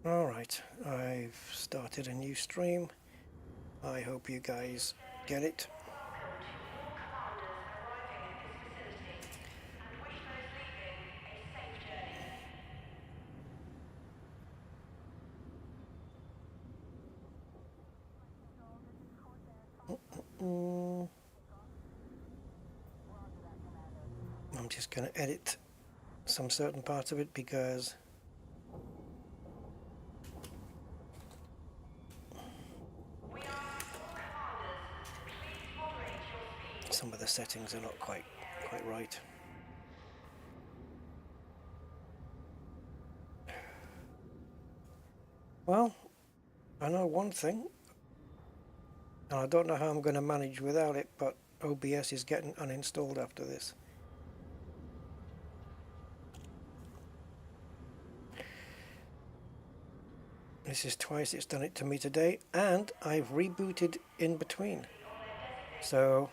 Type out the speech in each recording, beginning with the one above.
Alright, I've started a new stream. I hope you guys get it. Mm, I'm just going to edit some certain parts of it because some of the settings are not quite right. Well, I know one thing, and I don't know how I'm going to manage without it, but OBS is getting uninstalled after this. This is twice it's done it to me today, and I've rebooted in between. So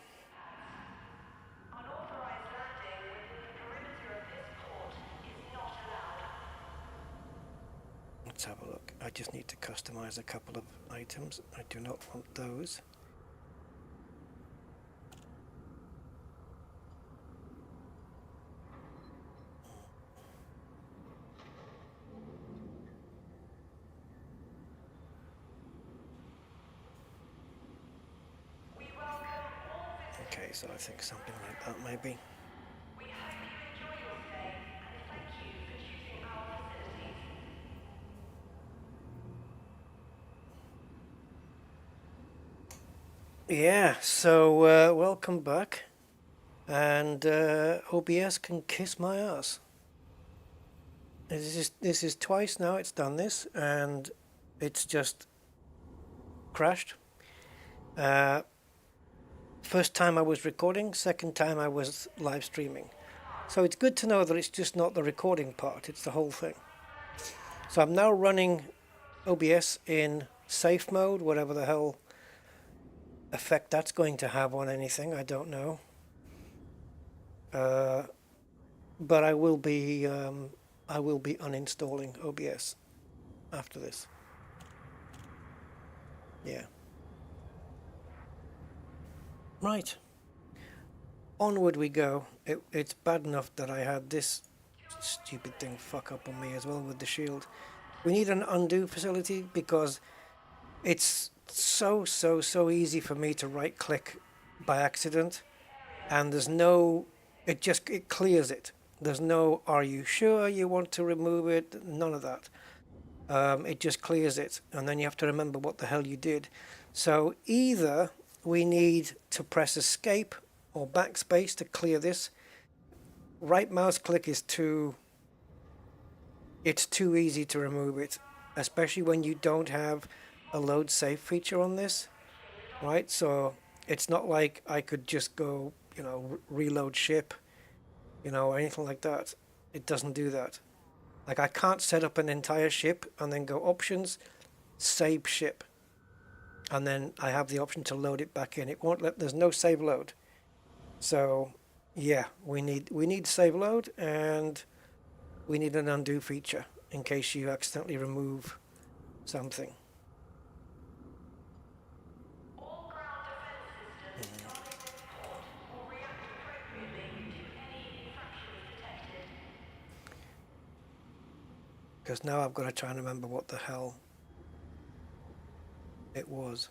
let's have a look. I just need to customize a couple of items. I do not want those. Okay, so I think something like that maybe. Yeah, so welcome back. And OBS can kiss my ass. This is twice now it's done this, and it's just crashed. First time I was recording, second time I was live streaming. So it's good to know that it's just not the recording part, it's the whole thing. So I'm now running OBS in safe mode, whatever the hell effect that's going to have on anything, I don't know. But I will be uninstalling OBS after this. Yeah. Right. Onward we go. It's bad enough that I had this stupid thing fuck up on me as well with the shield. We need an undo facility because it's so easy for me to right click by accident, and there's no, it clears it. There's no are you sure you want to remove it, none of that. It just clears it, and then you have to remember what the hell you did. So either we need to press escape or backspace to clear this. Right mouse click is it's too easy to remove it, especially when you don't have a load safe feature on this, right? So it's not like I could just go, reload ship, or anything like that. It doesn't do that. Like I can't set up an entire ship and then go options, save ship, and then I have the option to load it back in. It won't let. There's no save load. So yeah, we need save load, and we need an undo feature in case you accidentally remove something. Because now I've got to try and remember what the hell it was.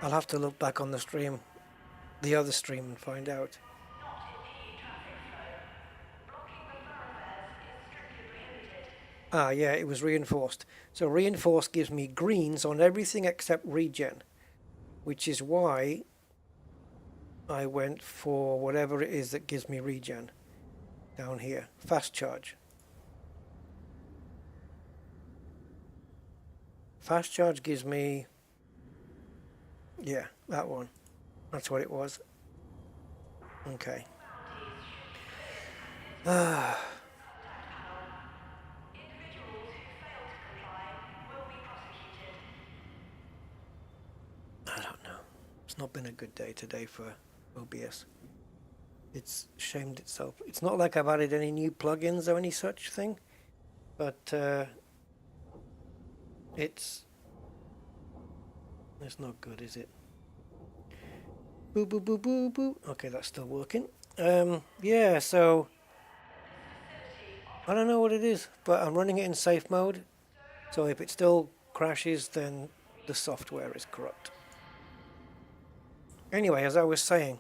I'll have to look back on the stream, the other stream, and find out. Ah, yeah, it was reinforced. So reinforced gives me greens on everything except regen, which is why I went for whatever it is that gives me regen down here. Fast charge. Fast charge gives me, yeah, that one. That's what it was. Okay. not been a good day today for OBS. It's shamed itself. It's not like I've added any new plugins or any such thing, but it's not good, is it? Boo boo boo boo boo. Okay, that's still working. Yeah, so I don't know what it is, but I'm running it in safe mode. So if it still crashes, then the software is corrupt. Anyway, as I was saying,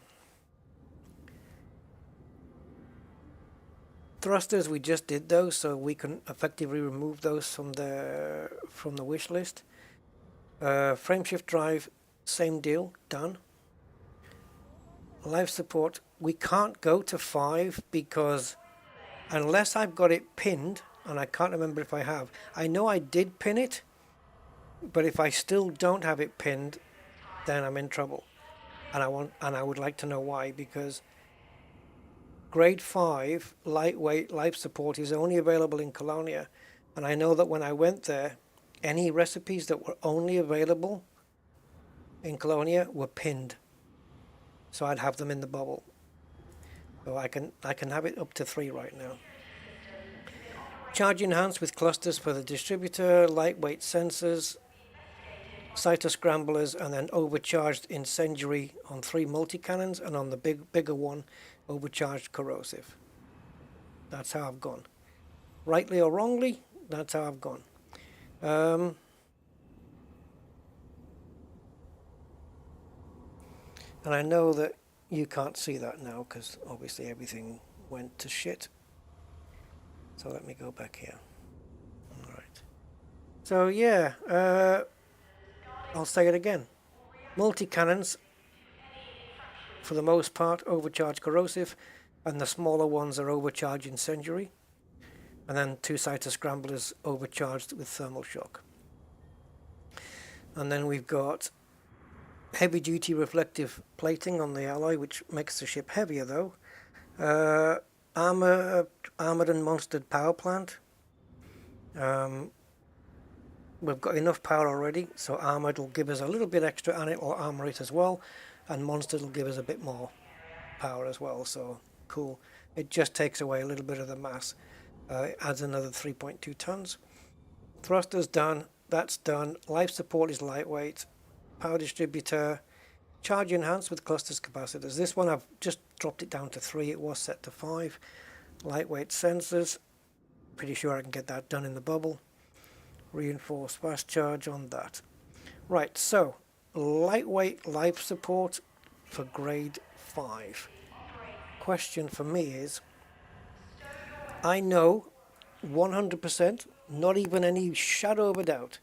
thrusters, we just did those, so we can effectively remove those from the wish list. Frameshift drive, same deal, done. Life support, we can't go to 5 because unless I've got it pinned, and I can't remember if I have. I know I did pin it, but if I still don't have it pinned, then I'm in trouble. And I would like to know why, because grade 5 lightweight life support is only available in Colonia, and I know that when I went there, any recipes that were only available in Colonia were pinned, so I'd have them in the bubble. So I can have it up to 3 right now. Charge enhanced with clusters for the distributor, lightweight sensors, cyto scramblers, and then overcharged incendiary on 3 multi-cannons, and on the bigger one, overcharged corrosive. That's how I've gone. Rightly or wrongly, that's how I've gone. And I know that you can't see that now because obviously everything went to shit. So let me go back here. All right. So yeah, I'll say it again. Multi-cannons, for the most part, overcharged corrosive, and the smaller ones are overcharged incendiary. And then 2 cyto scramblers overcharged with thermal shock. And then we've got heavy-duty reflective plating on the alloy, which makes the ship heavier, though. Armored and monstered power plant. We've got enough power already, so armored will give us a little bit extra, and it will armor it as well. And monstered will give us a bit more power as well, so cool. It just takes away a little bit of the mass. It adds another 3.2 tons. Thrusters done. That's done. Life support is lightweight. Power distributor, charge enhanced with clusters capacitors. This one I've just dropped it down to 3. It was set to 5. Lightweight sensors. Pretty sure I can get that done in the bubble. Reinforced fast charge on that. Right, so lightweight life support for grade 5. Question for me is, I know 100%, not even any shadow of a doubt,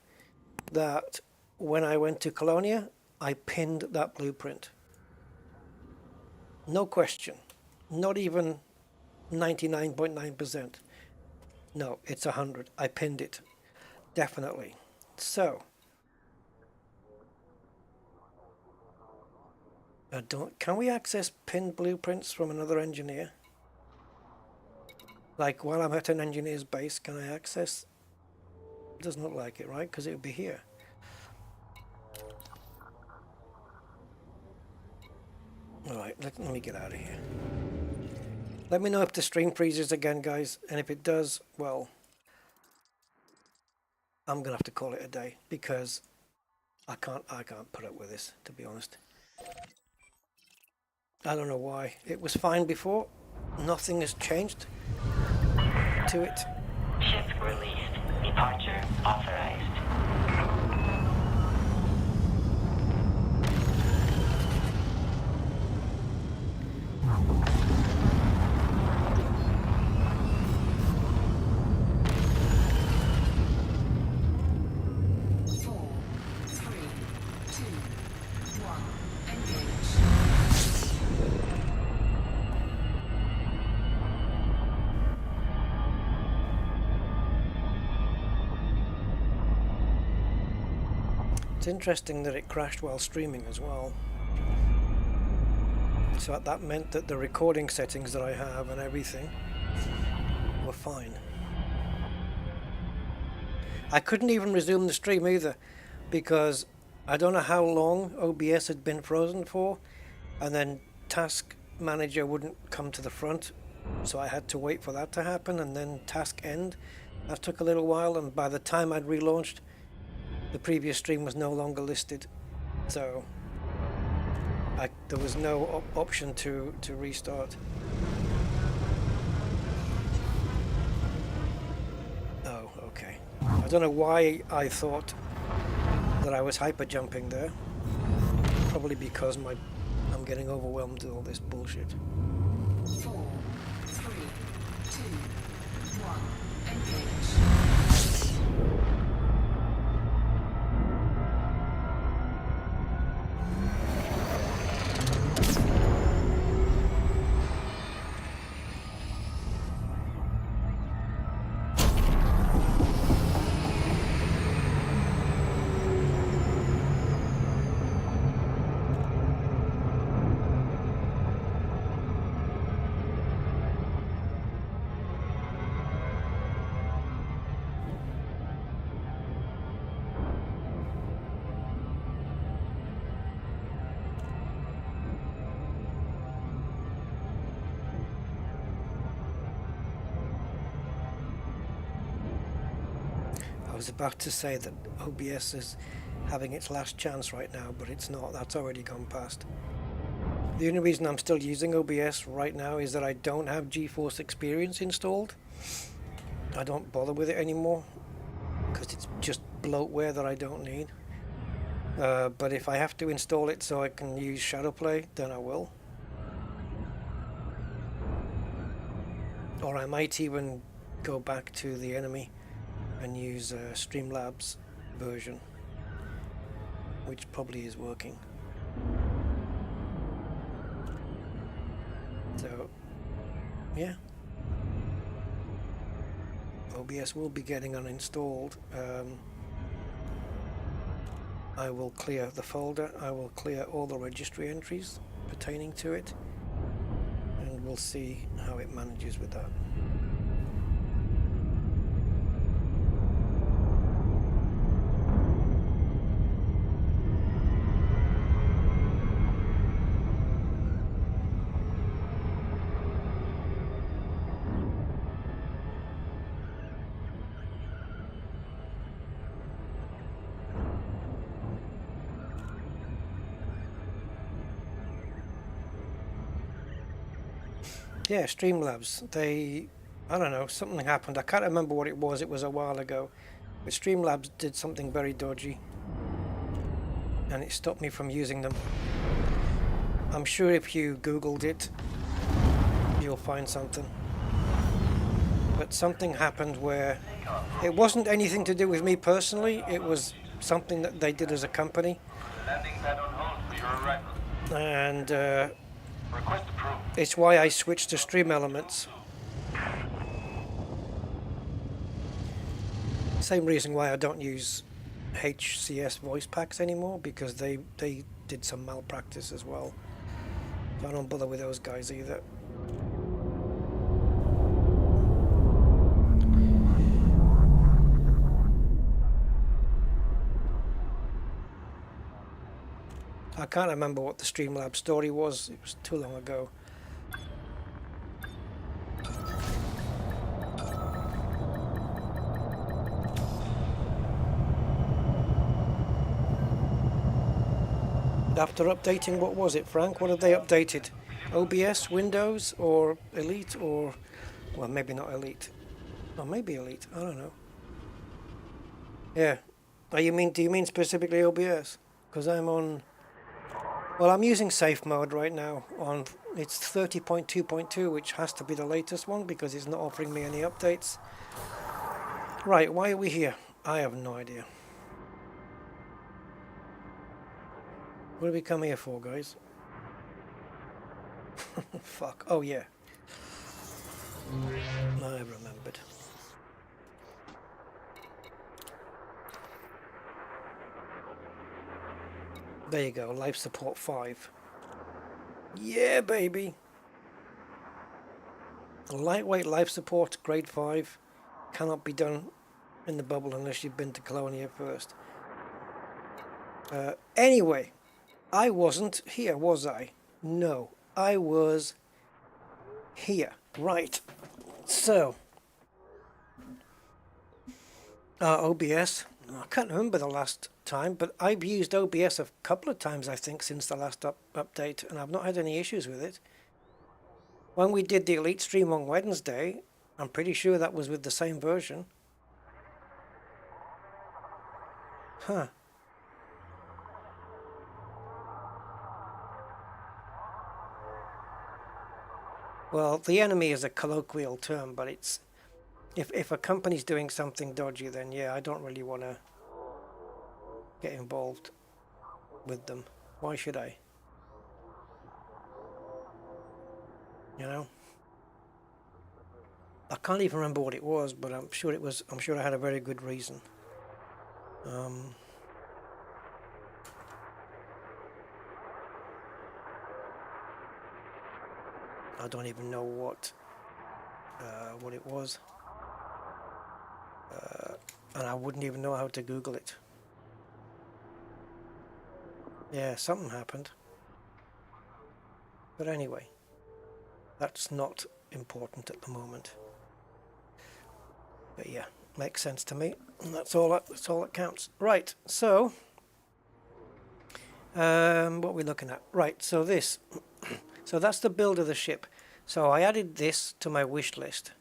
that when I went to Colonia, I pinned that blueprint. No question. Not even 99.9%. No, it's 100. I pinned it. Definitely. So, can we access pinned blueprints from another engineer? Like while I'm at an engineer's base, can I access? It doesn't look like it, right? Because it would be here. Alright, let me get out of here. Let me know if the stream freezes again, guys, and if it does, well, I'm gonna have to call it a day because I can't put up with this, to be honest. I don't know why. It was fine before. Nothing has changed to it. Ship released. Departure authorized. It's interesting that it crashed while streaming as well. So that meant that the recording settings that I have and everything were fine. I couldn't even resume the stream either because I don't know how long OBS had been frozen for, and then Task Manager wouldn't come to the front, so I had to wait for that to happen, and then Task End. That took a little while, and by the time I'd relaunched, the previous stream was no longer listed, so there was no option to restart. Oh, okay. I don't know why I thought that I was hyper jumping there. Probably because I'm getting overwhelmed with all this bullshit. 4, 3, 2, 1, engage. I was about to say that OBS is having its last chance right now, but it's not. That's already gone past. The only reason I'm still using OBS right now is that I don't have GeForce Experience installed. I don't bother with it anymore because it's just bloatware that I don't need. But if I have to install it so I can use Shadowplay, then I will. Or I might even go back to the Enemy and use Streamlabs version, which probably is working. So, yeah. OBS will be getting uninstalled. I will clear the folder, I will clear all the registry entries pertaining to it, and we'll see how it manages with that. Yeah, Streamlabs, I don't know, something happened. I can't remember what it was a while ago. But Streamlabs did something very dodgy. And it stopped me from using them. I'm sure if you Googled it, you'll find something. But something happened where it wasn't anything to do with me personally, it was something that they did as a company. And it's why I switched to StreamElements. Same reason why I don't use HCS voice packs anymore, because they did some malpractice as well. So I don't bother with those guys either. I can't remember what the Streamlabs story was. It was too long ago. After updating, what was it, Frank? What have they updated? OBS, Windows, or Elite, or... Well, maybe not Elite. Or maybe Elite, I don't know. Yeah. Do you mean specifically OBS? Because I'm on... Well, I'm using safe mode right now. It's 30.2.2, which has to be the latest one, because it's not offering me any updates. Right, why are we here? I have no idea. What did we come here for, guys? Fuck. Oh, yeah. I remembered. There you go, life support 5. Yeah, baby! Lightweight life support, grade 5. Cannot be done in the bubble unless you've been to Colonia first. Anyway, I wasn't here, was I? No, I was here. Right. So, OBS. I can't remember the last time, but I've used OBS a couple of times, I think, since the last update, and I've not had any issues with it. When we did the Elite stream on Wednesday, I'm pretty sure that was with the same version. Huh. Well, the enemy is a colloquial term, but it's if a company's doing something dodgy, then yeah, I don't really want to get involved with them. Why should I? You know? I can't even remember what it was, but I'm sure it was. I'm sure I had a very good reason. I don't even know what it was, and I wouldn't even know how to Google it. Yeah, something happened. But anyway, that's not important at the moment. But yeah, makes sense to me. And that's all that counts. Right, so what are we looking at? Right, so this. So that's the build of the ship. So I added this to my wish list,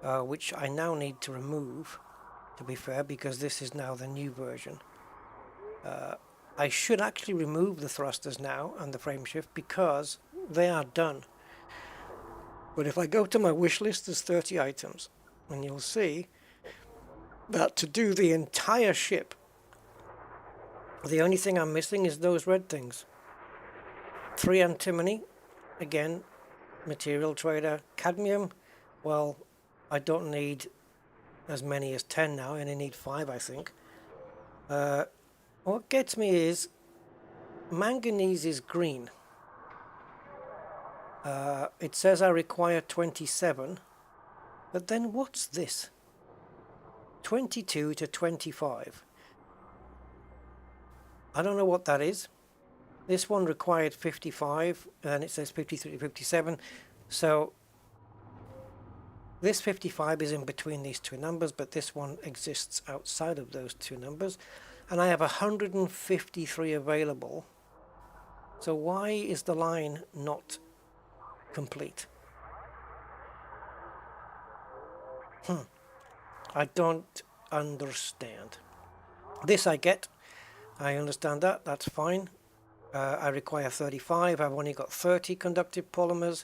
which I now need to remove, to be fair, because this is now the new version. I should actually remove the thrusters now and the frameshift because they are done. But if I go to my wish list, there's 30 items, and you'll see that to do the entire ship, the only thing I'm missing is those red things. 3 antimony, again, material trader. Cadmium, well, I don't need as many as 10 now, I only need 5, I think. What gets me is manganese is green. It says I require 27, but then what's this? 22 to 25. I don't know what that is. This one required 55, and it says 53 to 57. So this 55 is in between these two numbers, but this one exists outside of those two numbers. And I have 153 available. So why is the line not complete? I don't understand. This I get. I understand that. That's fine. I require 35. I've only got 30 conductive polymers.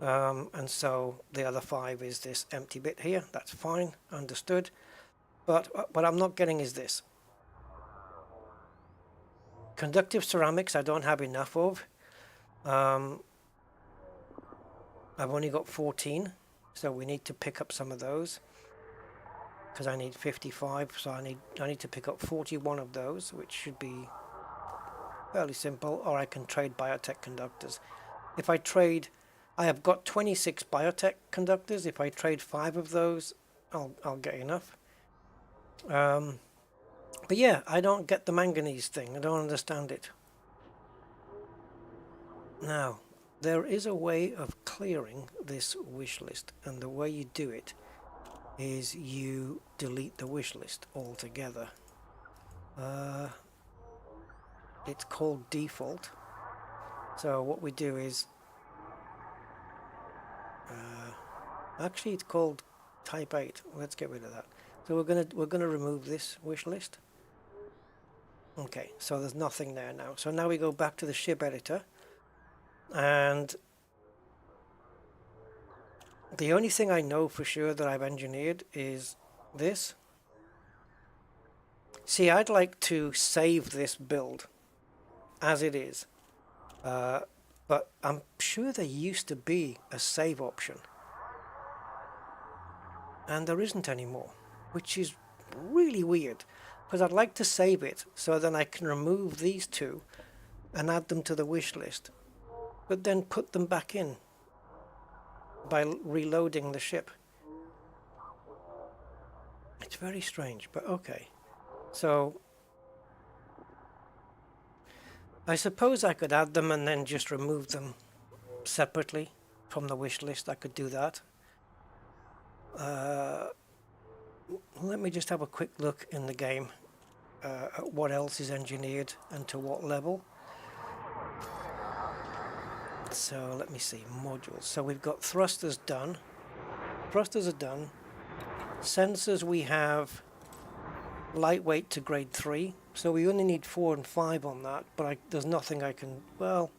And so the other 5 is this empty bit here. That's fine. Understood. But what I'm not getting is this. Conductive ceramics I don't have enough of. I've only got 14, so we need to pick up some of those because I need 55, so I need to pick up 41 of those, which should be fairly simple. Or I can trade biotech conductors. If I trade, I have got 26 biotech conductors. If I trade 5 of those, I'll get enough. But yeah, I don't get the manganese thing. I don't understand it. Now, there is a way of clearing this wish list, and the way you do it is you delete the wish list altogether. It's called default. So what we do is actually it's called type 8. Let's get rid of that. So we're gonna remove this wish list. Okay, so there's nothing there now. So now we go back to the ship editor, and the only thing I know for sure that I've engineered is this. See, I'd like to save this build as it is, but I'm sure there used to be a save option, and there isn't anymore, which is really weird. Because I'd like to save it so then I can remove these 2 and add them to the wish list, but then put them back in by reloading the ship. It's very strange, but okay. So I suppose I could add them and then just remove them separately from the wish list. I could do that. Let me just have a quick look in the game at what else is engineered and to what level. So let me see, modules. So we've got thrusters done. Thrusters are done. Sensors we have lightweight to grade 3. So we only need 4 and 5 on that, but there's nothing I can, well,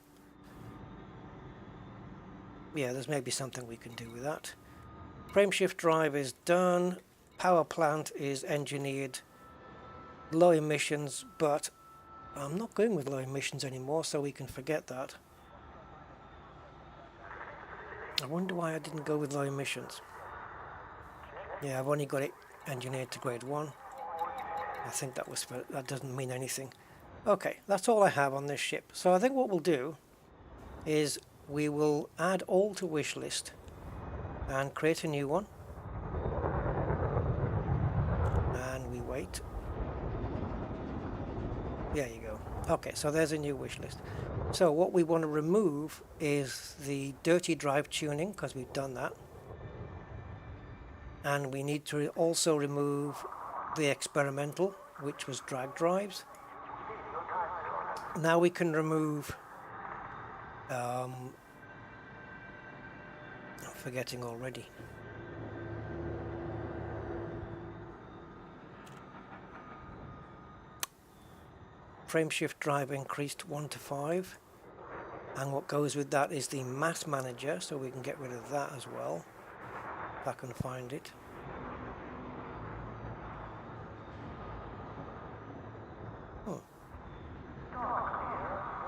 yeah, there's maybe something we can do with that. Frameshift drive is done. Power plant is engineered. Low emissions, but I'm not going with low emissions anymore, so we can forget that. I wonder why I didn't go with low emissions. Yeah, I've only got it engineered to grade 1. I think that doesn't mean anything. Okay, that's all I have on this ship. So I think what we'll do is we will add all to wish list and create a new one. And we wait. There you go. Okay, so there's a new wish list. So what we want to remove is the dirty drive tuning, because we've done that. And we need to also remove the experimental, which was drag drives. Now we can remove I'm forgetting already. Frameshift drive increased 1 to 5, and what goes with that is the mass manager, so we can get rid of that as well if I can find it.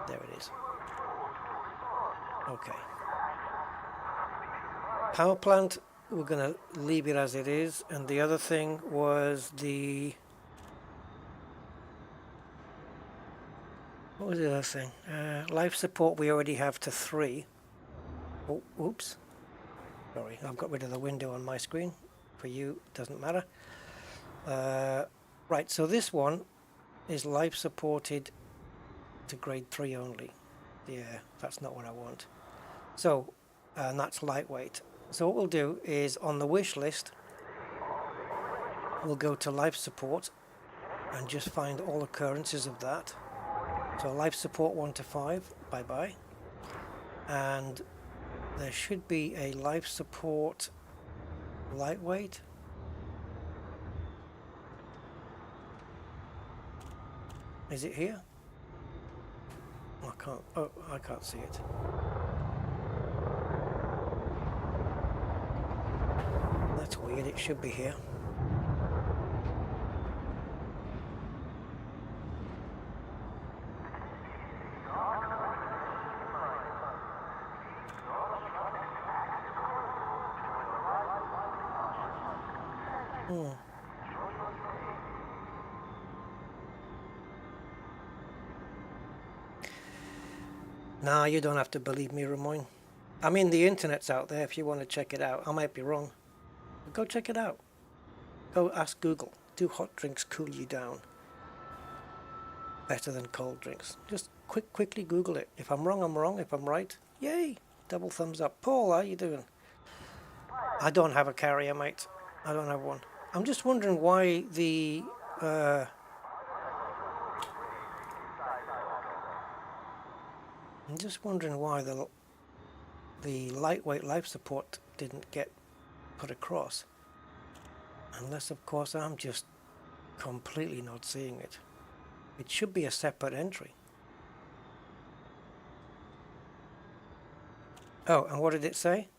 There it is. Okay. Power plant, we're going to leave it as it is, and the other thing was the... What was the other thing? Life support we already have to 3. Oh, oops. Sorry, I've got rid of the window on my screen. For you, it doesn't matter. Right, so this one is life supported to grade 3 only. Yeah, that's not what I want. So, and that's lightweight. So what we'll do is on the wish list, we'll go to life support and just find all occurrences of that. So life support 1 to 5, bye-bye. And there should be a life support lightweight. Is it here? I can't see it. That's weird, it should be here. Nah, you don't have to believe me, Ramon. I mean, the internet's out there if you want to check it out. I might be wrong. But go check it out. Go ask Google. Do hot drinks cool you down? Better than cold drinks. Just quickly Google it. If I'm wrong, I'm wrong. If I'm right, yay! Double thumbs up. Paul, how you doing? I don't have a carrier, mate. I don't have one. I'm just wondering why the... I'm just wondering why the lightweight life support didn't get put across. Unless, of course, I'm just completely not seeing it. It should be a separate entry. Oh, and what did it say?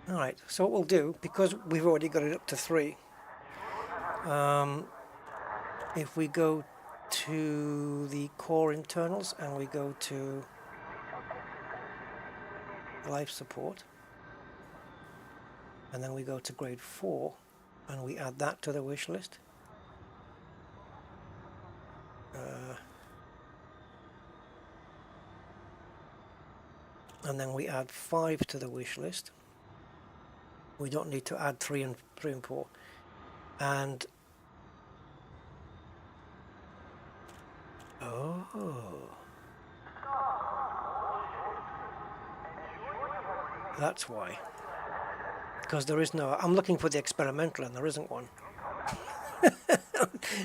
Alright, so what we'll do, because we've already got it up to 3, if we go to the core internals and we go to life support, and then we go to grade 4 and we add that to the wish list. And then we add 5 to the wish list. We don't need to add 3 and 4. And Oh. That's why. Because there is no... I'm looking for the experimental and there isn't one.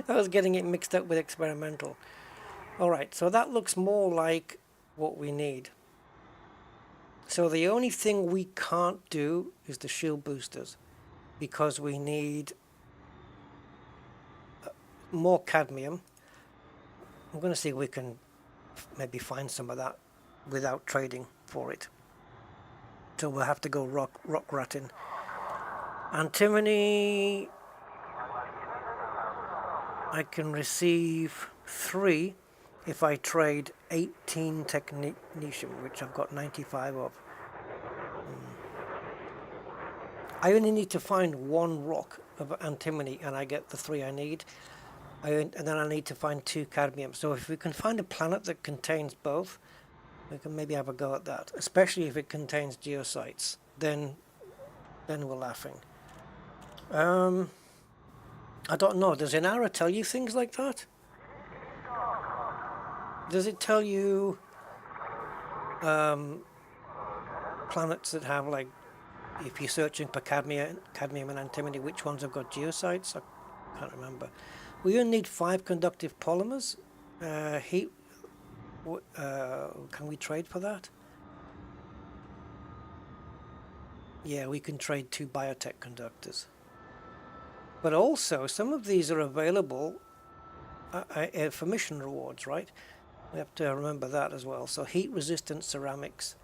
I was getting it mixed up with experimental. Alright, so that looks more like what we need. So the only thing we can't do is the shield boosters. Because we need more cadmium. I'm going to see if we can maybe find some of that without trading for it. So we'll have to go rock ratting. Antimony, I can receive 3 if I trade 18 technetium, which I've got 95 of. I only need to find 1 rock of antimony and I get the 3 I need. And then I need to find 2 cadmium. So if we can find a planet that contains both, we can maybe have a go at that. Especially if it contains geosites. Then we're laughing. I don't know. Does Inara tell you things like that? Does it tell you planets that have, like, if you're searching for cadmium and antimony, which ones have got geosites? I can't remember. We only need 5 conductive polymers. Heat. Can we trade for that? Yeah, we can trade 2 biotech conductors. But also, some of these are available for mission rewards, right? We have to remember that as well. So heat-resistant ceramics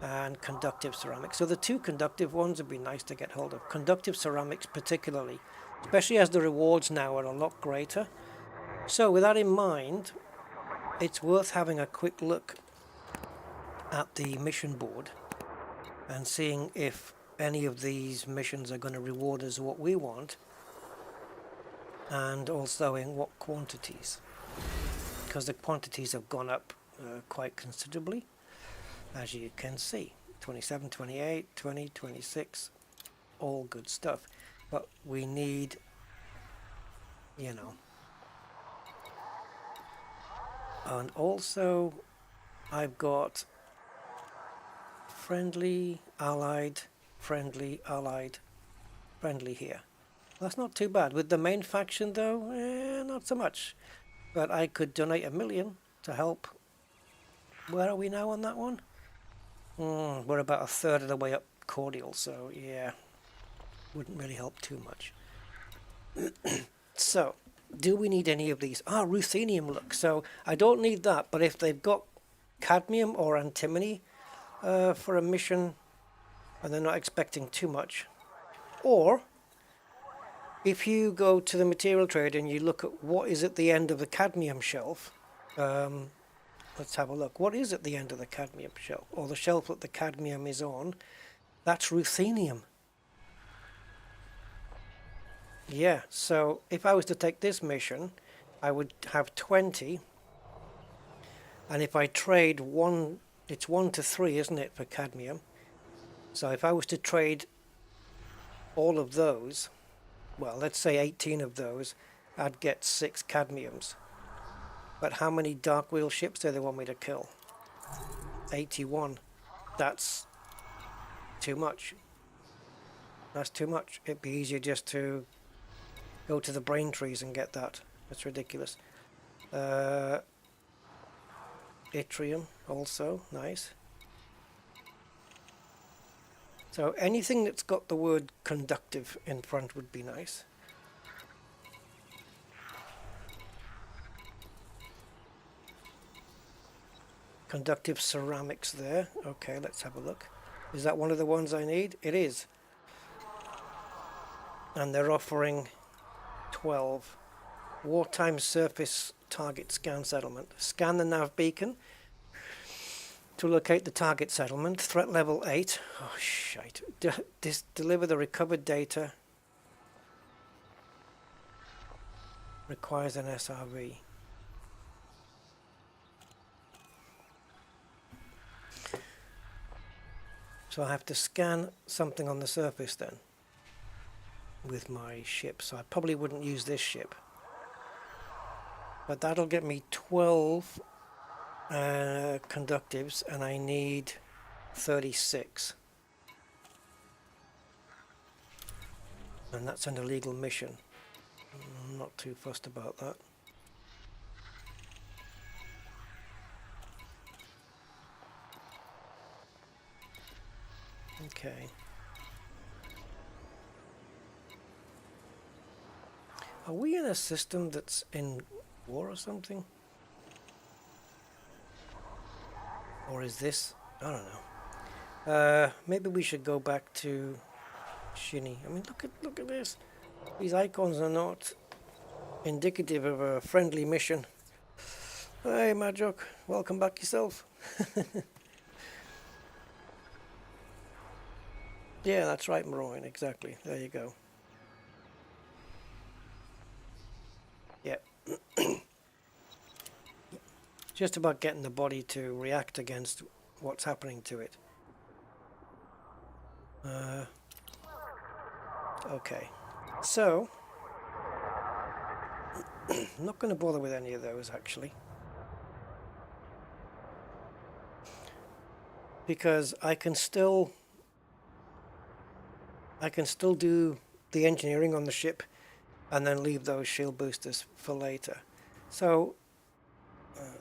and conductive ceramics. So the 2 conductive ones would be nice to get hold of. Conductive ceramics particularly, especially as the rewards now are a lot greater. So with that in mind, it's worth having a quick look at the mission board and seeing if any of these missions are going to reward us what we want, and also in what quantities, because the quantities have gone up quite considerably, as you can see. 27, 28, 20, 26, all good stuff, but we need, you know. And also I've got friendly, allied, friendly, allied, friendly here. That's not too bad. With the main faction though, not so much. But I could donate 1 million to help. Where are we now on that one? We're about 1/3 of the way up cordial, so yeah, wouldn't really help too much. So, do we need any of these? Ruthenium, look. So, I don't need that, but if they've got cadmium or antimony for a mission, and they're not expecting too much, or if you go to the material trade and you look at what is at the end of the cadmium shelf, let's have a look. What is at the end of the cadmium shelf, or the shelf that the cadmium is on? That's ruthenium. Yeah, so if I was to take this mission, I would have 20, and if I trade 1, it's 1 to 3, isn't it, for cadmium? So if I was to trade all of those, well, let's say 18 of those, I'd get 6 cadmiums. But how many dark wheel ships do they want me to kill? 81. That's too much. That's too much. It'd be easier just to go to the brain trees and get that. That's ridiculous. Yttrium also, nice. So anything that's got the word conductive in front would be nice. Conductive ceramics there. Okay, let's have a look. Is that one of the ones I need? It is. And they're offering 12. Wartime surface target scan settlement. Scan the nav beacon to locate the target settlement. Threat level 8. Oh, shite. Deliver the recovered data. Requires an SRV. So I have to scan something on the surface then with my ship. So I probably wouldn't use this ship. But that'll get me 12 conductives, and I need 36. And that's an illegal mission. I'm not too fussed about that. Okay. Are we in a system that's in war or something? Or is this? I don't know. Maybe we should go back to Shinny. I mean, look at this. These icons are not indicative of a friendly mission. Hey, Madjok, welcome back yourself. Yeah, that's right, Maroin, exactly. There you go. Yeah. Just about getting the body to react against what's happening to it. Okay. So, I'm not going to bother with any of those, actually. Because I can still do the engineering on the ship and then leave those shield boosters for later. So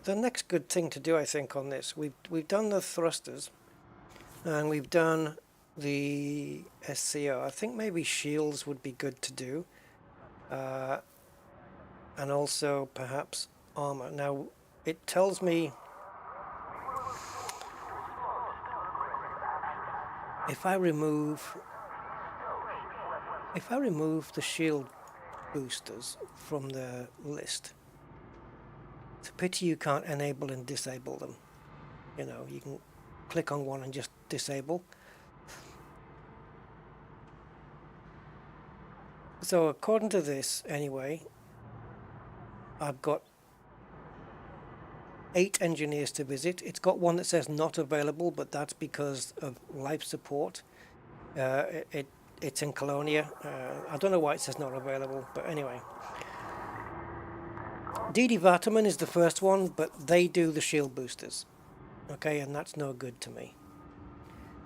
the next good thing to do, I think, on this, we've done the thrusters and we've done the SCR. I think maybe shields would be good to do, and also perhaps armor. Now it tells me if I remove the shield boosters from the list, it's a pity you can't enable and disable them. You know, you can click on one and just disable. So according to this, anyway, I've got 8 engineers to visit. It's got one that says not available, but that's because of life support. It's in Colonia. I don't know why it says not available, but anyway. DD Vataman is the first one, but they do the shield boosters. Okay, and that's no good to me.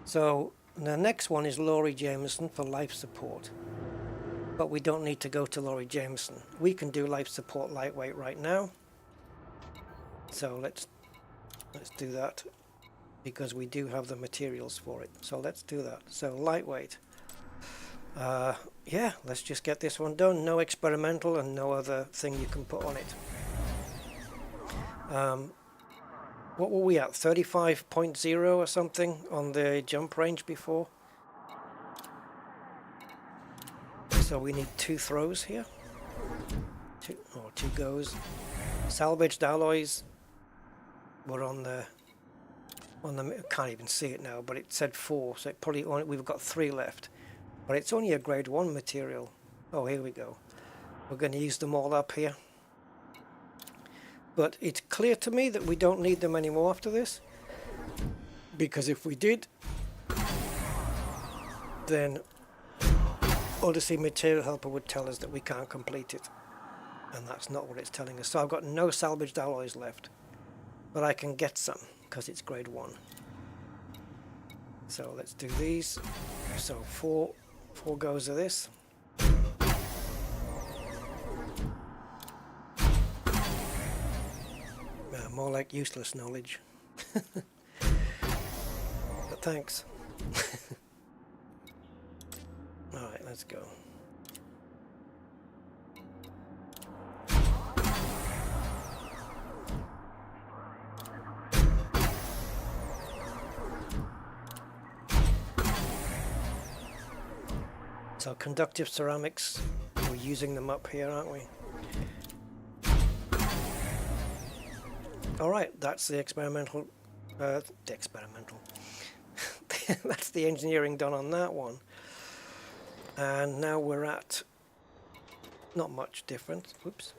So the next one is Laurie Jameson for life support. But we don't need to go to Laurie Jameson. We can do life support lightweight right now. So let's do that, because we do have the materials for it. So let's do that. So lightweight. Yeah, let's just get this one done. No experimental and no other thing you can put on it. What were we at? 35.0 or something on the jump range before? So we need 2 throws here. 2 goes. Salvaged alloys. We're on the can't even see it now, but it said 4, so it probably only, we've got 3 left. But it's only a grade 1 material. Oh, here we go. We're going to use them all up here. But it's clear to me that we don't need them anymore after this, because if we did, then Odyssey Material Helper would tell us that we can't complete it, and that's not what it's telling us. So I've got no salvaged alloys left, but I can get some because it's grade 1. So let's do these. So 4 goes of this. More like useless knowledge. But thanks. Alright, let's go. So conductive ceramics, we're using them up here, aren't we? Alright, that's the experimental, that's the engineering done on that one. And now we're at, not much different, whoops,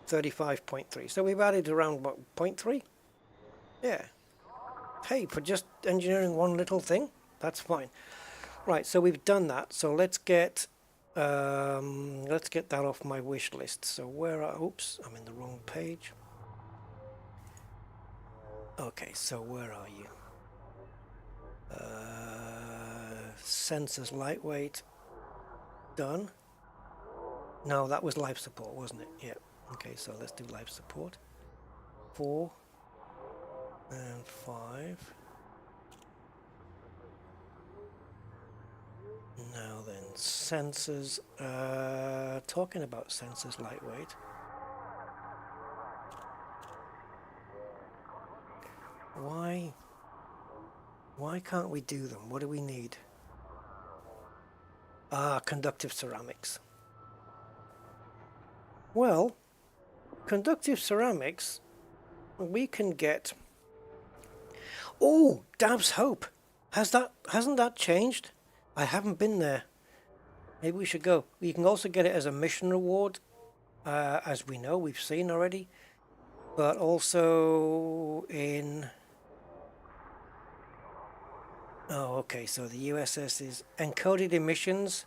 35.3. So we've added around, what, 0.3? Yeah. Hey, for just engineering one little thing, that's fine. Right, so we've done that, so let's get Let's get that off my wish list. So where are... Oops, I'm in the wrong page. Okay, so where are you? Sensors lightweight. Done. No, that was life support, wasn't it? Yeah. Okay, so let's do life support. 4 and 5. Now then, sensors. Talking about sensors lightweight. Why can't we do them? What do we need? Ah, conductive ceramics. Well, conductive ceramics, we can get... Oh, Dab's Hope. Hasn't that changed? I haven't been there. Maybe we should go. You can also get it as a mission reward, as we know, we've seen already. But also in... Oh, okay, so the USS is encoded emissions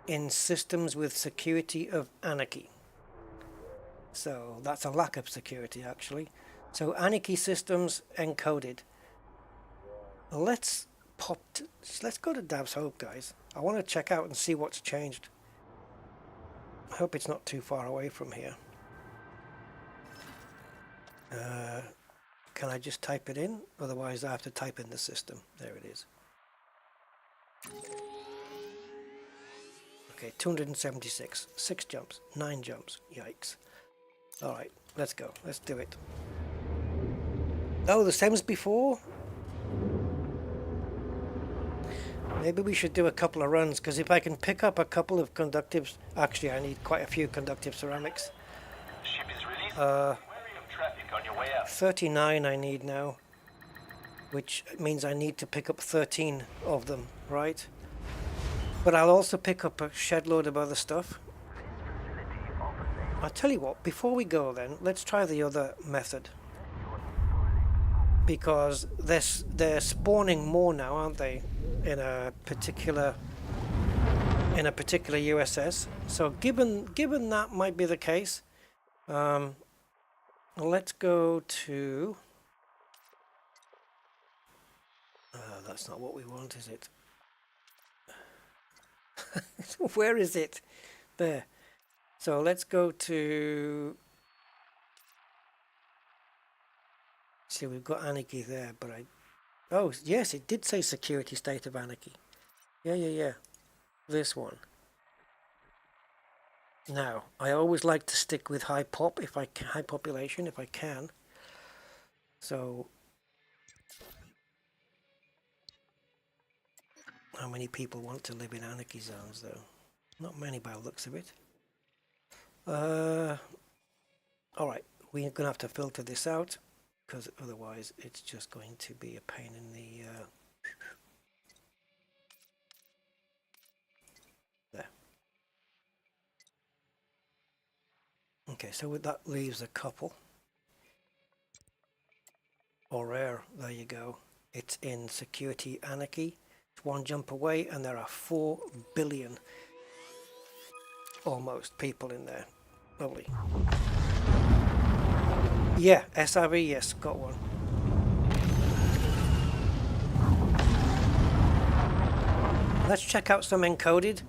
in systems with security of anarchy. So that's a lack of security, actually. So anarchy systems encoded. Let's go to Dab's Hope, guys. I want to check out and see what's changed. I hope it's not too far away from here. Can I just type it in? Otherwise I have to type in the system. There it is. Okay, 276. 6 jumps. 9 jumps. Yikes. Alright, let's go. Let's do it. Oh, the same as before? Maybe we should do a couple of runs, because if I can pick up a couple of conductives... Actually, I need quite a few conductive ceramics. Ship is released. Wary of traffic on your way out. 39 I need now, which means I need to pick up 13 of them, right? But I'll also pick up a shed load of other stuff. I'll tell you what, before we go then, let's try the other method. Because they're spawning more now, aren't they? In a particular USS. So given that might be the case, let's go to... that's not what we want, is it? Where is it? There. So let's go to... See, we've got anarchy there, but oh, yes, it did say security state of anarchy. Yeah. This one. Now, I always like to stick with high population if I can. So, how many people want to live in anarchy zones, though? Not many by the looks of it. Alright, we're going to have to filter this out, because otherwise it's just going to be a pain in the... there. Okay, so that leaves a couple. Auraire, there you go. It's in security anarchy. It's one jump away, and there are 4 billion almost people in there. Lovely. Yeah, SRV, yes, got one. Let's check out some encoded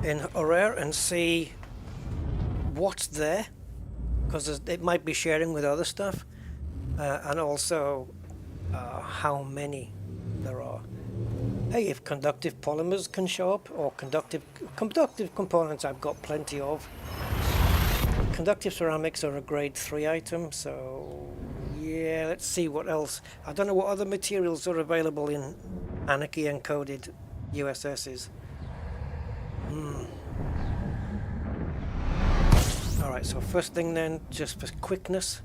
in Auraire and see what's there, because it might be sharing with other stuff, and also how many there are. Hey, if conductive polymers can show up, or conductive components, I've got plenty of. Conductive ceramics are a grade 3 item, so yeah, let's see what else. I don't know what other materials are available in anarchy encoded USSs. Alright, so first thing then, just for quickness,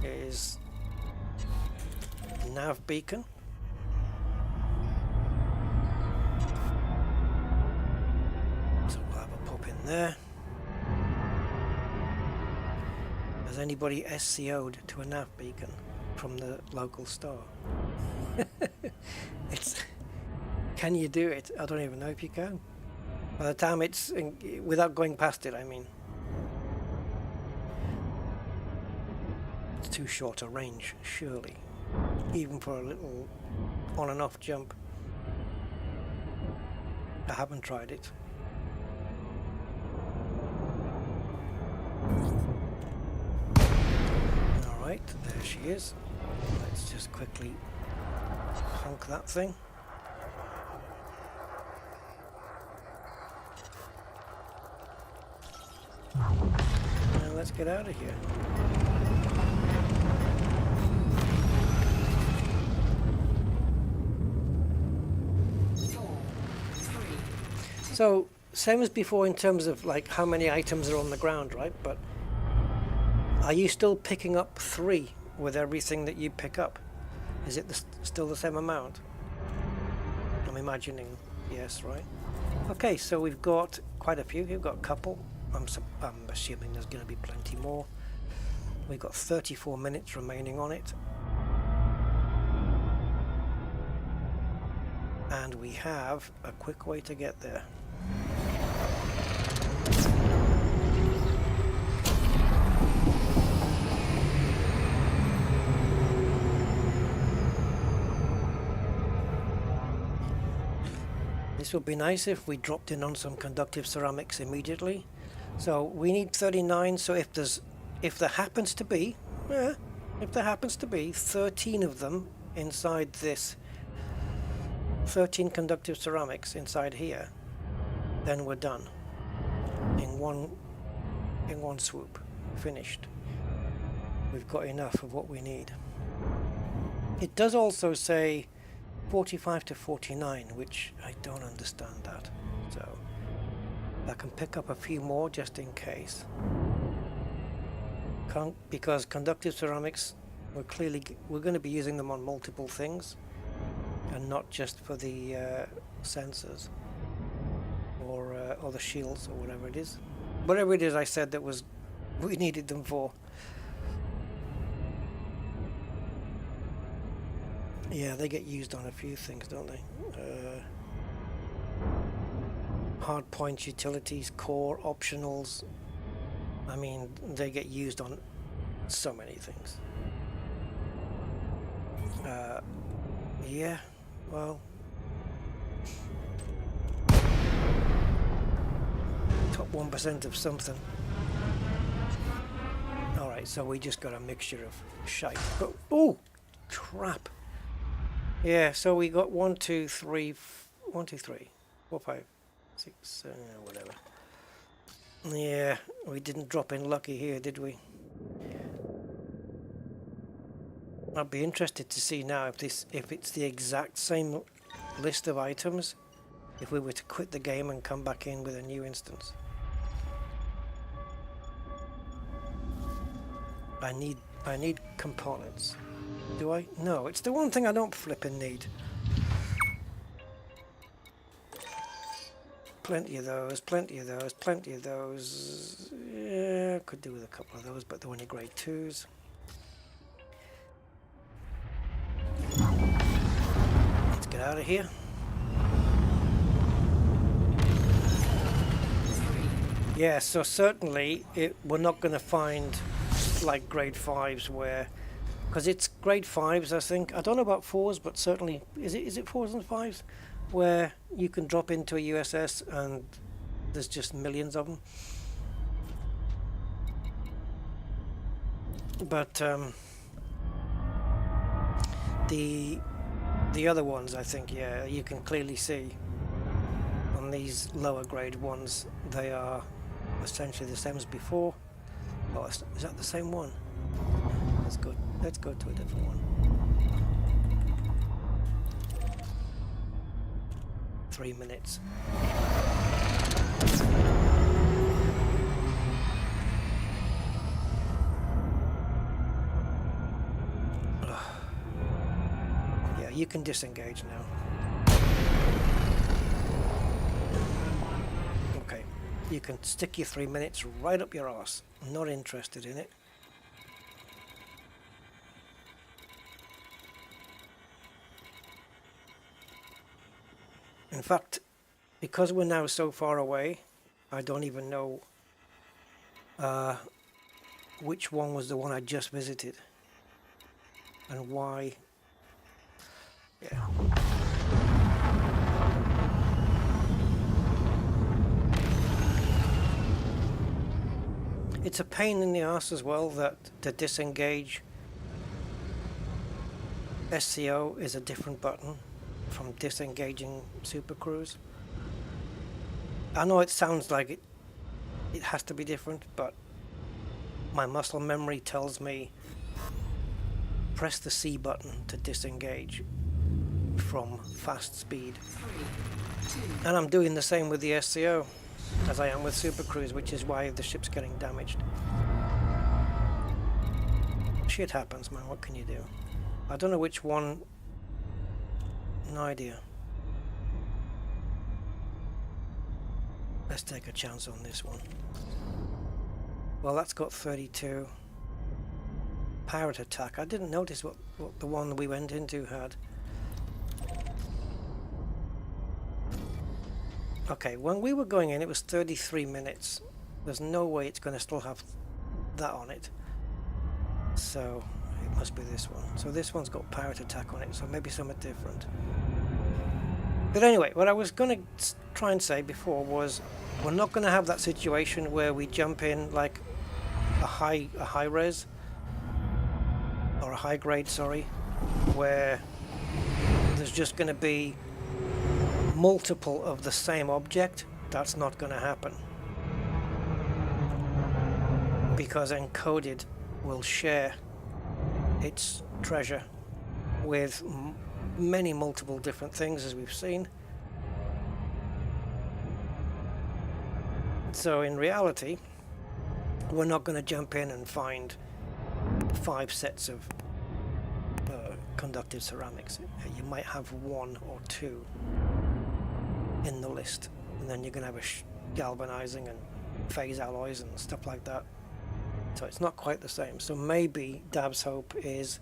is nav beacon. So we'll have a pop in there. Has anybody SCO'd to a nav beacon from the local star? Can you do it? I don't even know if you can. By the time it's without going past it, I mean. It's too short a range, surely. Even for a little on and off jump. I haven't tried it. Alright, there she is. Let's just quickly honk that thing. Now let's get out of here. So, same as before in terms of like how many items are on the ground, right? But are you still picking up 3 with everything that you pick up? Is it still the same amount? I'm imagining yes, right? Okay, so we've got quite a few. We've got a couple. I'm assuming there's going to be plenty more. We've got 34 minutes remaining on it. And we have a quick way to get there. This would be nice if we dropped in on some conductive ceramics immediately. So we need 39, so if there happens to be 13 of them inside this, 13 conductive ceramics inside here, then we're done. In one swoop. Finished. We've got enough of what we need. It does also say 45 to 49, which I don't understand that. So I can pick up a few more just in case. Because conductive ceramics, we're going to be using them on multiple things, and not just for the sensors or the shields or whatever it is. Whatever it is I said that we needed them for. Yeah, they get used on a few things, don't they? Hard points, utilities, core, optionals. I mean, they get used on so many things. Yeah, well... top 1% of something. Alright, so we just got a mixture of shite. But, oh! Crap! Yeah, so we got 1, 2, 3, 4, 5, 6, whatever. Yeah, we didn't drop in lucky here, did we? I'd be interested to see now if it's the exact same list of items if we were to quit the game and come back in with a new instance. I need components. Do I? No, it's the one thing I don't flippin' need. Plenty of those, plenty of those, plenty of those. Yeah, could do with a couple of those, but they're only grade 2s. Let's get out of here. Yeah, so certainly we're not going to find like grade 5s where, because it's grade 5s, I think. I don't know about 4s, but certainly is it 4s and 5s where you can drop into a USS and there's just millions of them. But the other ones, I think, yeah, you can clearly see on these lower grade ones, they are essentially the same as before. Oh, is that the same one? Let's go to a different one. 3 minutes. Yeah, you can disengage now. Okay, you can stick your 3 minutes right up your arse. Not interested in it. In fact, because we're now so far away, I don't even know which one was the one I just visited and why. Yeah. It's a pain in the ass as well that to disengage SCO is a different button from disengaging Super Cruise. I know it sounds like it has to be different, but my muscle memory tells me press the C button to disengage from fast speed. 3, 2, And I'm doing the same with the SCO as I am with Super Cruise, which is why the ship's getting damaged. Shit happens, man. What can you do? I don't know which one. No idea. Let's take a chance on this one. Well, that's got 32. Pirate attack. I didn't notice what the one we went into had. Okay, when we were going in, it was 33 minutes. There's no way it's going to still have that on it. So, it must be this one. So this one's got pirate attack on it, so maybe something different. But anyway, what I was going to try and say before was we're not going to have that situation where we jump in like a high res or a high grade, sorry, where there's just going to be multiple of the same object. That's not going to happen because Encoded will share its treasure with many multiple different things, as we've seen. So in reality, we're not going to jump in and find 5 sets of conductive ceramics. You might have 1 or 2 in the list, and then you're going to have galvanizing and phase alloys and stuff like that. So it's not quite the same. So maybe Dab's Hope is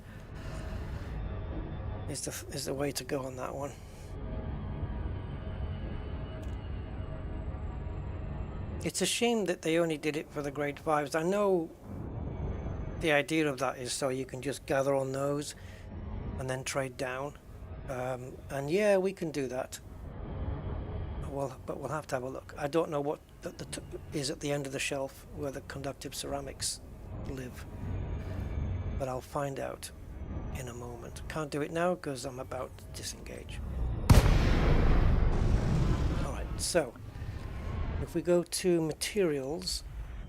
the way to go on that one. It's a shame that they only did it for the grade 5s. I know the idea of that is so you can just gather on those and then trade down. And yeah, we can do that. But we'll have to have a look. I don't know what is at the end of the shelf where the conductive ceramics live. But I'll find out in a moment. Can't do it now because I'm about to disengage. Alright, so if we go to materials,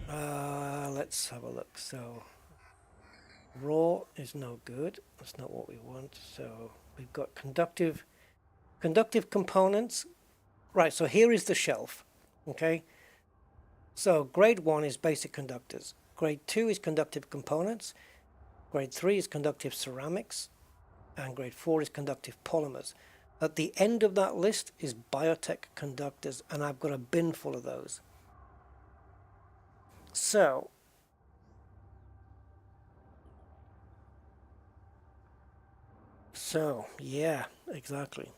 let's have a look. So raw is no good. That's not what we want. So we've got conductive components. Right, so here is the shelf. Okay. So grade 1 is basic conductors. Grade 2 is conductive components. Grade 3 is conductive ceramics. And grade 4 is conductive polymers. At the end of that list is biotech conductors, and I've got a bin full of those. So yeah, exactly.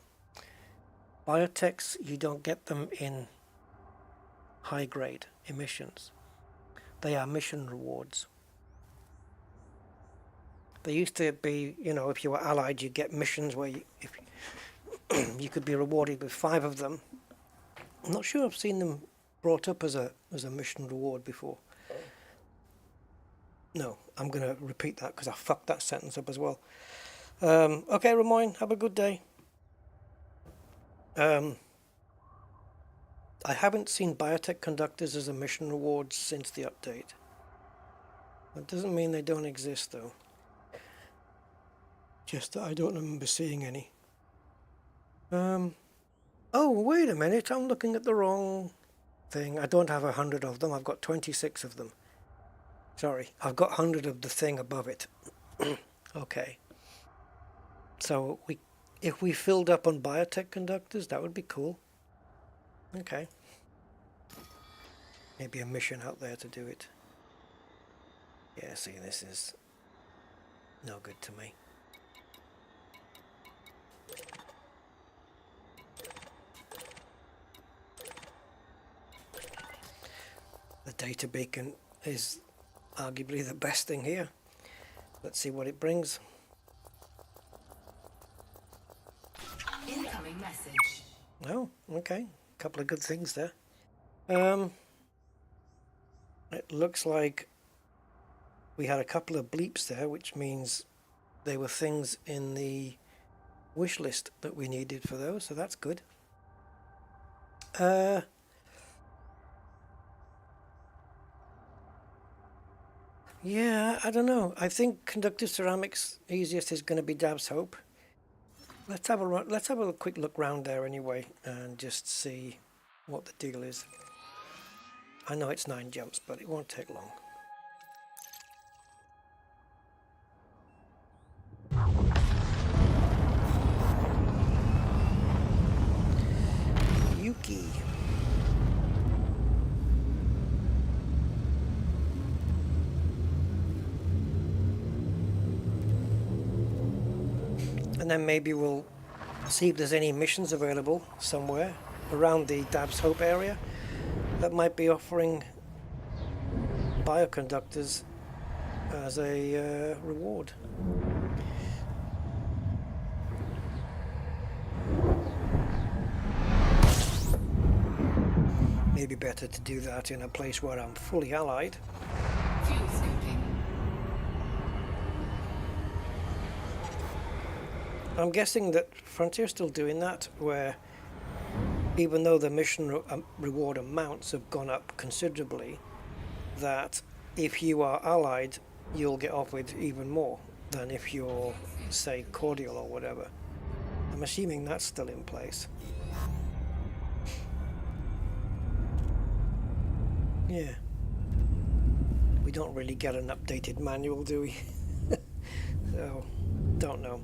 Biotechs, you don't get them in high grade emissions. They are mission rewards. They used to be, if you were allied, you get missions where you could be rewarded with 5 of them. I'm not sure I've seen them brought up as a mission reward before. No, I'm going to repeat that because I fucked that sentence up as well. Okay, Ramoyne, have a good day. I haven't seen biotech conductors as a mission reward since the update. That doesn't mean they don't exist, though. Just that I don't remember seeing any. Oh, wait a minute, I'm looking at the wrong thing. I don't have 100 of them, I've got 26 of them. Sorry, I've got 100 of the thing above it. Okay. So if we filled up on biotech conductors, that would be cool. Okay. Maybe a mission out there to do it. Yeah, see, this is no good to me. data beacon is arguably the best thing here. Let's see what it brings. Incoming message. Oh, okay. A couple of good things there. It looks like we had a couple of bleeps there, which means they were things in the wish list that we needed for those, so that's good. Yeah, I don't know. I think conductive ceramics easiest is going to be Dab's Hope. Let's have a quick look round there anyway, and just see what the deal is. I know it's 9 jumps, but it won't take long. Yuki. And then maybe we'll see if there's any missions available somewhere around the Dab's Hope area that might be offering bioconductors as a reward. Maybe better to do that in a place where I'm fully allied. Fuel scoping. I'm guessing that Frontier's still doing that, where even though the mission reward amounts have gone up considerably, that if you are allied, you'll get offered even more than if you're, say, cordial or whatever. I'm assuming that's still in place. Yeah. We don't really get an updated manual, do we? So, don't know.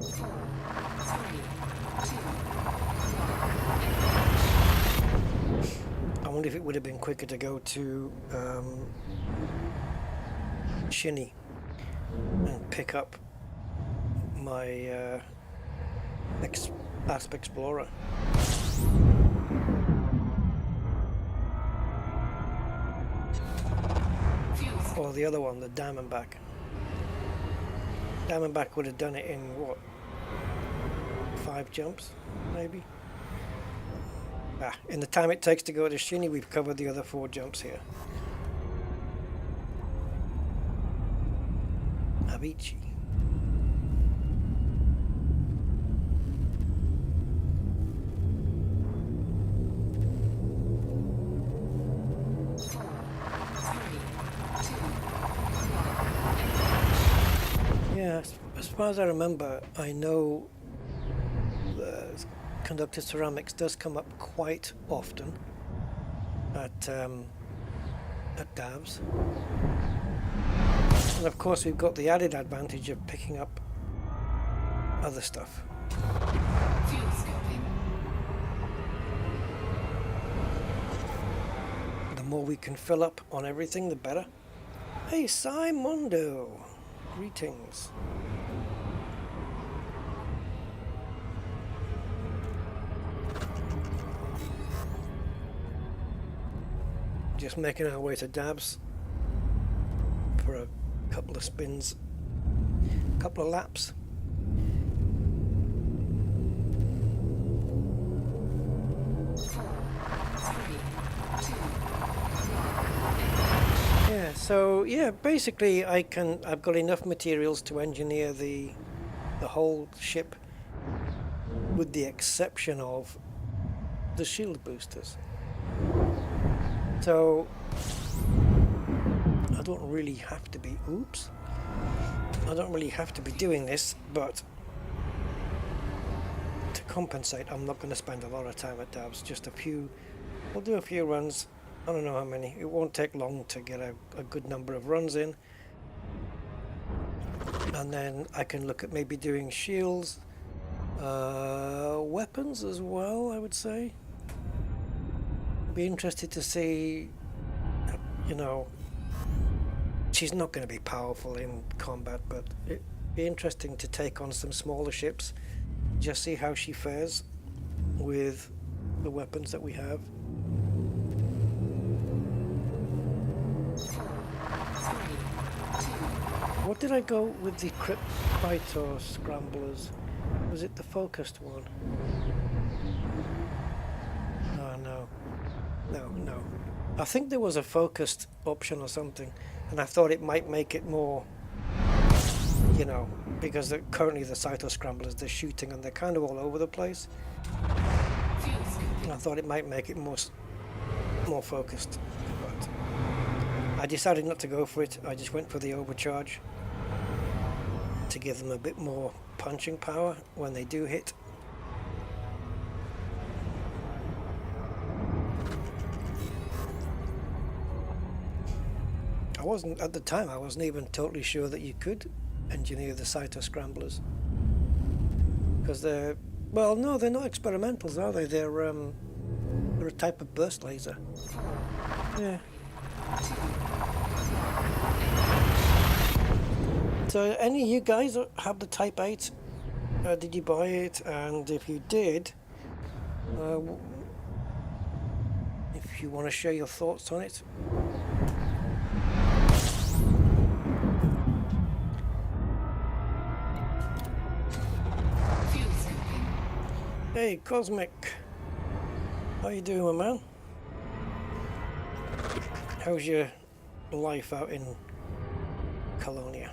4, 3, 2, 1. I wonder if it would have been quicker to go to Shinny and pick up my Asp Explorer. Or the other one, the Diamondback. Diamondback would have done it in what? 5 jumps, maybe? In the time it takes to go to Shinny, we've covered the other 4 jumps here. Avicii. Yeah, as far as I remember, I know the conductive ceramics does come up quite often at Dabs. And of course we've got the added advantage of picking up other stuff. Fuel scoping. The more we can fill up on everything, the better. Hey, Simondo! Greetings. Just making our way to Dabs for a couple of spins, couple of laps. Yeah, so yeah, basically I've got enough materials to engineer the whole ship, with the exception of the shield boosters. So I don't really have to be I don't really have to be doing this, but to compensate, I'm not going to spend a lot of time at Dabs. Just a few. We'll do a few runs. I don't know how many. It won't take long to get a good number of runs in. And then I can look at maybe doing shields, weapons as well, I would say. Be interested to see, you know, she's not going to be powerful in combat, but it'd be interesting to take on some smaller ships, just see how she fares with the weapons that we have. 4, 3, 2, What did I go with the Crypto Scramblers? Was it the focused one? Oh no. No. I think there was a focused option or something, and I thought it might make it more, you know, because currently the Cyto Scramblers, they're shooting and they're kind of all over the place. fuel scoping. I thought it might make it more focused, but I decided not to go for it. I just went for the overcharge to give them a bit more punching power when they do hit. At the time, I wasn't even totally sure that you could engineer the Cyto Scramblers. Because well, no, they're not experimentals, are they? They're a type of burst laser. Yeah. So, any of you guys have the Type 8? Did you buy it? And if you did, if you want to share your thoughts on it. Fuel scoping. Hey, Cosmic. How you doing, my man? How's your life out in Colonia?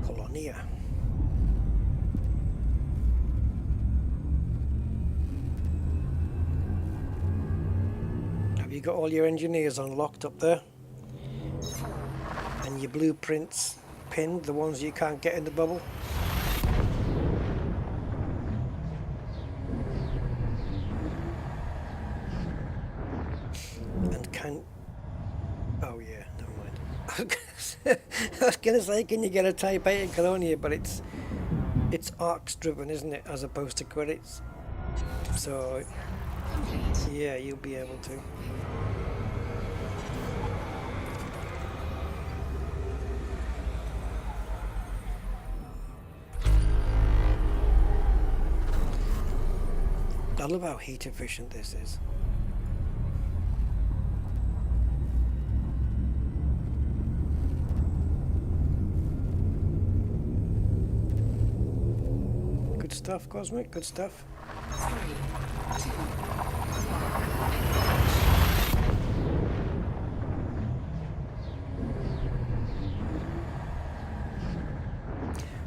Colonia. Have you got all your engineers unlocked up there? And your blueprints pinned, the ones you can't get in the bubble? And can... Oh yeah, never mind. I was gonna say, can you get a Type 8 in Colonia, but it's arcs driven, isn't it, as opposed to credits. So Complete. yeah, you'll be able to. I love how heat efficient this is. Good stuff, Cosmic, good stuff. 3, 2,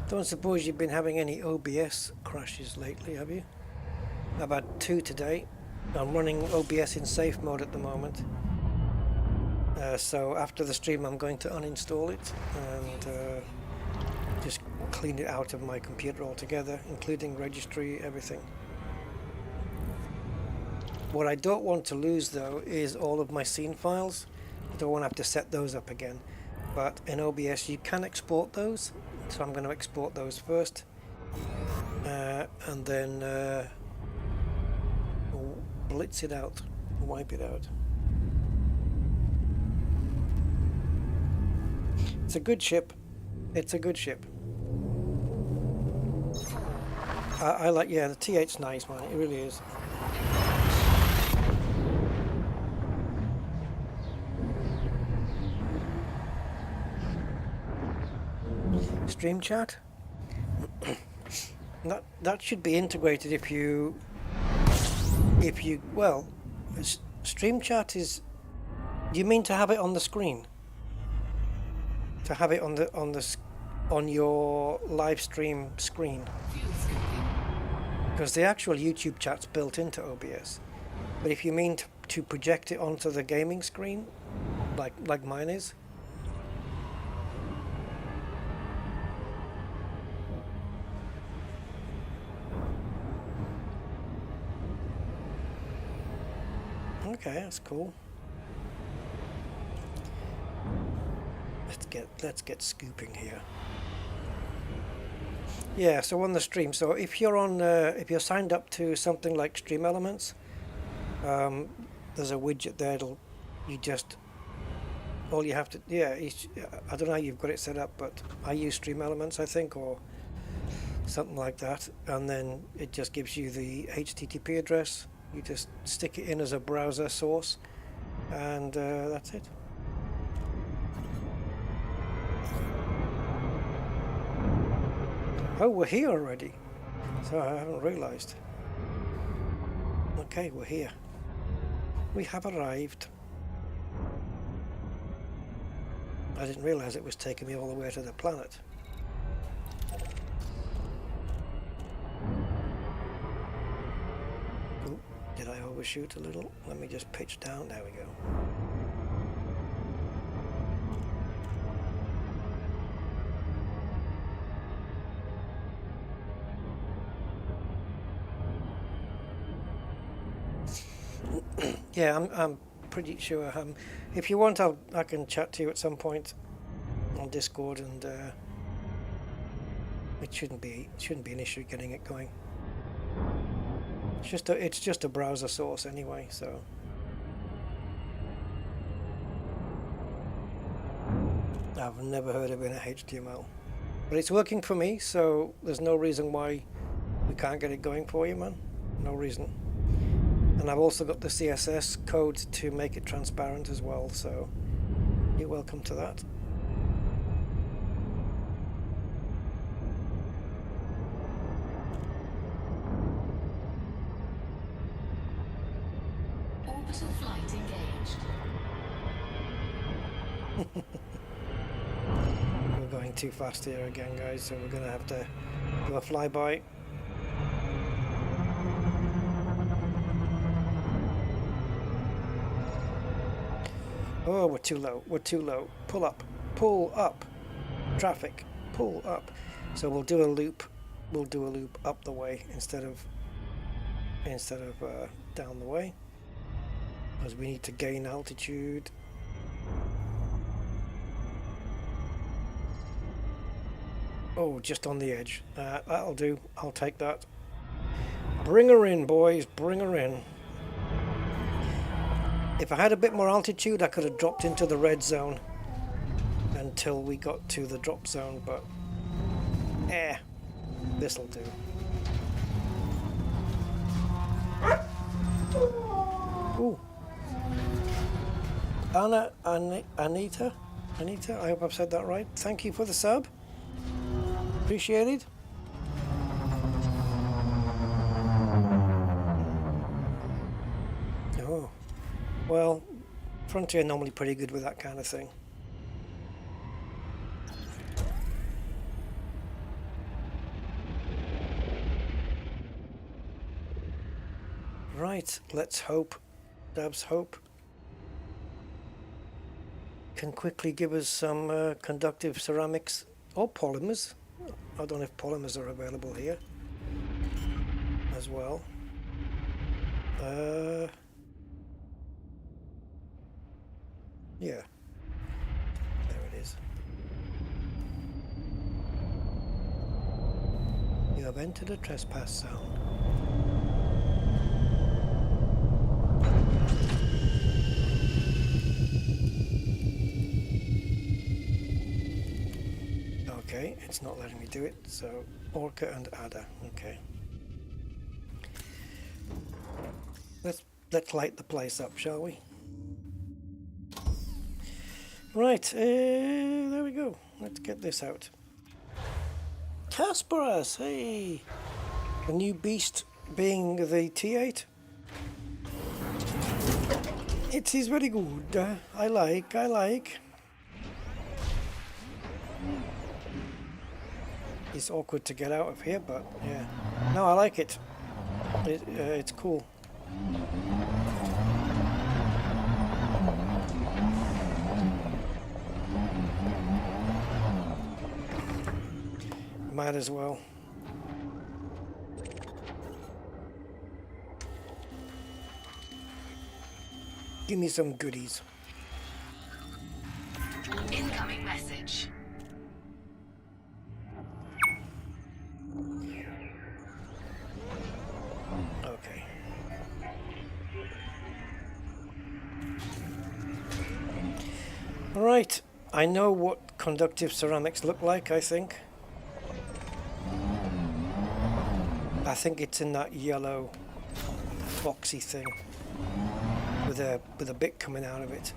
Don't suppose you've been having any OBS crashes lately, have you? I've had 2 today. I'm running OBS in safe mode at the moment. So after the stream I'm going to uninstall it and just clean it out of my computer altogether, including registry, everything. What I don't want to lose though is all of my scene files. I don't want to have to set those up again. But in OBS you can export those, so I'm going to export those first. And then blitz it out, wipe it out. It's a good ship. It's a good ship. I like, yeah, the T8's nice, man. It really is. Stream chat. That should be integrated if you well, stream chat is. Do you mean to have it on the screen? To have it on your live stream screen? fuel scoping. Because the actual YouTube chat's built into OBS. But if you mean to project it onto the gaming screen, like mine is. Okay, that's cool. Let's get scooping here. Yeah, so on the stream. So if you're on, if you're signed up to something like Stream Elements, there's a widget there. All you have to, yeah. I don't know how you've got it set up, but I use Stream Elements, I think, or something like that, and then it just gives you the HTTP address. You just stick it in as a browser source, and that's it. Oh, we're here already. So I haven't realized. Okay, we're here. We have arrived. I didn't realize it was taking me all the way to the planet. Ooh, did I overshoot a little? Let me just pitch down. There we go. Yeah, I'm pretty sure. If you want, I can chat to you at some point on Discord, and it shouldn't be an issue getting it going. It's just a browser source anyway, so. I've never heard of it in HTML, but it's working for me, so there's no reason why we can't get it going for you, man. No reason. And I've also got the CSS code to make it transparent as well, so you're welcome to that. Orbital flight engaged. We're going too fast here again, guys, so we're going to have to do a flyby. Oh, we're too low. We're too low. Pull up. Pull up. Traffic. Pull up. So we'll do a loop. We'll do a loop up the way instead of down the way, because we need to gain altitude. Oh, just on the edge. That'll do. I'll take that. Bring her in, boys. Bring her in. If I had a bit more altitude, I could have dropped into the red zone until we got to the drop zone, but this'll do. Ooh. Anita, I hope I've said that right. Thank you for the sub. Appreciated. Oh. Well, Frontier are normally pretty good with that kind of thing. Right, let's hope Dab's Hope can quickly give us some conductive ceramics or polymers. I don't know if polymers are available here as well. Yeah, there it is. You have entered a trespass zone. Okay, it's not letting me do it, so Orca and Ada, okay. Let's light the place up, shall we? Right, there we go. Let's get this out. Kasparas, hey! A new beast being the T8. It is very good. I like. It's awkward to get out of here, but yeah. No, I like it. It's cool. Might as well. Give me some goodies. Incoming message. Okay. All right. I know what conductive ceramics look like, I think. I think it's in that yellow boxy thing with a bit coming out of it.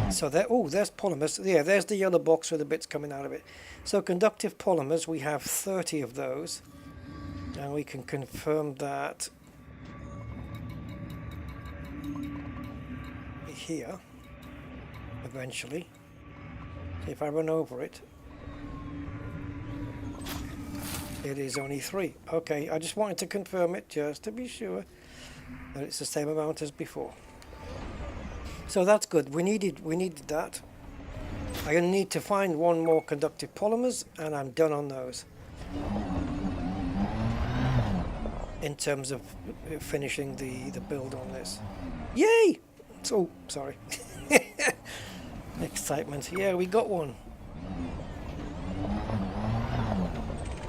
So there, oh, there's polymers. Yeah, there's the yellow box with the bits coming out of it. So conductive polymers, we have 30 of those. And we can confirm that here, eventually. So if I run over it, it is only 3. Okay, I just wanted to confirm it just to be sure that it's the same amount as before. So that's good. We needed that. I'm going to need to find one more conductive polymers, and I'm done on those. In terms of finishing the build on this. Yay! So sorry. Excitement. Yeah, we got one.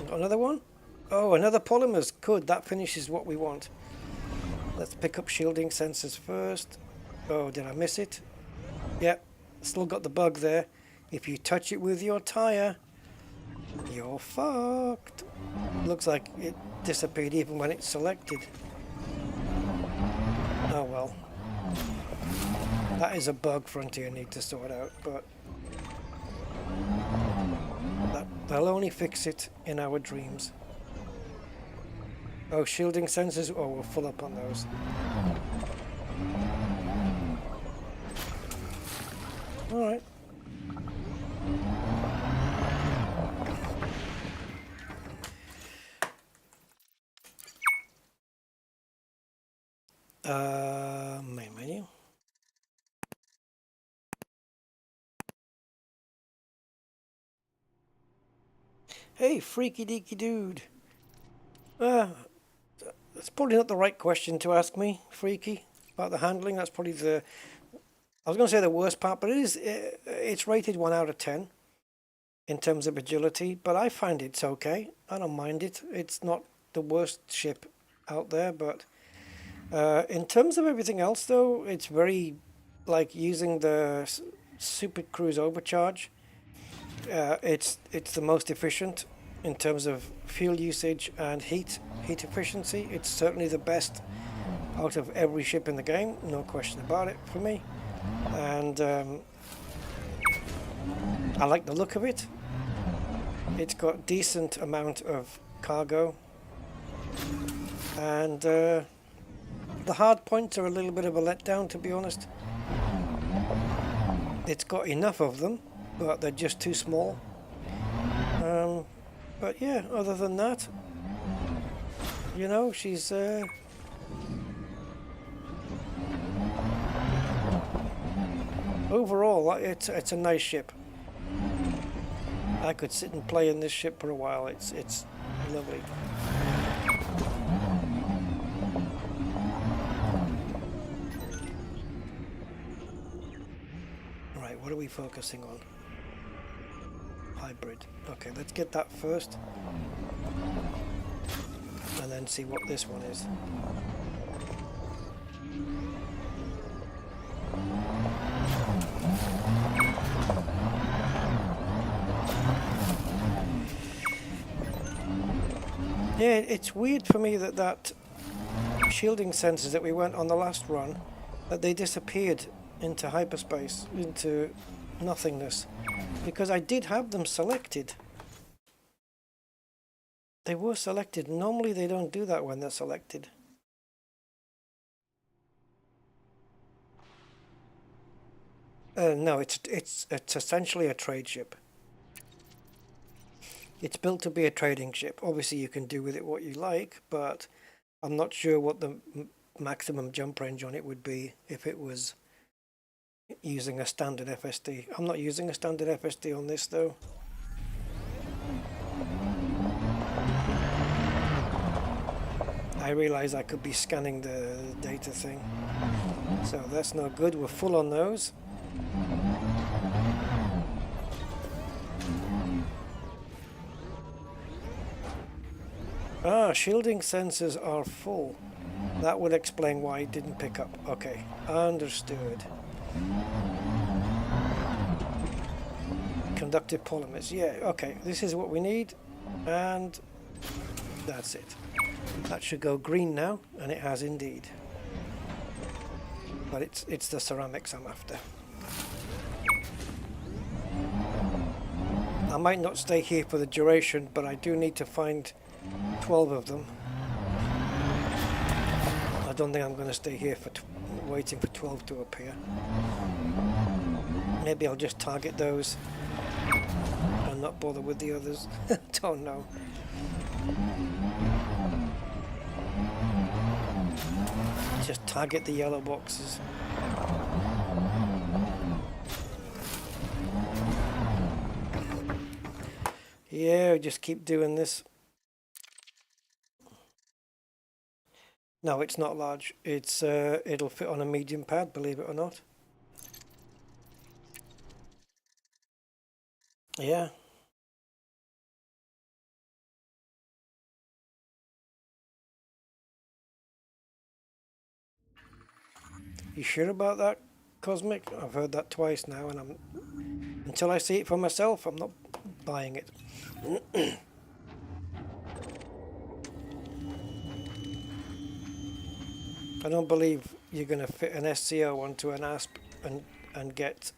Got another one? Oh, another polymers. Good. That finishes what we want. Let's pick up shielding sensors first. Oh, did I miss it? Yep, still got the bug there. If you touch it with your tire, you're fucked. Looks like it disappeared even when it's selected. Oh well. That is a bug Frontier need to sort out, but they'll only fix it in our dreams. Oh, shielding sensors. Oh, we're full up on those. Alright. Main menu. Hey, freaky deaky dude. That's probably not the right question to ask me, freaky, about the handling. That's probably the... I was going to say the worst part, but it's rated 1 out of 10 in terms of agility, but I find it's okay. I don't mind it. It's not the worst ship out there, but in terms of everything else, though, it's very like using the Super Cruise Overcharge. It's the most efficient in terms of fuel usage and heat efficiency. It's certainly the best out of every ship in the game, no question about it for me. And I like the look of it. It's got decent amount of cargo, and the hard points are a little bit of a letdown, to be honest. It's got enough of them, but they're just too small. But yeah, other than that, you know, she's overall, it's a nice ship. I could sit and play in this ship for a while. It's lovely. Right, what are we focusing on? Hybrid. Okay, let's get that first, and then see what this one is. Yeah, it's weird for me that shielding sensors that we went on the last run, that they disappeared into hyperspace, into nothingness, because I did have them selected. They were selected. Normally they don't do that when they're selected. No, it's essentially a trade ship. It's built to be a trading ship. Obviously you can do with it what you like, but I'm not sure what the maximum jump range on it would be if it was using a standard FSD. I'm not using a standard FSD on this though. I realize I could be scanning the data thing, so that's no good. We're full on those. Ah, shielding sensors are full. That would explain why it didn't pick up. Okay, understood. Conductive polymers. Yeah, okay, this is what we need. And that's it. That should go green now, and it has indeed. But it's the ceramics I'm after. I might not stay here for the duration, but I do need to find 12 of them. I don't think I'm going to stay here for waiting for 12 to appear. Maybe I'll just target those and not bother with the others. Don't know. Just target the yellow boxes. Yeah, just keep doing this. No, it's not large. It's it'll fit on a medium pad, believe it or not. Yeah. You sure about that, Cosmic? I've heard that twice now, and until I see it for myself, I'm not buying it. I don't believe you're going to fit an SCO onto an ASP and get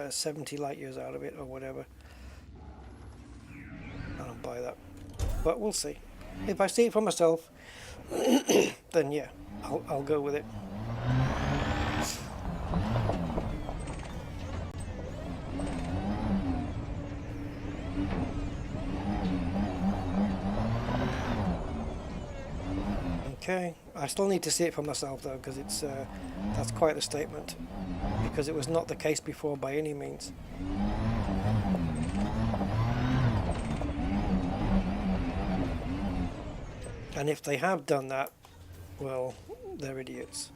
70 light years out of it or whatever. I don't buy that, but we'll see. If I see it for myself, then yeah, I'll go with it. Okay, I still need to see it for myself though, because that's quite a statement, because it was not the case before by any means. And if they have done that, well, they're idiots.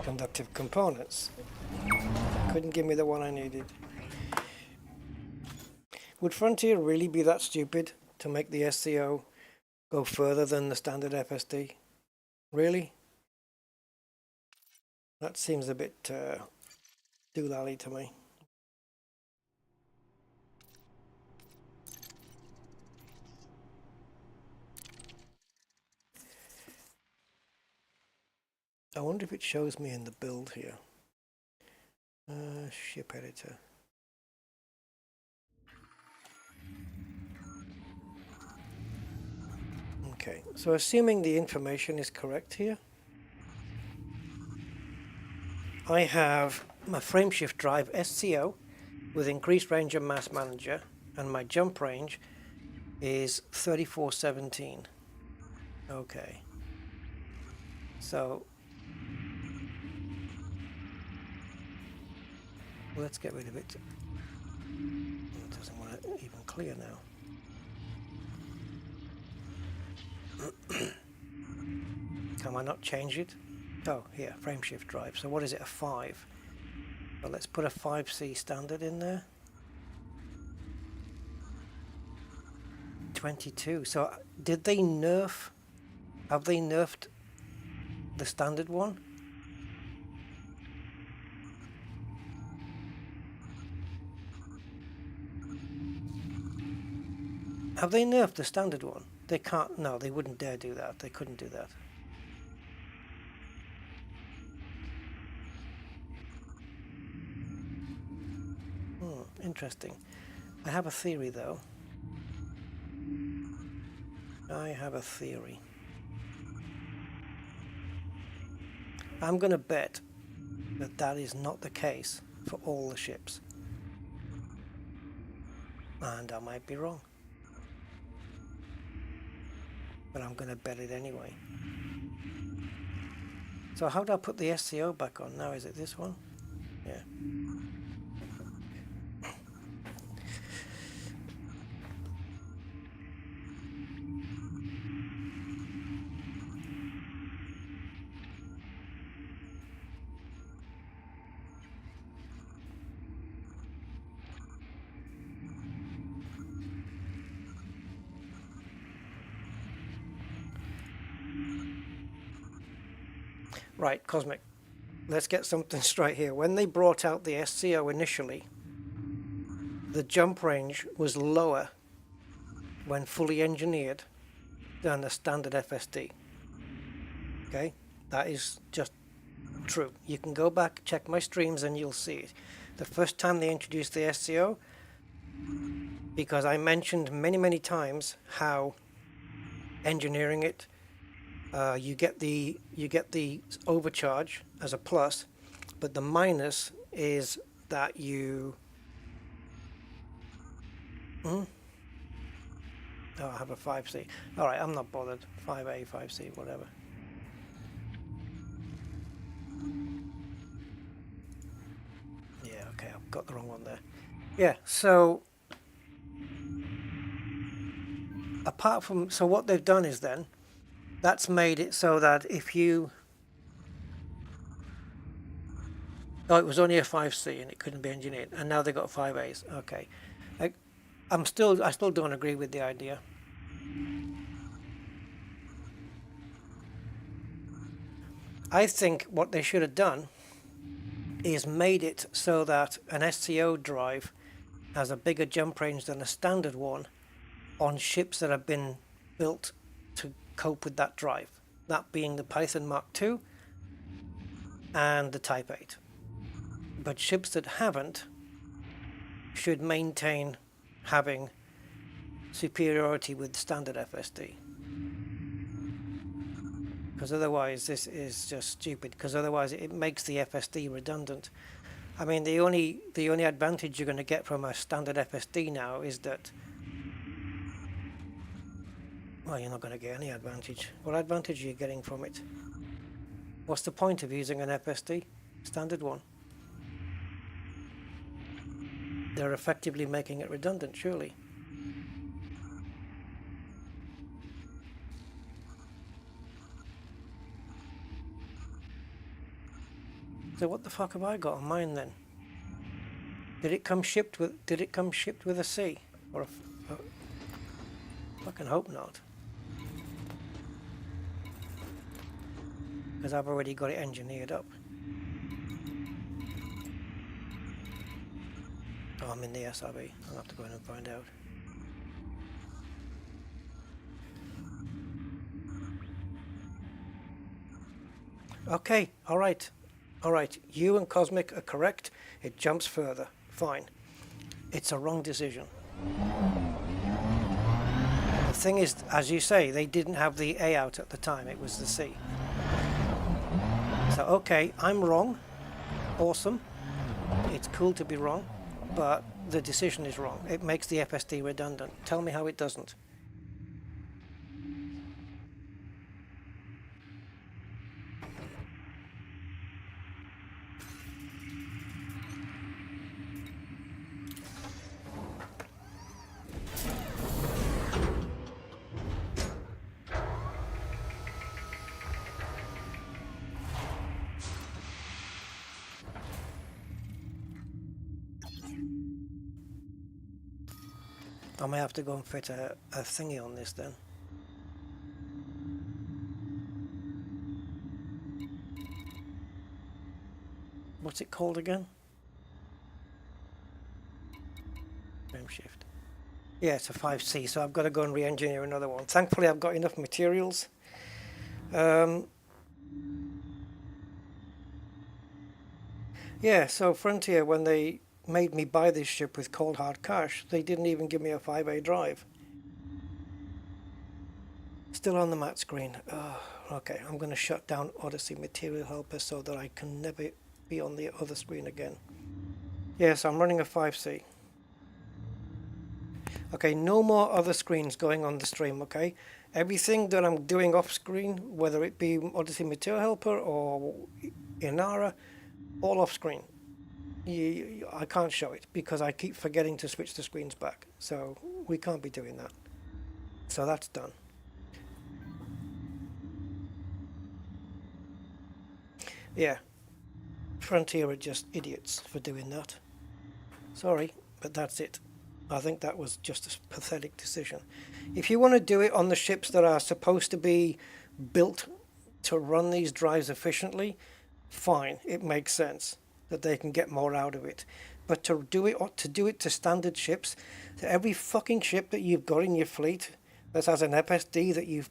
Conductive components. Couldn't give me the one I needed. Would Frontier really be that stupid to make the SCO go further than the standard FSD? Really? That seems a bit doolally to me. I wonder if it shows me in the build here. Ship editor. Okay, so assuming the information is correct here, I have my frameshift drive SCO with increased range and mass manager, and my jump range is 3417. Okay, so let's get rid of it. It doesn't want to even clear now. Can I not change it? Oh, here, frameshift drive. So what is it, a 5? Well, let's put a 5C standard in there. 22. So did they nerf? Have they nerfed the standard one? Have they nerfed the standard one? They can't. No, they wouldn't dare do that. They couldn't do that. Interesting. I have a theory though. I have a theory. I'm going to bet that that is not the case for all the ships. And I might be wrong. But I'm going to bet it anyway. So how do I put the SCO back on now? Is it this one? Yeah. Right, Cosmic. Let's get something straight here. When they brought out the SCO initially, the jump range was lower when fully engineered than the standard FSD. Okay, that is just true. You can go back, check my streams, and you'll see it. The first time they introduced the SCO, because I mentioned many times how engineering it, you get the overcharge as a plus, but the minus is that you. Oh, I have a 5C. All right, I'm not bothered. 5A, 5C, whatever. Yeah, okay, I've got the wrong one there. Yeah, so apart from, so what they've done is then, that's made it so that if you, oh, it was only a 5C and it couldn't be engineered, and now they've got 5As. Okay, I still don't agree with the idea. I think what they should have done is made it so that an SCO drive has a bigger jump range than a standard one on ships that have been built to cope with that drive, that being the Python Mark II and the Type 8. But ships that haven't should maintain having superiority with standard FSD. Because otherwise this is just stupid, because otherwise it makes the FSD redundant. I mean, the only advantage you're going to get from a standard FSD now is that, well, you're not going to get any advantage. What advantage are you getting from it? What's the point of using an FSD? Standard one. They're effectively making it redundant, surely. So what the fuck have I got on mine then? Did it come shipped with a C? Or a fucking hope not. Because I've already got it engineered up. Oh, I'm in the SRB. I'll have to go in and find out. Okay, alright. Alright, you and Cosmic are correct. It jumps further. Fine. It's a wrong decision. The thing is, as you say, they didn't have the A out at the time. It was the C. So, okay, I'm wrong. Awesome. It's cool to be wrong. But the decision is wrong. It makes the FSD redundant. Tell me how it doesn't. I may have to go and fit a thingy on this then. What's it called again? Frame shift. Yeah, it's a 5C, so I've got to go and re-engineer another one. Thankfully, I've got enough materials. Yeah, so Frontier, when they made me buy this ship with cold hard cash, they didn't even give me a 5A drive. Still on the mat screen. Oh, okay, I'm going to shut down Odyssey Material Helper so that I can never be on the other screen again. Yes, I'm running a 5C. Okay, no more other screens going on the stream, okay? Everything that I'm doing off screen, whether it be Odyssey Material Helper or Inara, all off screen. I can't show it because I keep forgetting to switch the screens back. So we can't be doing that. So that's done. Yeah, Frontier are just idiots for doing that. Sorry, but that's it. I think that was just a pathetic decision. If you want to do it on the ships that are supposed to be built to run these drives efficiently, fine, it makes sense that they can get more out of it. But to do it to standard ships, to every fucking ship that you've got in your fleet that has an FSD that you've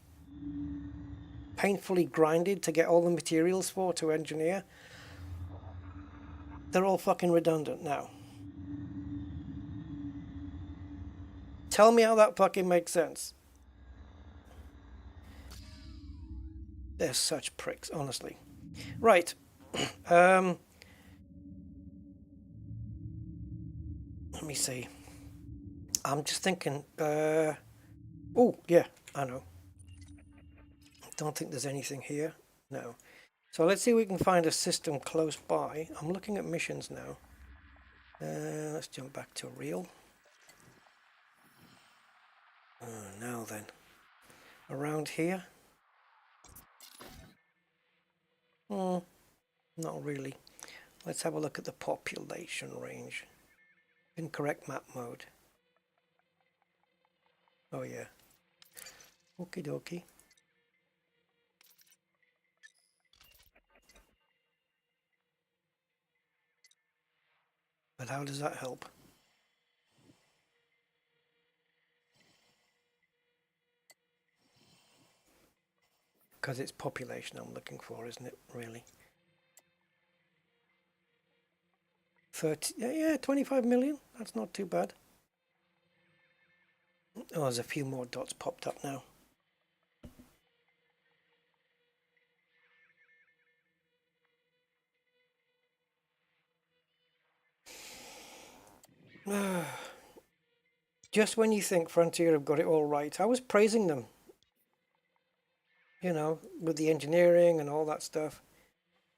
painfully grinded to get all the materials for to engineer, they're all fucking redundant now. Tell me how that fucking makes sense. They're such pricks, honestly. Right. Let me see. I'm just thinking. Oh, yeah, I know. Don't think there's anything here. No. So let's see if we can find a system close by. I'm looking at missions now. Let's jump back to real. Now then. Around here? Not really. Let's have a look at the population range. Incorrect map mode. Oh yeah. Okie dokie. But how does that help? Because it's population I'm looking for, isn't it, really? 30, yeah, 25 million. That's not too bad. Oh, there's a few more dots popped up now. Just when you think Frontier have got it all right, I was praising them, you know, with the engineering and all that stuff.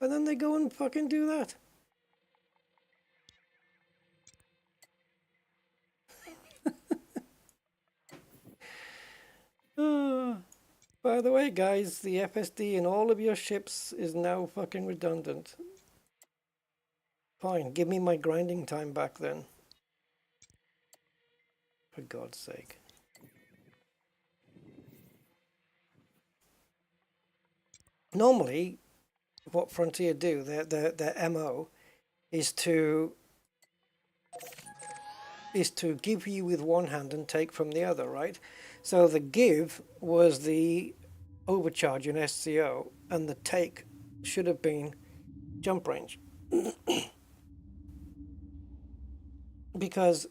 And then they go and fucking do that. By the way, guys, the FSD in all of your ships is now fucking redundant. Fine, give me my grinding time back then. For God's sake. Normally, what Frontier do, their MO, is to give you with one hand and take from the other, right? So the give was the overcharge in SCO, and the take should have been jump range. Because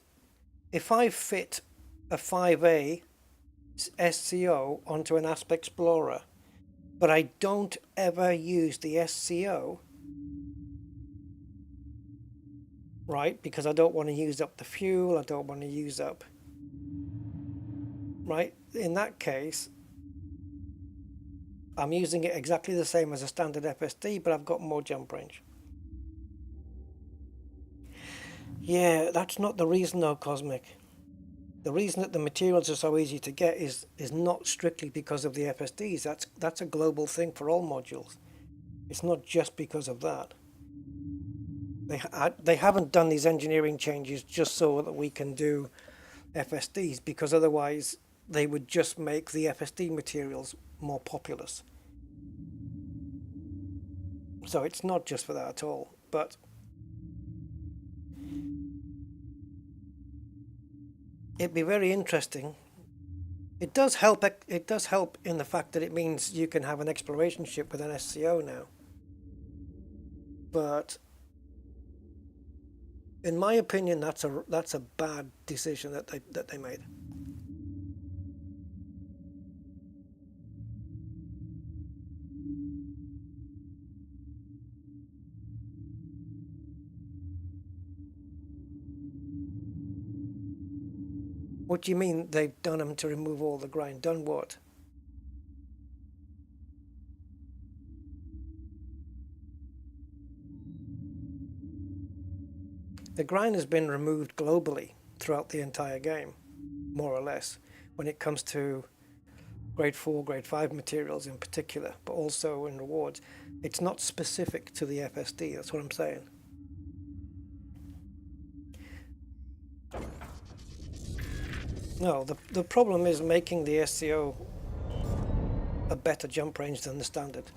if I fit a 5A SCO onto an Asp Explorer, but I don't ever use the SCO, right? Because I don't want to use up the fuel, I don't want to use up, right? In that case, I'm using it exactly the same as a standard FSD, but I've got more jump range. Yeah, that's not the reason though, Cosmic. The reason that the materials are so easy to get is not strictly because of the FSDs. That's a global thing for all modules. It's not just because of that. They haven't done these engineering changes just so that we can do FSDs, because otherwise they would just make the FSD materials more populous. So it's not just for that at all, but it'd be very interesting. It does help in the fact that it means you can have an exploration ship with an SCO now. But in my opinion, that's a bad decision that they made. What do you mean they've done them to remove all the grind? Done what? The grind has been removed globally throughout the entire game, more or less, when it comes to grade 4, grade 5 materials in particular, but also in rewards. It's not specific to the FSD, that's what I'm saying. No, the problem is making the SCO a better jump range than the standard.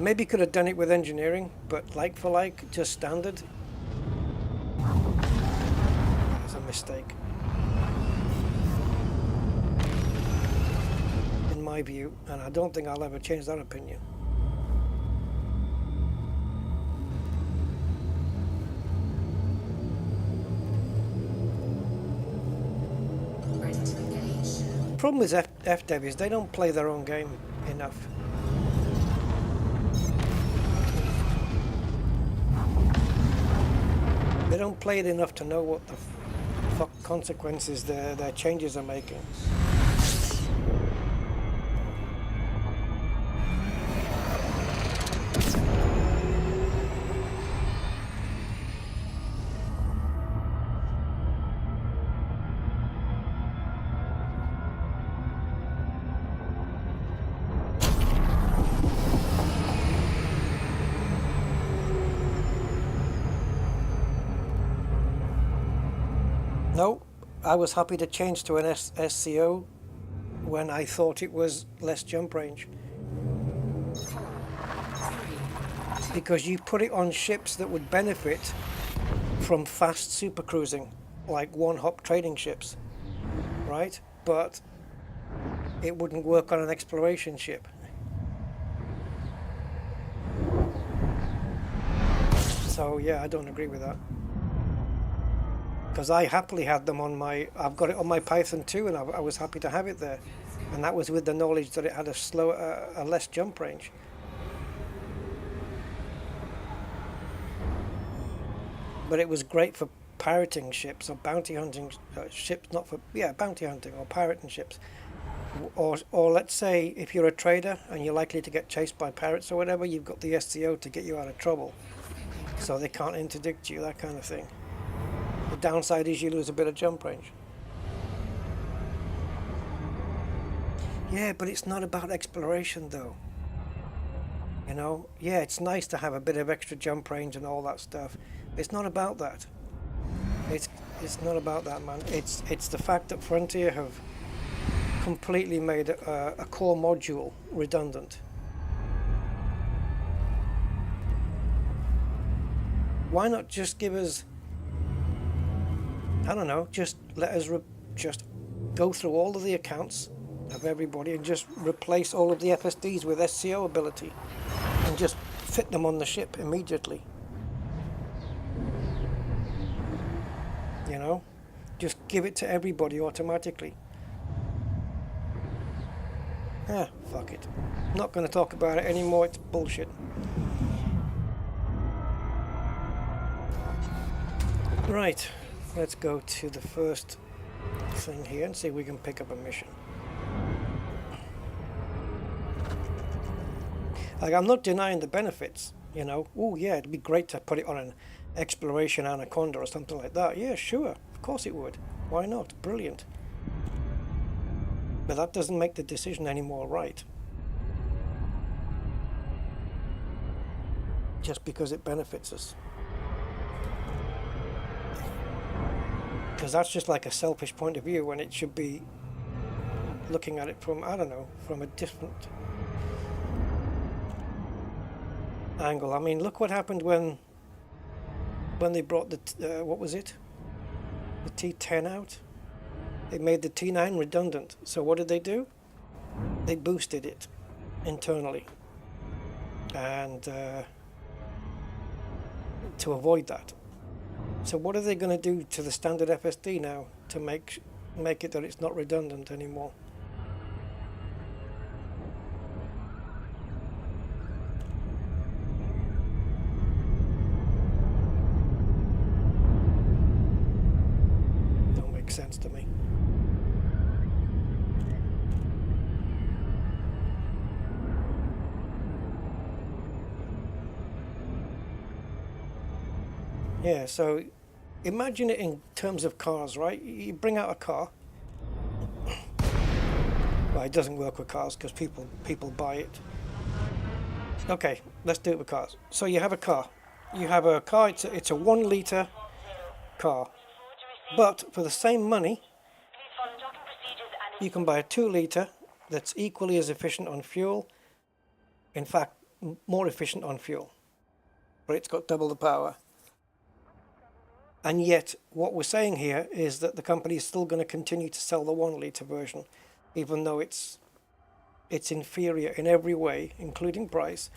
Maybe could have done it with engineering, but like for like, just standard. It's a mistake. In my view, and I don't think I'll ever change that opinion. Ready to engage. The problem with FDev is they don't play their own game enough. They don't play it enough to know what the fuck consequences their changes are making. No, I was happy to change to an SCO when I thought it was less jump range. Because you put it on ships that would benefit from fast supercruising, like one-hop trading ships, right? But it wouldn't work on an exploration ship. So yeah, I don't agree with that. Because I happily had them on my, I've got it on my Python 2, and I was happy to have it there. And that was with the knowledge that it had a less jump range. But it was great for pirating ships or bounty hunting ships, not for, bounty hunting or pirating ships. Or let's say if you're a trader and you're likely to get chased by pirates or whatever, you've got the SCO to get you out of trouble. So they can't interdict you, that kind of thing. The downside is you lose a bit of jump range. Yeah, but it's not about exploration though. You know, yeah, it's nice to have a bit of extra jump range and all that stuff. It's not about that. It's not about that, man. It's the fact that Frontier have completely made a core module redundant. Why not just give us, I don't know, just let us just go through all of the accounts of everybody and just replace all of the FSDs with SCO ability and just fit them on the ship immediately. You know, just give it to everybody automatically. Fuck it. Not going to talk about it anymore, it's bullshit. Right, let's go to the first thing here and see if we can pick up a mission. Like, I'm not denying the benefits, you know. Oh yeah, it'd be great to put it on an exploration Anaconda or something like that. Yeah, sure, of course it would. Why not? Brilliant. But that doesn't make the decision any more right. Just because it benefits us. Because that's just like a selfish point of view when it should be looking at it from, I don't know, from a different angle. I mean, look what happened when they brought the, what was it? The T10 out? They made the T9 redundant. So what did they do? They boosted it internally. And to avoid that. So what are they going to do to the standard FSD now to make make it that it's not redundant anymore. Don't make sense to me. Yeah, so imagine it in terms of cars, right? You bring out a car. Well, it doesn't work with cars because people buy it. Okay, let's do it with cars. So you have a car. You have a car. It's a 1 litre car, but for the same money, Please follow docking procedures and you can buy a 2 litre that's equally as efficient on fuel. In fact, more efficient on fuel, but it's got double the power. And yet, what we're saying here is that the company is still going to continue to sell the 1 litre version, even though it's inferior in every way, including price,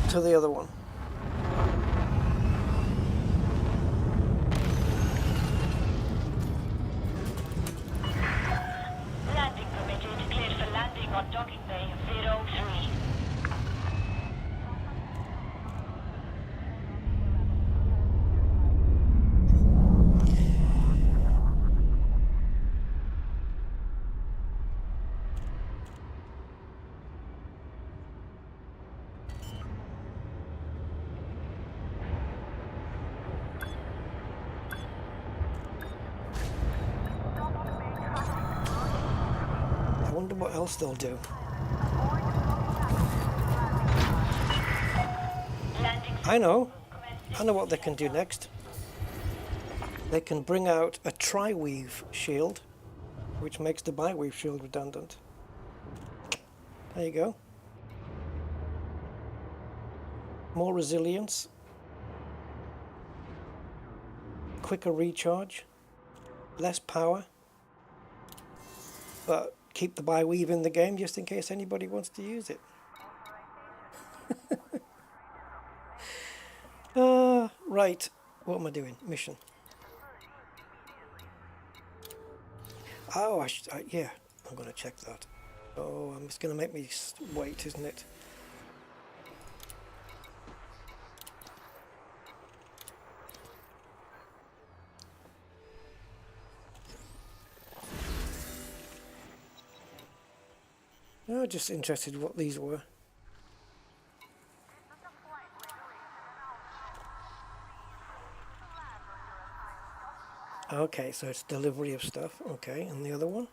to the other one. landing permitted. Cleared for landing on docking bay 03. I wonder what else they'll do. Landing I know what they can do next. They can bring out a tri-weave shield, which makes the bi-weave shield redundant. There you go. More resilience, quicker recharge, less power, but keep the bi-weave in the game just in case anybody wants to use it. Right, what am I doing? Mission. Oh, yeah, I'm going to check that. Oh, it's going to make me wait, isn't it? Oh, just interested what these were. Okay, so it's delivery of stuff. Okay, and the other one?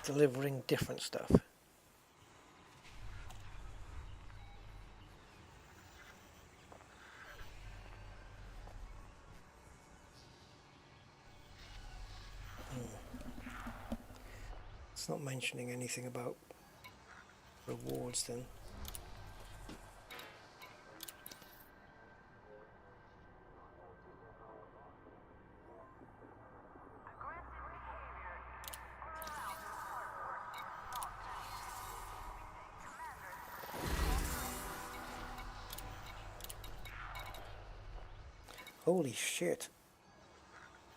Delivering different stuff. It's not mentioning anything about rewards then. Holy shit.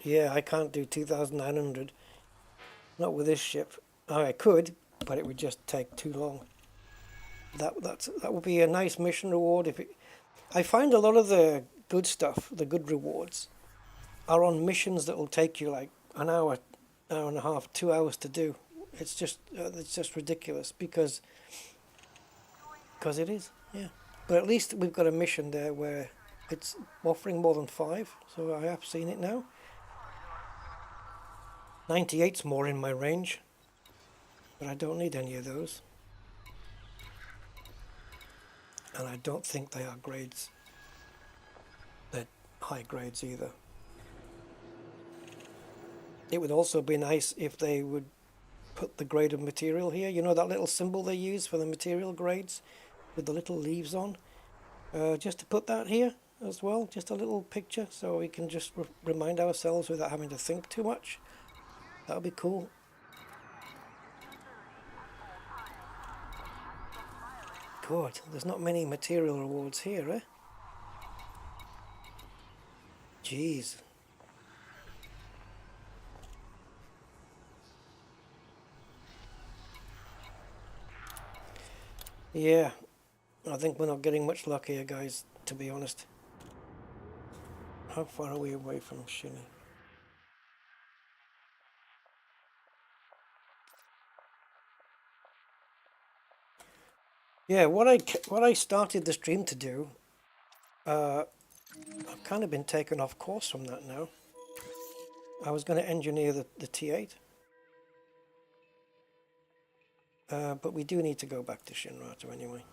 Yeah, I can't do 2,900. Not with this ship. Oh, I could, but it would just take too long. That would be a nice mission reward if it... I find a lot of the good stuff, the good rewards, are on missions that will take you like an hour, hour and a half, 2 hours to do. It's just ridiculous because it is, yeah. But at least we've got a mission there where it's offering more than 5, so I have seen it now. 98's more in my range, but I don't need any of those. And I don't think they are grades. They're high grades either. It would also be nice if they would put the grade of material here. You know that little symbol they use for the material grades with the little leaves on? Just to put that here as well, just a little picture so we can just remind ourselves without having to think too much. That would be cool. God, there's not many material rewards here, eh? Jeez. Yeah, I think we're not getting much luck here, guys, to be honest. How far are we away from Shinny? Yeah, what I started the stream to do, I've kind of been taken off course from that now. I was going to engineer the T8. But we do need to go back to Shinrata anyway.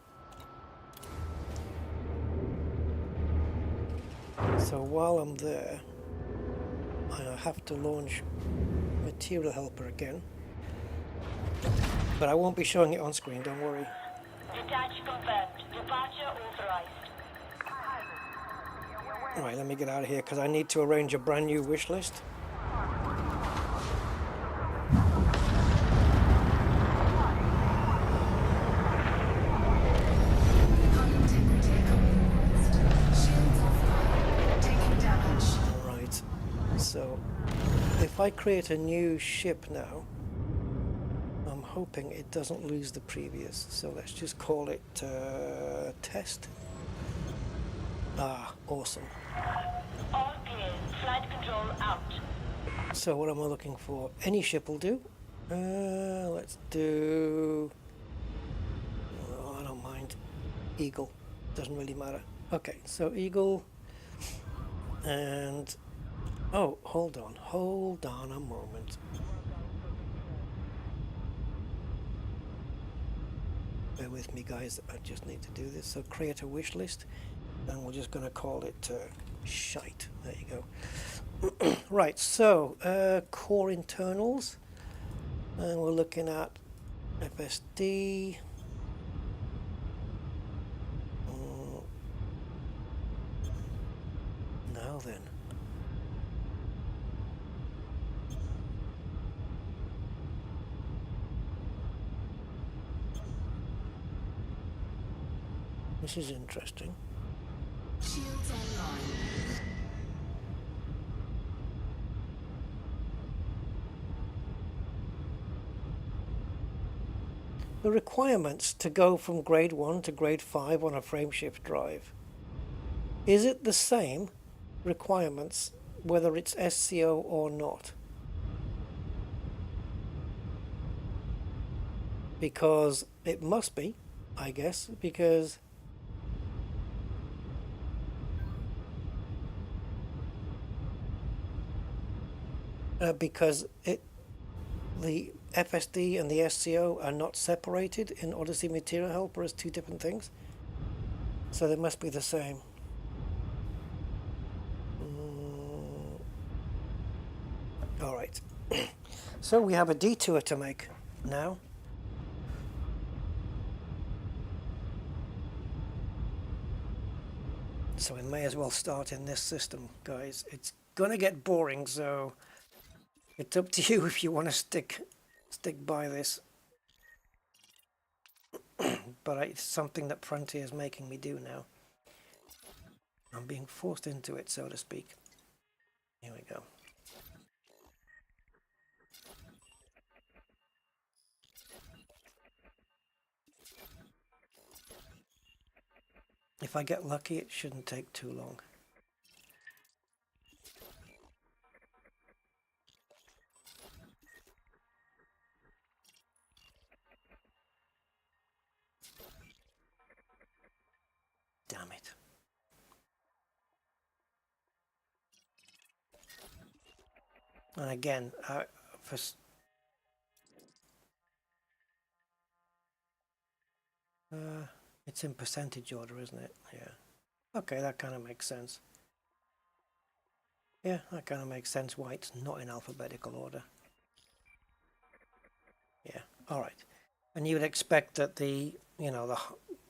So while I'm there, I have to launch Material Helper again. But I won't be showing it on screen, don't worry. Detach confirmed. Departure authorized. Alright, let me get out of here because I need to arrange a brand new wish list. Hull integrity compromised. Shields offline. Taking damage. Right, so if I create a new ship now, I'm hoping it doesn't lose the previous. So let's just call it test. Ah, awesome. All clear. Flight control out. So what am I looking for? Any ship will do. Let's do... Oh, I don't mind. Eagle. Doesn't really matter. Okay, so Eagle. And... Oh, hold on. Hold on a moment. Bear with me, guys. I just need to do this. So create a wish list. And we're just going to call it shite. There you go. Right, so core internals. And we're looking at FSD. Now then. This is interesting. Shields online. The requirements to go from grade 1 to grade 5 on a frameshift drive. Is it the same requirements whether it's SCO or not? Because it must be, I guess, because the FSD and the SCO are not separated in Odyssey Material Helper as two different things. So they must be the same. All right. So we have a detour to make now. So we may as well start in this system, guys. It's gonna get boring, so it's up to you if you want to stick by this. But it's something that Frontier is making me do now. I'm being forced into it, so to speak. Here we go. If I get lucky, it shouldn't take too long. Damn it. And again, it's in percentage order, isn't it? Yeah. Okay, that kind of makes sense. Yeah, that kind of makes sense why it's not in alphabetical order. Yeah, all right. And you would expect that the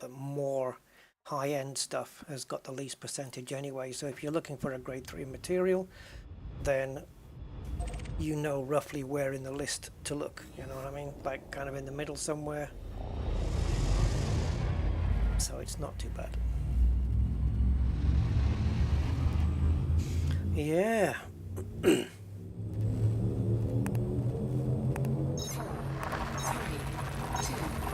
more high-end stuff has got the least percentage anyway. So if you're looking for a grade 3 material, then you know roughly where in the list to look. You know what I mean? Like kind of in the middle somewhere. So it's not too bad. Yeah.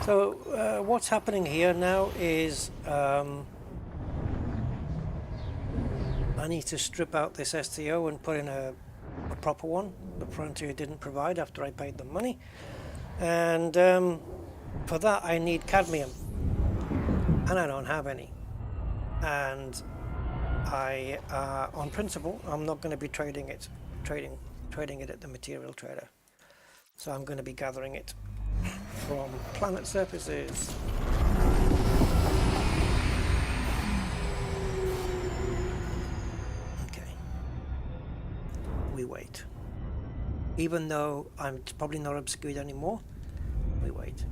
So So what's happening here now is I need to strip out this STO and put in a proper one. The Frontier didn't provide after I paid them money, and for that I need cadmium, and I don't have any. And I, on principle, I'm not going to be trading it at the material trader. So I'm going to be gathering it from planet surfaces. Okay. We wait. Even though I'm probably not obscured anymore, we wait.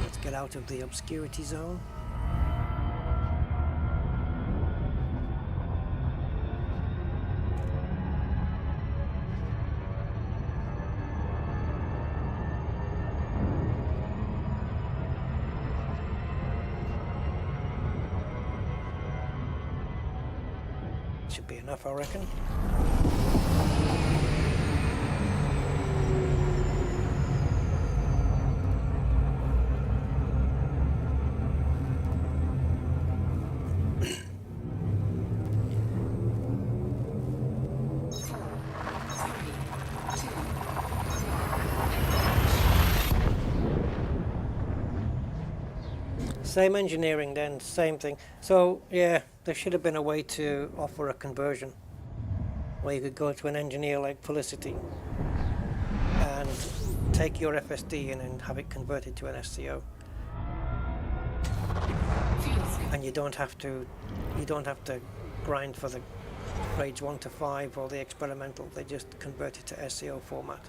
Let's get out of the obscurity zone. Should be enough, I reckon. Same engineering then, same thing. So yeah, there should have been a way to offer a conversion where you could go to an engineer like Felicity and take your FSD in and have it converted to an SCO. And you don't have to grind for the grades 1 to 5 or the experimental. They just convert it to SCO format.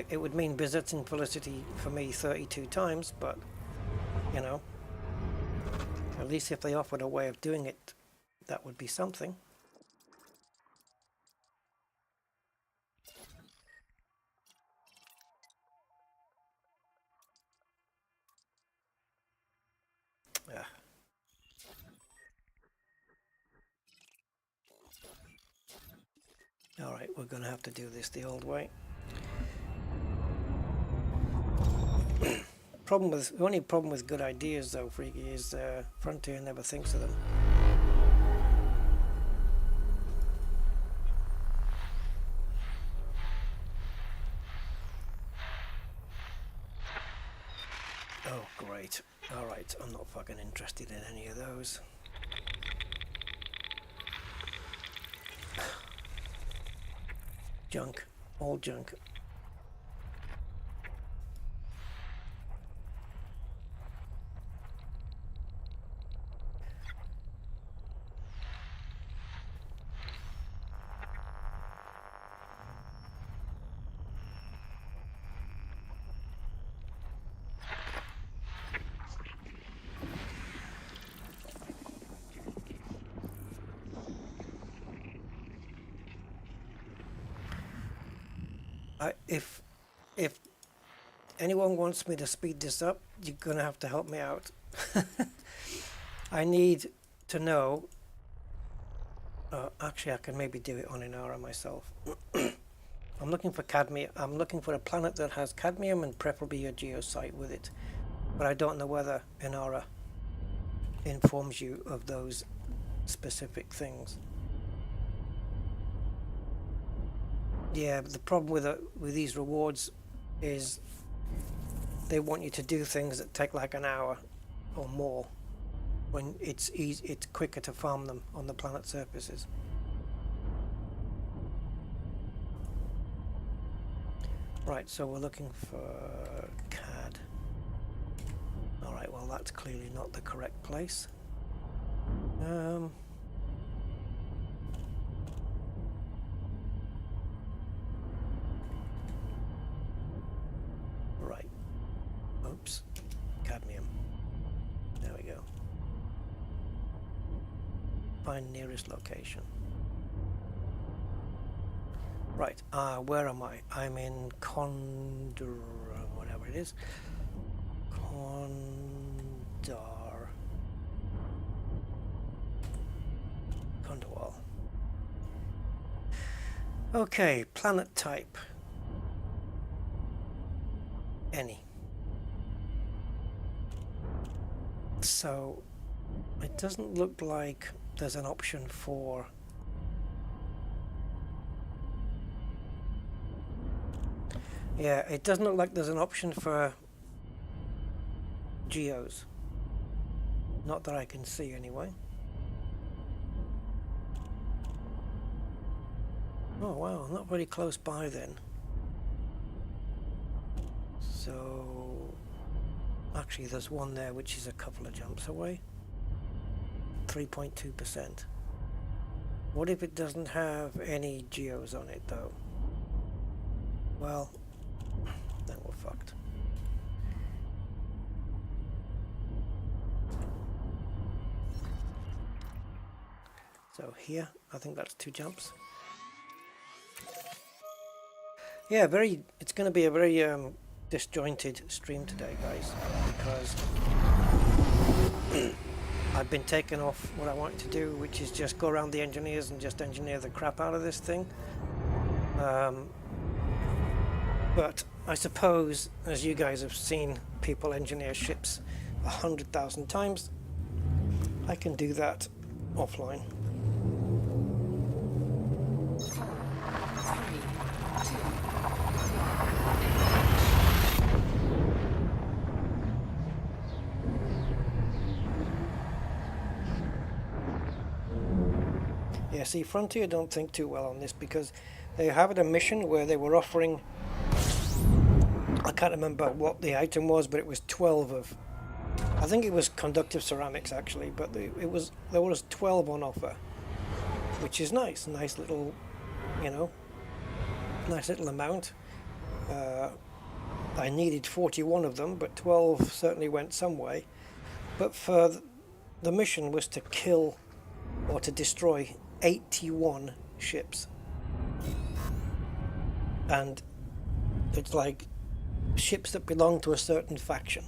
It would mean visiting Felicity for me 32 times, but you know, at least if they offered a way of doing it, that would be something. Yeah. All right, we're going to have to do this the old way. The only problem with good ideas, though, Freaky, is Frontier never thinks of them. Oh, great. All right, I'm not fucking interested in any of those. Junk. All junk. If anyone wants me to speed this up, you're gonna have to help me out. I need to know. Actually, I can maybe do it on Inara myself. I'm looking for cadmium. I'm looking for a planet that has cadmium and preferably a geosite with it. But I don't know whether Inara informs you of those specific things. Yeah, the problem with these rewards is they want you to do things that take like an hour or more when it's quicker to farm them on the planet surfaces. Right, so we're looking for CAD. Alright, well that's clearly not the correct place. Right. Oops. Cadmium. There we go. Find nearest location. Right. Where am I? I'm in Condor, whatever it is. Condorwall. Okay, planet type. Any. So it doesn't look like there's an option for it doesn't look like there's an option for geos. Not that I can see anyway. Oh wow, not very close by then. So actually there's one there which is a couple of jumps away. 3.2%. What if it doesn't have any geos on it though? Well, then we're fucked. So here, I think that's 2 jumps. Yeah, it's going to be a very disjointed stream today, guys, because I've been taking off what I wanted to do, which is just go around the engineers and just engineer the crap out of this thing. But I suppose, as you guys have seen people engineer ships 100,000 times, I can do that offline. 4, 3, 2, Yeah, see, Frontier don't think too well on this because they had a mission where they were offering, I can't remember what the item was, but it was 12 of, I think it was conductive ceramics actually, but there was 12 on offer, which is nice little, nice little amount. I needed 41 of them, but 12 certainly went some way. But for the mission was to kill or to destroy 81 ships, and it's like ships that belong to a certain faction,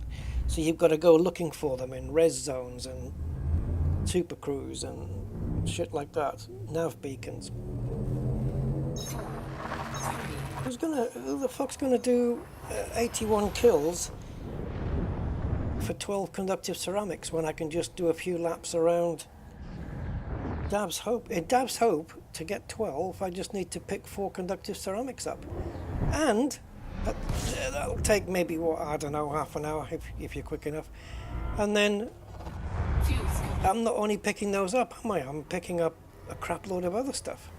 so you've got to go looking for them in res zones and super crews and shit like that, nav beacons. 4, 3, Who the fuck's gonna do 81 kills for 12 conductive ceramics when I can just do a few laps around Dab's Hope? At Dab's Hope, to get 12, I just need to pick 4 conductive ceramics up. And that'll take maybe, I don't know, half an hour if you're quick enough. And then fuse I'm not only picking those up, am I? I'm picking up a crap load of other stuff.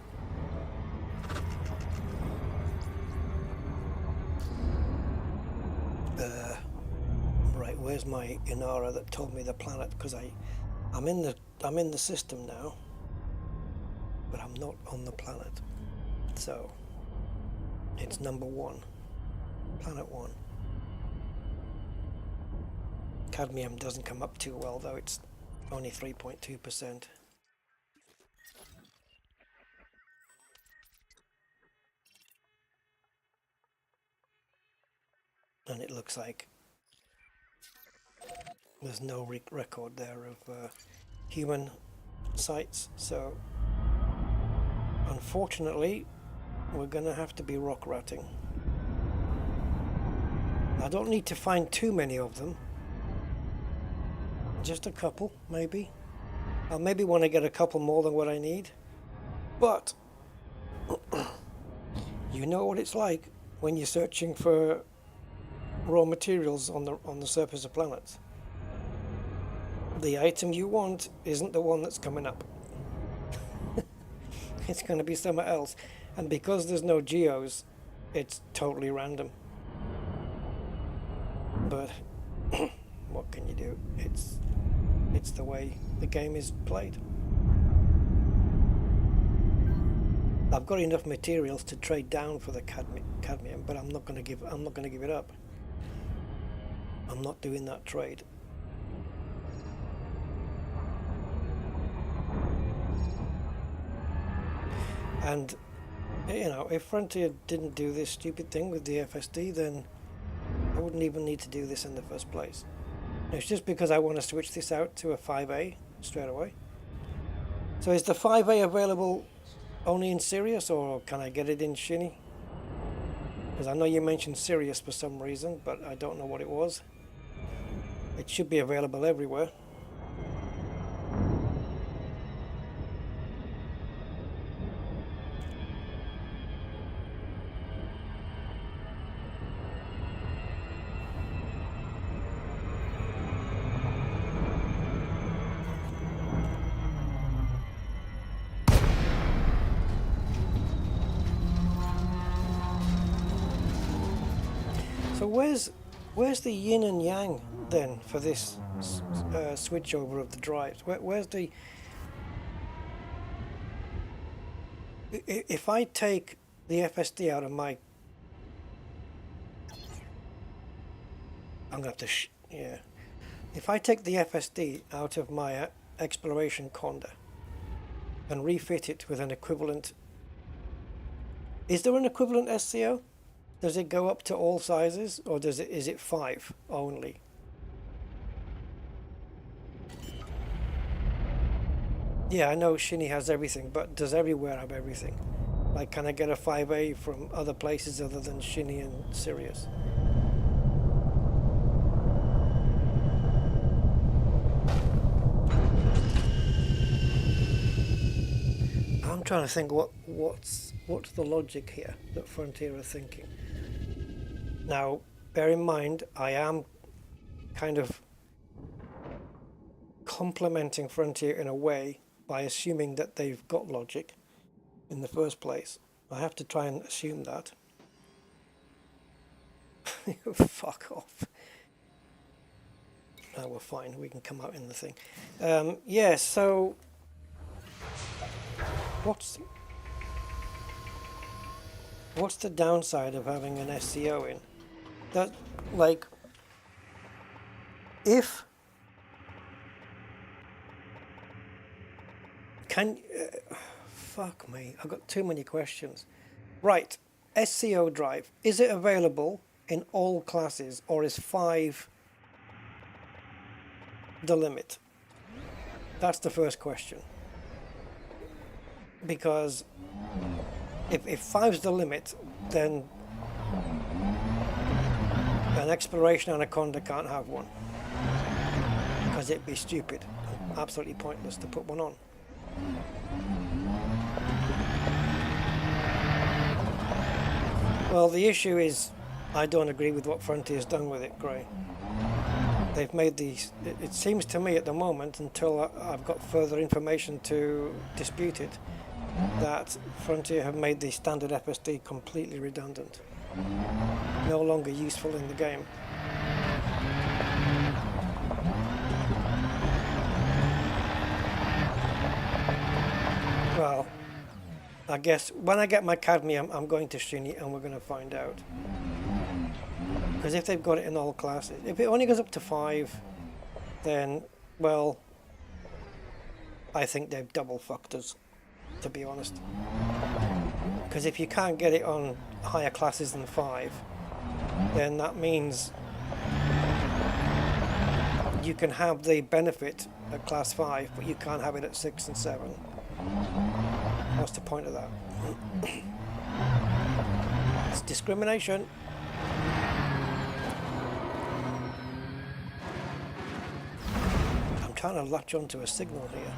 Right, where's my Inara that told me the planet? Because I'm in the system now, but I'm not on the planet. So it's number 1, planet 1. Cadmium doesn't come up too well though, it's only 3.2%. And it looks like there's no record there of human sites, so unfortunately we're gonna have to be rock ratting. I don't need to find too many of them, just a couple maybe. I'll maybe want to get a couple more than what I need, but you know what it's like when you're searching for raw materials on the surface of planets. The item you want isn't the one that's coming up. It's going to be somewhere else, and because there's no geos, it's totally random. But what can you do? It's the way the game is played. I've got enough materials to trade down for the cadmium, but I'm not going to give it up. I'm not doing that trade. And if Frontier didn't do this stupid thing with the FSD, then I wouldn't even need to do this in the first place. It's just because I want to switch this out to a 5A straight away. So is the 5A available only in Sirius, or can I get it in Shinny? Because I know you mentioned Sirius for some reason, but I don't know what it was. It should be available everywhere. So where's the yin and yang then for this switch over of the drives? Where's the... If I take the FSD out of my... I'm gonna have to... yeah. If I take the FSD out of my exploration Conda and refit it with an equivalent... Is there an equivalent SCO? Does it go up to all sizes, or is it 5 only? Yeah, I know Shinny has everything, but does everywhere have everything? Like, can I get a 5A from other places other than Shinny and Sirius? I'm trying to think what's the logic here that Frontier are thinking. Now, bear in mind, I am kind of complimenting Frontier in a way by assuming that they've got logic in the first place. I have to try and assume that. Fuck off. No, we're fine. We can come out in the thing. Yeah, so... What's the downside of having an SCO in? That, like, if... Can... fuck me, I've got too many questions. Right, SCO drive. Is it available in all classes, or is 5 the limit? That's the first question. Because if 5's the limit, then an exploration anaconda can't have one, because it'd be stupid, absolutely pointless to put one on. Well, the issue is I don't agree with what Frontier's done with it, Gray. They've made these, it seems to me at the moment, until I've got further information to dispute it, that Frontier have made the standard FSD completely redundant. No longer useful in the game. Well, I guess when I get my cadmium, I'm going to Shinny and we're going to find out. Because if they've got it in all classes, if it only goes up to 5, then, well, I think they've double fucked us, to be honest. Because if you can't get it on higher classes than 5, then that means you can have the benefit at class 5, but you can't have it at 6 and 7. What's the point of that? It's discrimination. I'm trying to latch onto a signal here.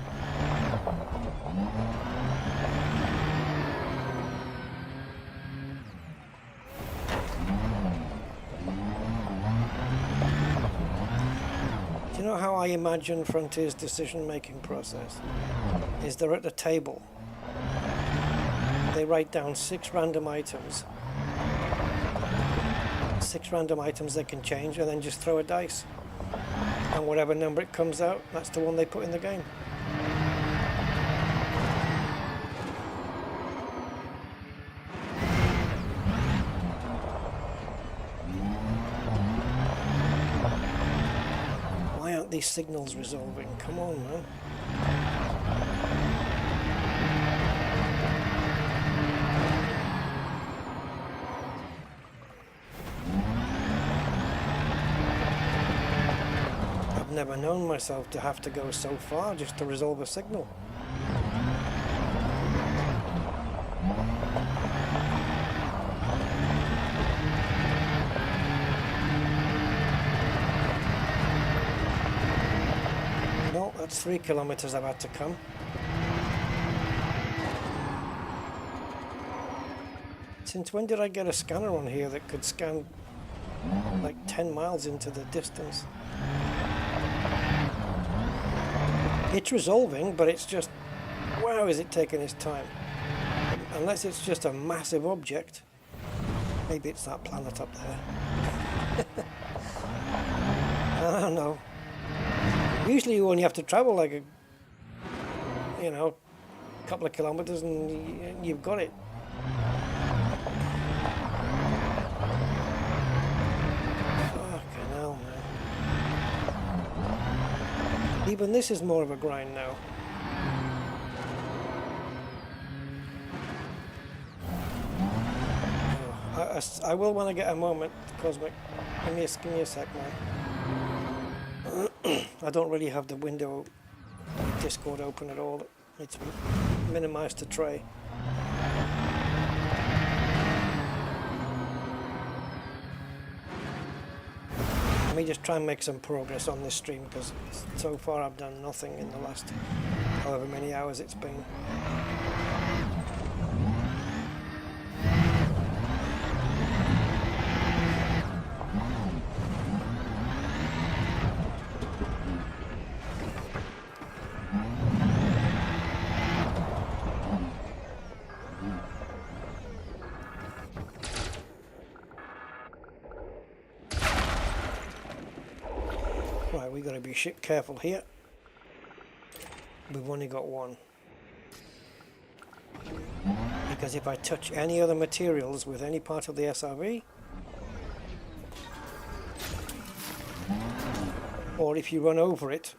Do you know how I imagine Frontier's decision-making process? Is they're at the table. They write down 6 random items. 6 random items they can change, and then just throw a dice. And whatever number it comes out, that's the one they put in the game. Why aren't these signals resolving? Come on, man. Never known myself to have to go so far just to resolve a signal. That's 3 kilometers I've had to come. Since when did I get a scanner on here that could scan like 10 miles into the distance? It's resolving, but it's just, wow, is it taking its time? Unless it's just a massive object. Maybe it's that planet up there. I don't know. Usually you only have to travel like a, you know, couple of kilometers and you've got it. Fucking hell, man. Even this is more of a grind now. I will when I get a moment, Cosmic. Give me a sec, man. I don't really have the window Discord open at all. It's minimized to tray. Let me just try and make some progress on this stream, because so far I've done nothing in the last however many hours it's been. Right, we got to be careful here. We've only got one. Because if I touch any other materials with any part of the SRV, or if you run over it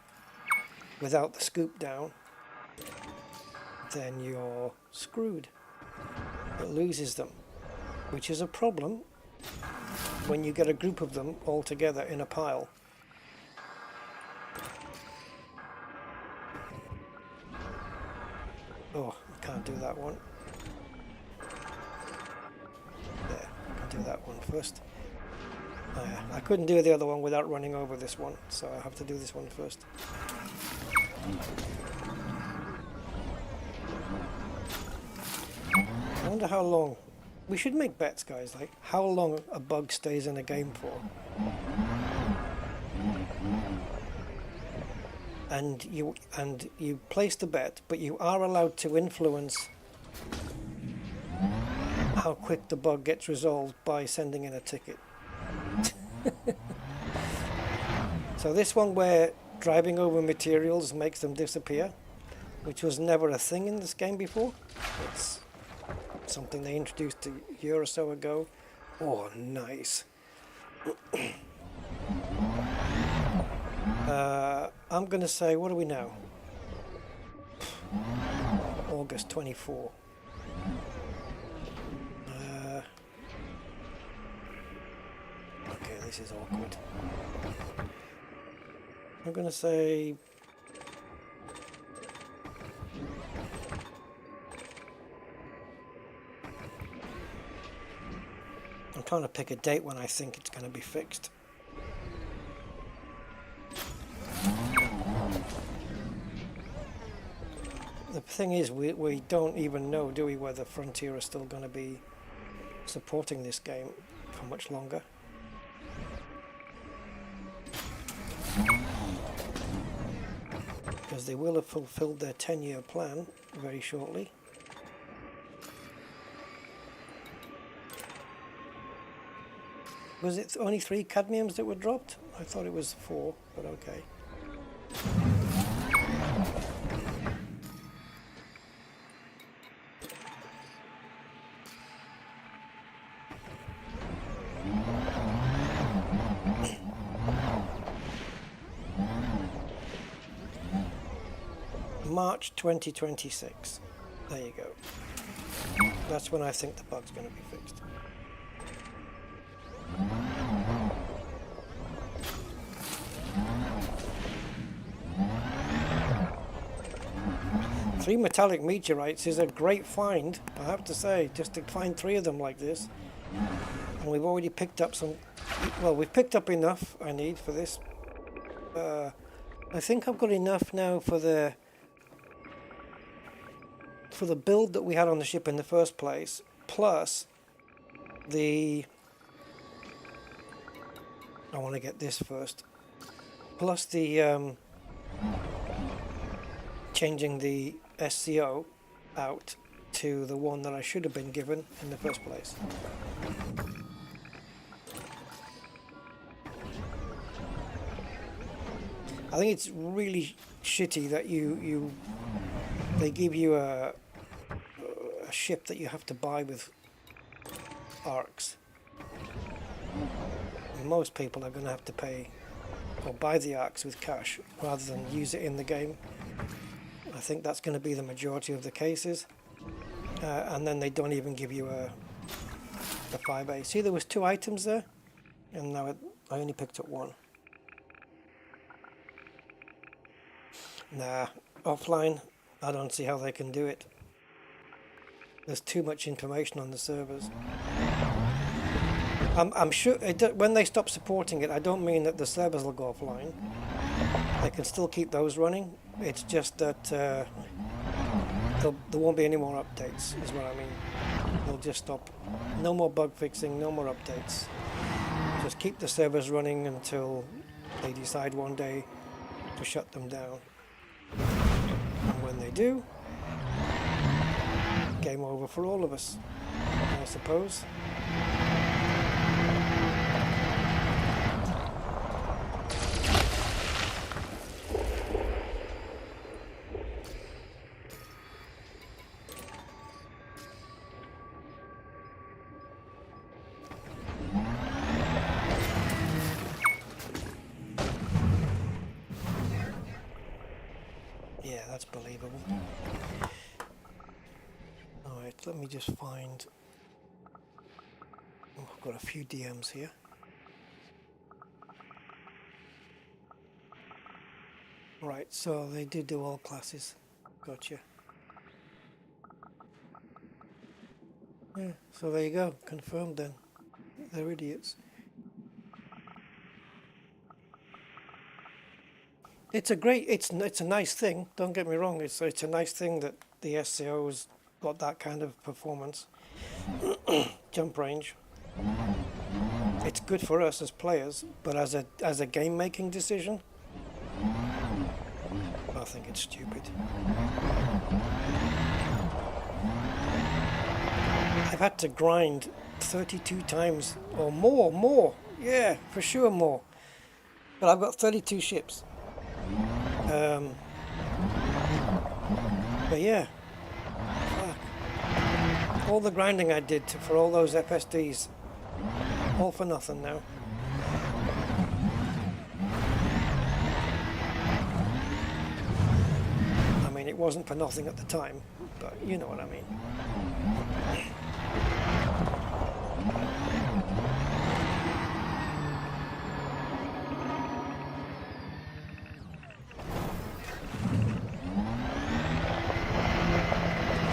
without the scoop down, then you're screwed. It loses them, which is a problem when you get a group of them all together in a pile. Oh, I can't do that one. There, I can do that one first. Oh, yeah. I couldn't do the other one without running over this one, so I have to do this one first. I wonder how long. We should make bets, guys, like how long a bug stays in a game for. And you place the bet, but you are allowed to influence how quick the bug gets resolved by sending in a ticket. So this one where driving over materials makes them disappear, which was never a thing in this game before. It's something they introduced a year or so ago. Oh, nice. I'm going to say, what are we now? August 24. Okay, this is awkward. I'm going to say... I'm trying to pick a date when I think it's going to be fixed. The thing is, we don't even know, do we, whether Frontier are still going to be supporting this game for much longer. Because they will have fulfilled their 10-year plan very shortly. Was it only 3 cadmiums that were dropped? I thought it was 4, but okay. March 2026. There you go. That's when I think the bug's going to be fixed. Three metallic meteorites is a great find, I have to say, just to find 3 of them like this. And we've already picked up some, well, we've picked up enough I need for this I think I've got enough now for the build that we had on the ship in the first place, plus the... I want to get this first. Plus the changing the SCO out to the one that I should have been given in the first place. I think it's really shitty that they give you a ship that you have to buy with arcs. Most people are going to have to pay or buy the arcs with cash rather than use it in the game. I think that's going to be the majority of the cases. And then they don't even give you a 5A. See, there was 2 items there, and now I only picked up 1. Nah, offline, I don't see how they can do it. There's too much information on the servers. I'm sure when they stop supporting it, I don't mean that the servers will go offline. They can still keep those running. It's just that there won't be any more updates, is what I mean. They'll just stop. No more bug fixing, no more updates. Just keep the servers running until they decide one day to shut them down. And when they do, game over for all of us, I suppose. Yeah, that's believable. Alright, let me just find... Oh, I've got a few DMs here. Right, so they did do all classes. Gotcha. Yeah, so there you go. Confirmed then. They're idiots. It's a nice thing, don't get me wrong, it's a nice thing that the SCO's got that kind of performance, jump range. It's good for us as players, but as a game making decision, I think it's stupid. I've had to grind 32 times or more, yeah, for sure more. But I've got 32 ships. But yeah, fuck. All the grinding I did for all those FSDs, all for nothing now. I mean, it wasn't for nothing at the time, but you know what I mean.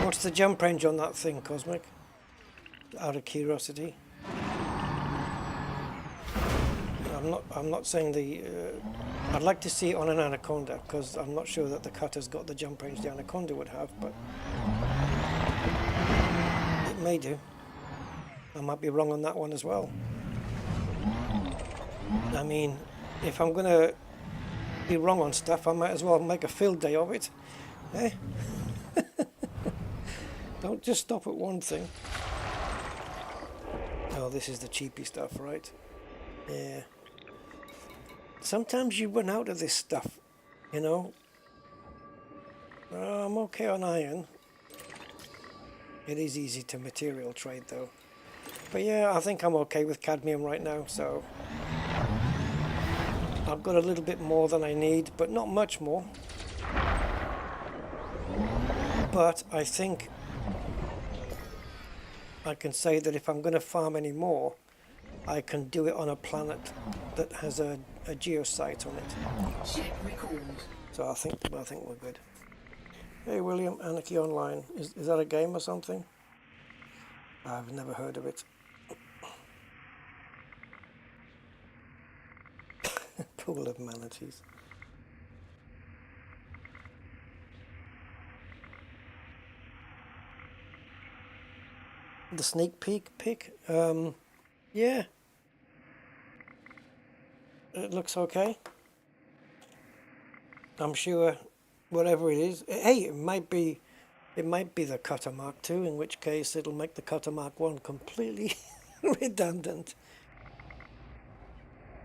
What's the jump range on that thing, Cosmic? Out of curiosity. I'm not saying the... I'd like to see it on an Anaconda, because I'm not sure that the cutter's got the jump range the Anaconda would have, but... it may do. I might be wrong on that one as well. I mean, if I'm going to be wrong on stuff, I might as well make a field day of it. Eh? Don't just stop at one thing. Oh, this is the cheapy stuff, right? Yeah. Sometimes you run out of this stuff, you know. I'm okay on iron. It is easy to material trade though. But yeah, I think I'm okay with cadmium right now, so... I've got a little bit more than I need, but not much more. But I think I can say that if I'm going to farm any more, I can do it on a planet that has a geosite on it. Ship recalled. So I think we're good. Hey William, Anarchy Online. Is that a game or something? I've never heard of it. Pool of manatees. the sneak peek pic. Yeah. It looks okay. I'm sure whatever it is, hey, it might be the Cutter Mark II, in which case it'll make the Cutter Mark I completely redundant.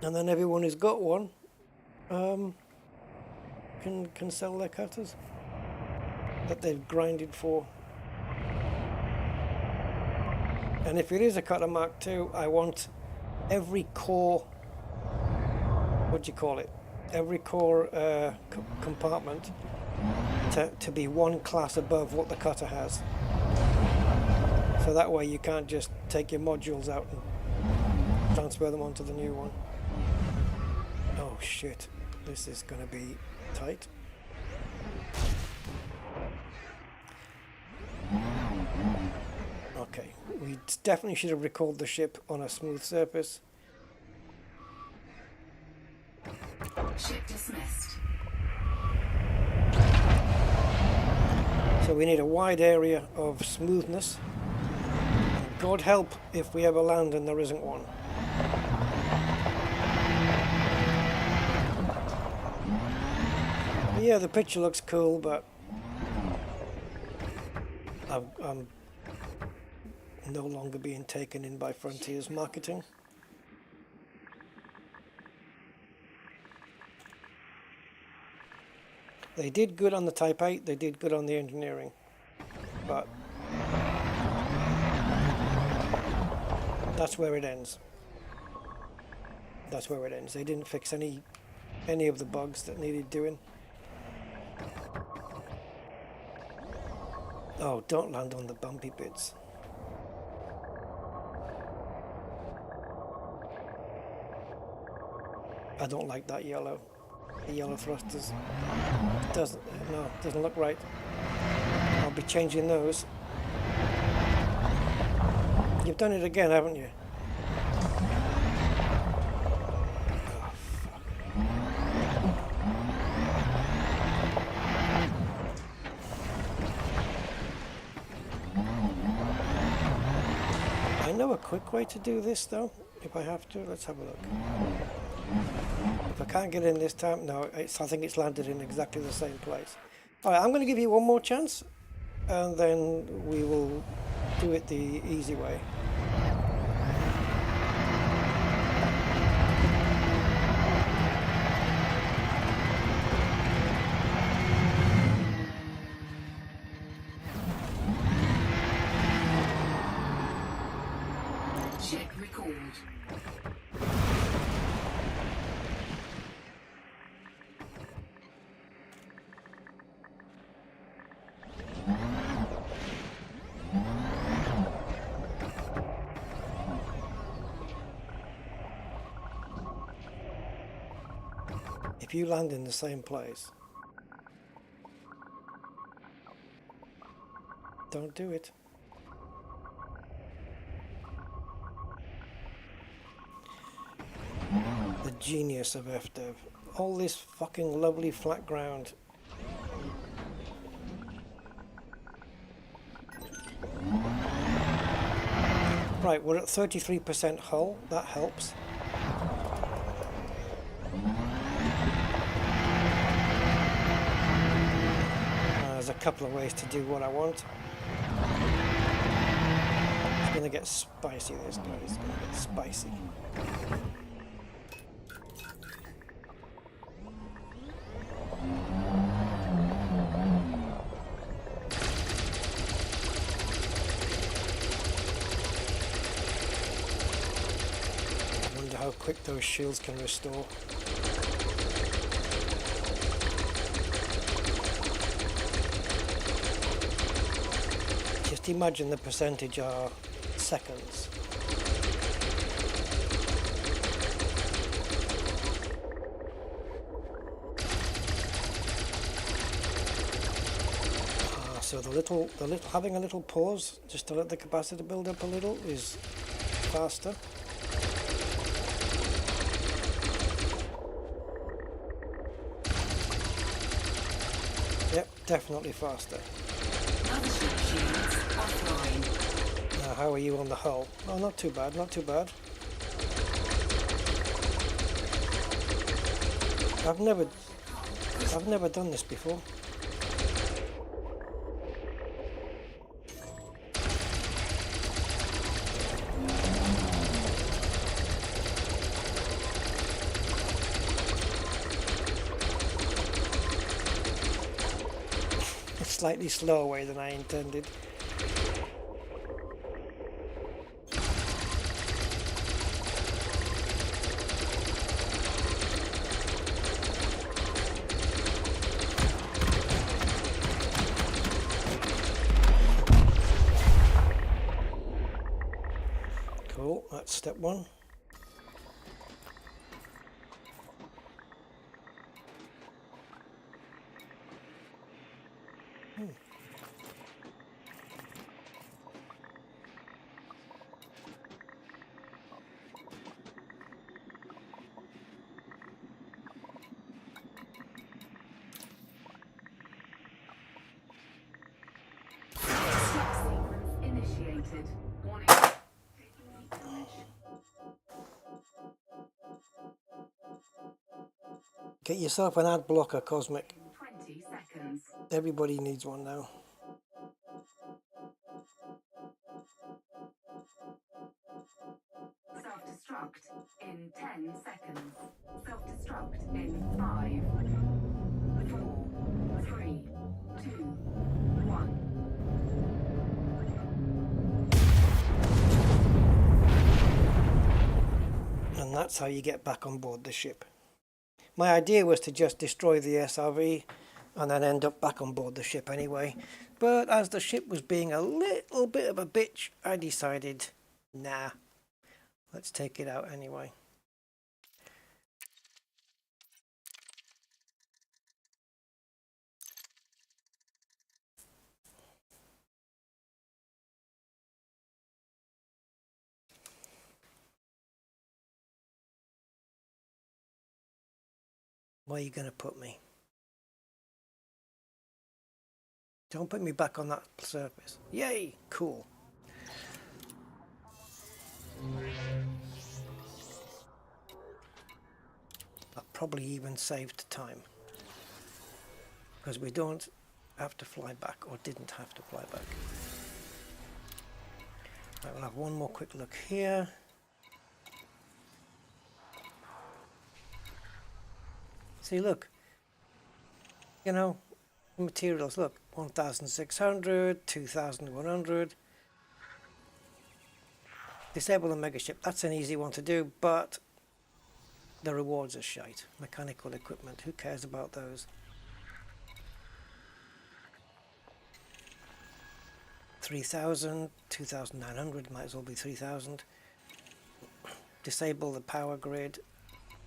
And then everyone who's got one can sell their cutters that they've grinded for. And if it is a Cutter Mark II, I want every core, what do you call it? Every core compartment to be one class above what the cutter has. So that way you can't just take your modules out and transfer them onto the new one. Oh shit, this is going to be tight. Okay, we definitely should have recalled the ship on a smooth surface. Ship dismissed. So we need a wide area of smoothness. God help if we ever land and there isn't one. Yeah, the picture looks cool, but I'm no longer being taken in by Frontier's marketing. They did good on the Type 8, they did good on the engineering, but that's where it ends. That's where it ends. They didn't fix any of the bugs that needed doing. Oh, don't land on the bumpy bits. I don't like that yellow. The yellow thrusters. Doesn't look right. I'll be changing those. You've done it again, haven't you? Oh, fuck. I know a quick way to do this though, if I have to. Let's have a look. If I can't get in this time, no, I think it's landed in exactly the same place. Alright, I'm going to give you one more chance, and then we will do it the easy way. Ship recalled. If you land in the same place, don't do it. The genius of FDev. All this fucking lovely flat ground. Right, we're at 33% hull. That helps. There's a couple of ways to do what I want. It's gonna get spicy, this guy. It's gonna get spicy. I wonder how quick those shields can restore. Just imagine the percentage are seconds. So the little having a little pause just to let the capacitor build up a little is faster. Yep, definitely faster. Mothership shields offline. Now how are you on the hull? Oh, not too bad, not too bad. I've never done this before. A slightly slower way than I intended. Cool, that's step one. Sequence initiated. Warning. Get yourself an ad blocker, Cosmic. 20 seconds. Everybody needs one now. Self-destruct in 10 seconds. Self-destruct in 5, 4, 3, 2, 1. And that's how you get back on board the ship. My idea was to just destroy the SRV and then end up back on board the ship anyway. But as the ship was being a little bit of a bitch, I decided, nah, let's take it out anyway. Where are you going to put me? Don't put me back on that surface. Yay! Cool. That probably even saved time. Because we don't have to fly back, or didn't have to fly back. Right, we'll have one more quick look here. See, look. You know, materials, look. 1,600, 2,100. Disable the megaship. That's an easy one to do, but the rewards are shite. Mechanical equipment. Who cares about those? 3,000, 2,900. Might as well be 3,000. Disable the power grid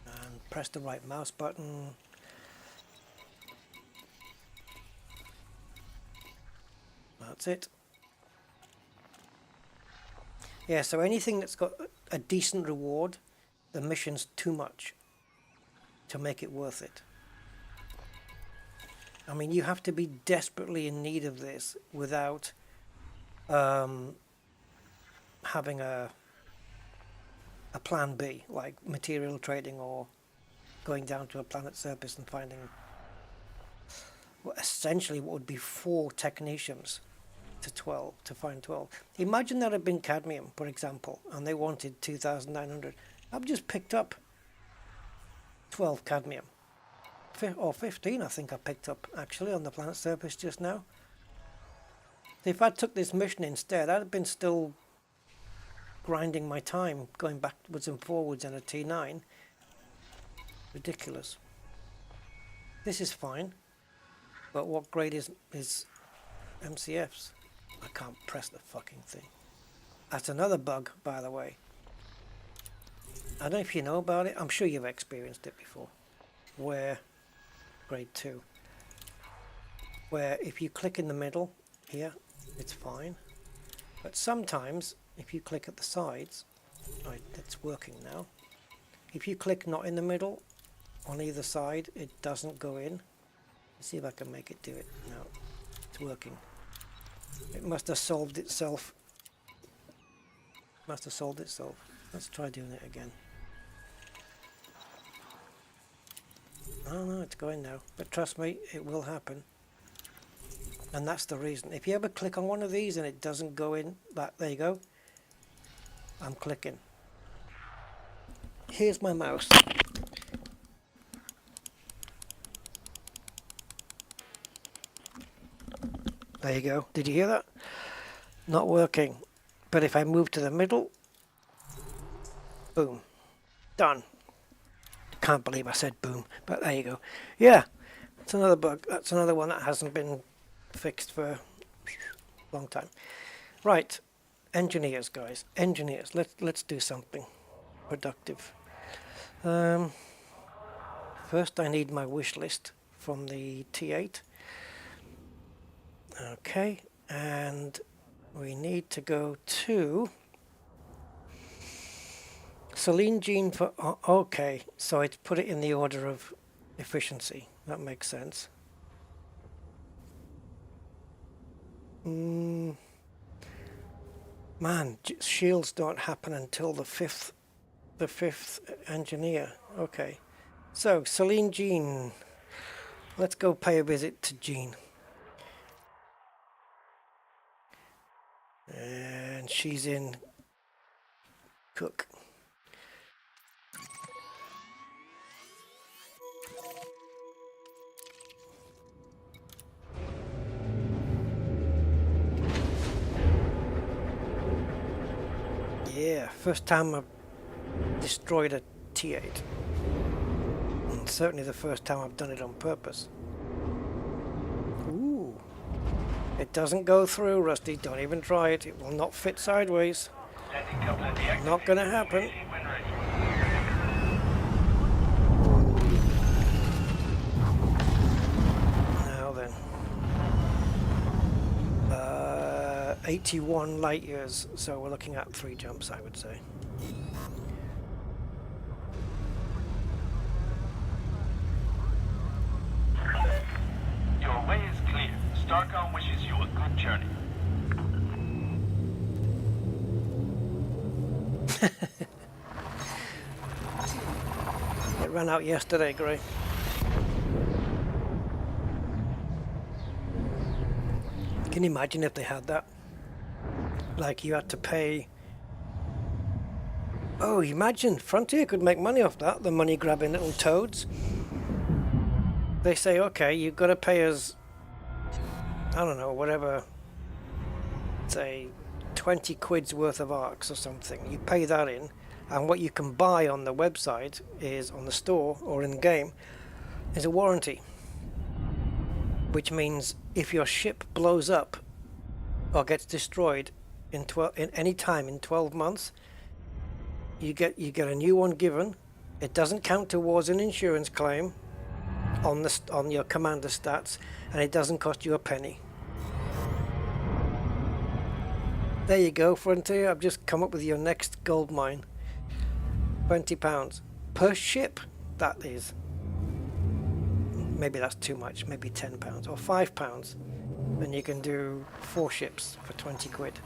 and press the right mouse button. That's it. Yeah, so anything that's got a decent reward, the mission's too much to make it worth it. I mean, you have to be desperately in need of this without having a plan B, like material trading or going down to a planet surface and finding essentially what would be 4 technetiums to find 12. Imagine that had been cadmium, for example, and they wanted 2,900. I've just picked up 12 cadmium. Or 15, I think I picked up, actually, on the planet surface just now. If I took this mission instead, I'd have been still grinding my time, going backwards and forwards in a T9. Ridiculous. This is fine. But what grade is MCFs? I can't press the fucking thing. That's another bug, by the way. I don't know if you know about it. I'm sure you've experienced it before. Where, grade 2. Where if you click in the middle, here, it's fine. But sometimes, if you click at the sides, right, it's working now. If you click not in the middle, on either side, it doesn't go in. Let's see if I can make it do it. No, it's working. It must have solved itself Must have solved itself. Let's try doing it again. Oh no, it's going now. But trust me, it will happen. And that's the reason. If you ever click on one of these and it doesn't go in, there you go. I'm clicking. Here's my mouse. There you go. Did you hear that? Not working. But if I move to the middle, boom, done. Can't believe I said boom, but there you go. Yeah, it's another bug. That's another one that hasn't been fixed for a long time. Right, engineers, guys, engineers. Let's do something productive. First, I need my wish list from the T8. Okay, and we need to go to Celine Jean for... okay, so I'd put it in the order of efficiency. That makes sense. Man, shields don't happen until the fifth engineer. Okay, so Celine Jean. Let's go pay a visit to Jean. And she's in Cook. Yeah, first time I've destroyed a T8. And certainly the first time I've done it on purpose. Ooh. It doesn't go through, Rusty. Don't even try it. It will not fit sideways. Landing coupler deactivated. Not gonna happen. When ready. Now then. 81 light years, so we're looking at 3 jumps, I would say. Your way is clear. Starcom wishes you a good journey. It ran out yesterday, Gray. Can you imagine if they had that? Like you had to pay... Oh, imagine Frontier could make money off that, the money grabbing little toads. They say, okay, you've got to pay us, I don't know, whatever, say 20 quid's worth of arcs or something. You pay that in, and what you can buy on the website is, on the store or in the game, is a warranty. Which means if your ship blows up or gets destroyed in any time in 12 months, you get a new one given. It doesn't count towards an insurance claim on your commander stats, and it doesn't cost you a penny. There you go, Frontier. I've just come up with your next gold mine. £20 per ship, that is. Maybe that's too much, maybe £10 or £5. Then you can do 4 ships for 20 quid.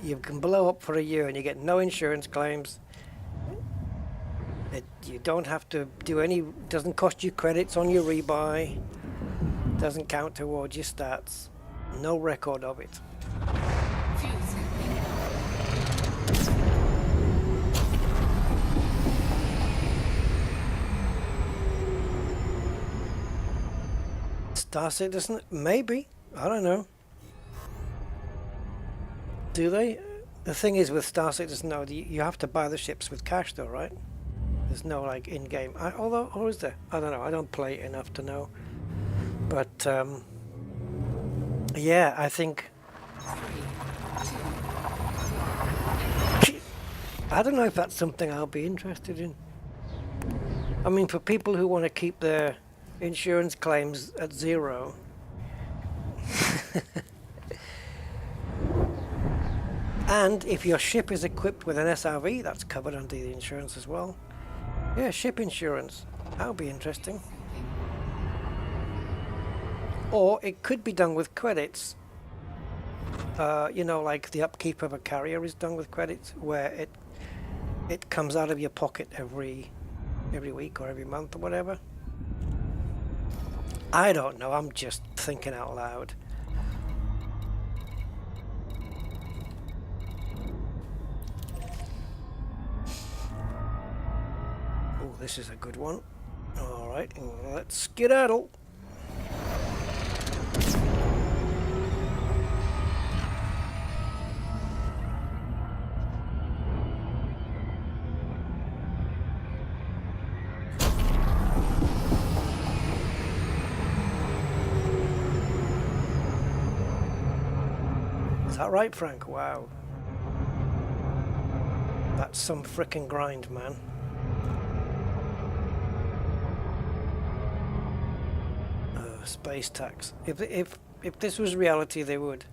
You can blow up for a year and you get no insurance claims. You don't have to do any, doesn't cost you credits on your rebuy, doesn't count towards your stats, no record of it. Star Citizen? Maybe. I don't know. Do they? The thing is with Star Citizen, no, you have to buy the ships with cash though, right? There's no like in-game. Although, or is there? I don't know. I don't play it enough to know. But yeah, I think. I don't know if that's something I'll be interested in. I mean, for people who want to keep their insurance claims at 0. And if your ship is equipped with an SRV, that's covered under the insurance as well. Yeah, ship insurance. That'll be interesting. Or it could be done with credits. You know, like the upkeep of a carrier is done with credits, where it comes out of your pocket every week or every month or whatever. I don't know, I'm just thinking out loud. Oh, this is a good one. Alright, let's skedaddle. Is that right, Frank? Wow. That's some frickin' grind, man. Space tax. If this was reality, they would.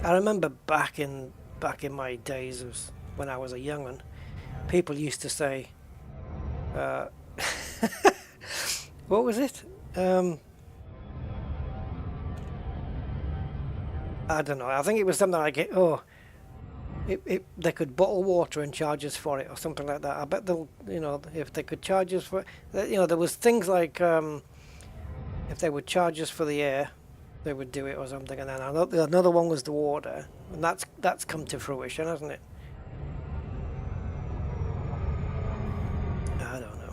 I remember back in my days of when I was a young'un, people used to say, what was it? I don't know. I think it was something like, oh, they could bottle water and charge us for it or something like that. I bet they'll, you know, if they could charge us for, you know, there was things like if they would charge us for the air, they would do it or something. And then another one was the water, and that's come to fruition, hasn't it? I don't know.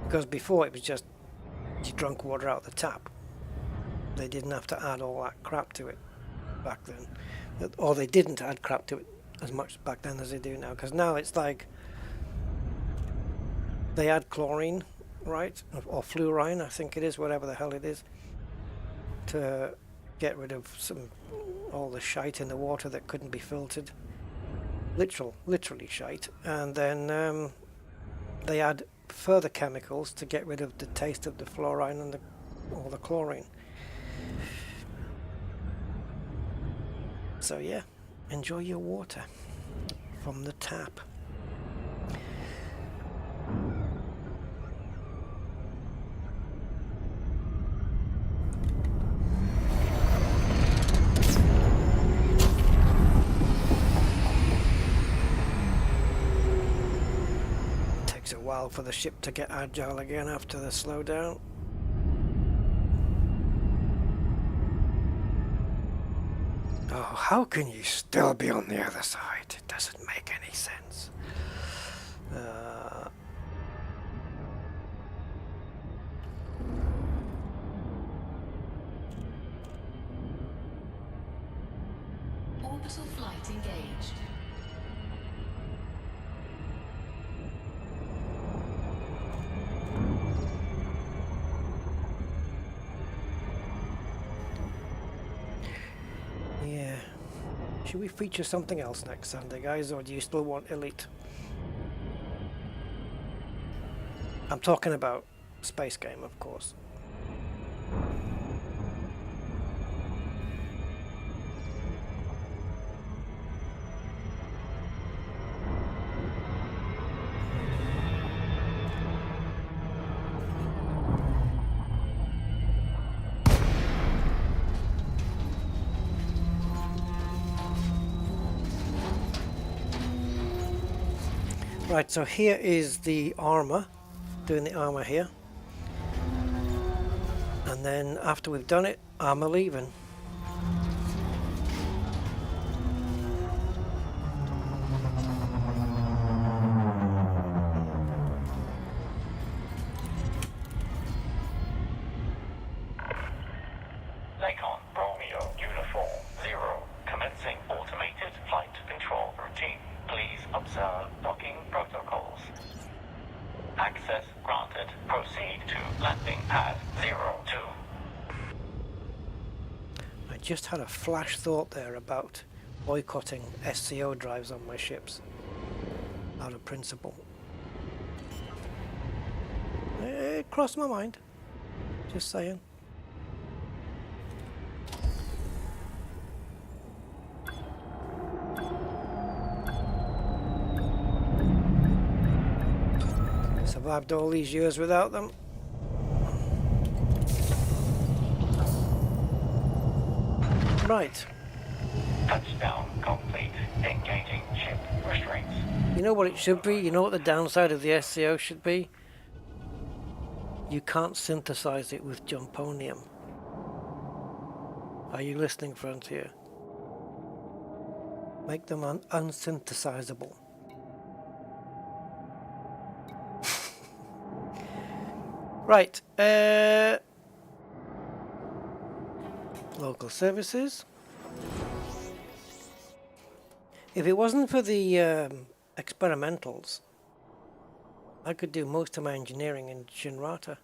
Because before it was just you drank water out the tap. They didn't have to add all that crap to it back then. Or they didn't add crap to it as much back then as they do now. Because now it's like they add chlorine, right? Or fluorine, I think it is, whatever the hell it is, to get rid of all the shite in the water that couldn't be filtered. Literally shite. And then they add further chemicals to get rid of the taste of the fluorine and all the chlorine. So yeah, enjoy your water from the tap. Takes a while for the ship to get agile again after the slowdown. Oh, how can you still be on the other side? It doesn't make any sense. Orbital flight engaged. Yeah. Should we feature something else next Sunday, guys, or do you still want Elite? I'm talking about Space Game, of course. Right, so here is the armor, doing the armor here. And then after we've done it, armor leaving. Lakon, Romeo, Uniform, 0, commencing automated flight control routine. Please observe docking protocols. Access granted. Proceed to landing pad 02. I just had a flash thought there about boycotting SCO drives on my ships. Out of principle. It crossed my mind. Just saying. Survived all these years without them. Right. Touchdown complete. Engaging ship restraints. You know what it should be? You know what the downside of the SCO should be? You can't synthesize it with Jumponium. Are you listening, Frontier? Make them unsynthesizable. Right. Local services. If it wasn't for the experimentals, I could do most of my engineering in Shinrata.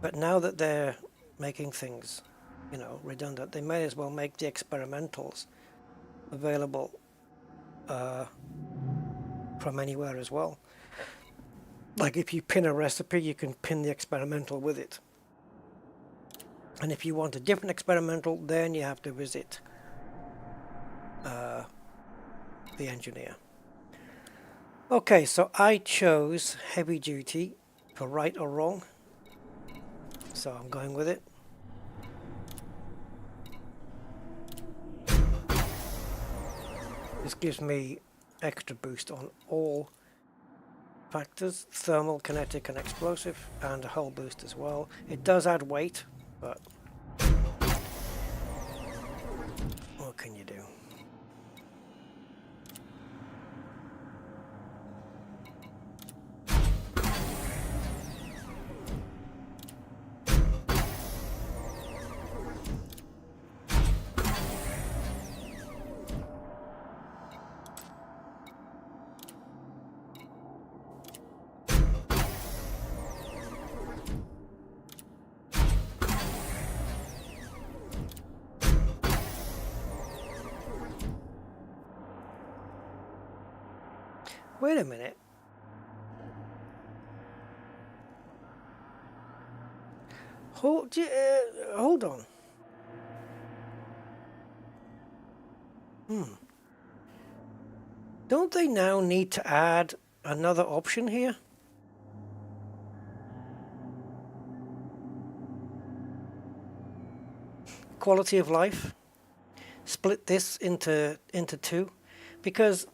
But now that they're making things, you know, redundant, they may as well make the experimentals available from anywhere as well. Like if you pin a recipe, you can pin the experimental with it. And if you want a different experimental, then you have to visit the engineer. Okay, so I chose heavy duty for right or wrong. So I'm going with it. This gives me extra boost on all factors, thermal, kinetic and explosive, and a hull boost as well. It does add weight, but what can you do? Wait a minute. Hold on. Don't they now need to add another option here? Quality of life. Split this into two, because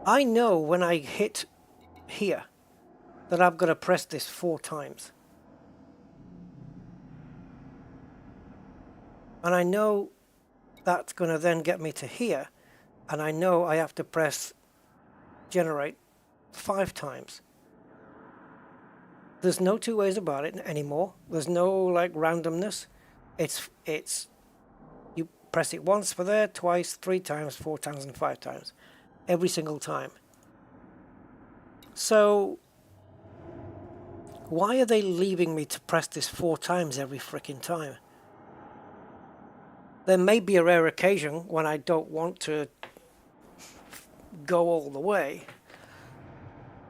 I know when I hit here that I've got to press this 4 times. And I know that's going to then get me to here. And I know I have to press generate 5 times. There's no two ways about it anymore. There's no like randomness. It's you press it once for there, twice, 3 times, 4 times, and 5 times. Every single time. So why are they leaving me to press this 4 times every frickin' time? There may be a rare occasion when I don't want to go all the way,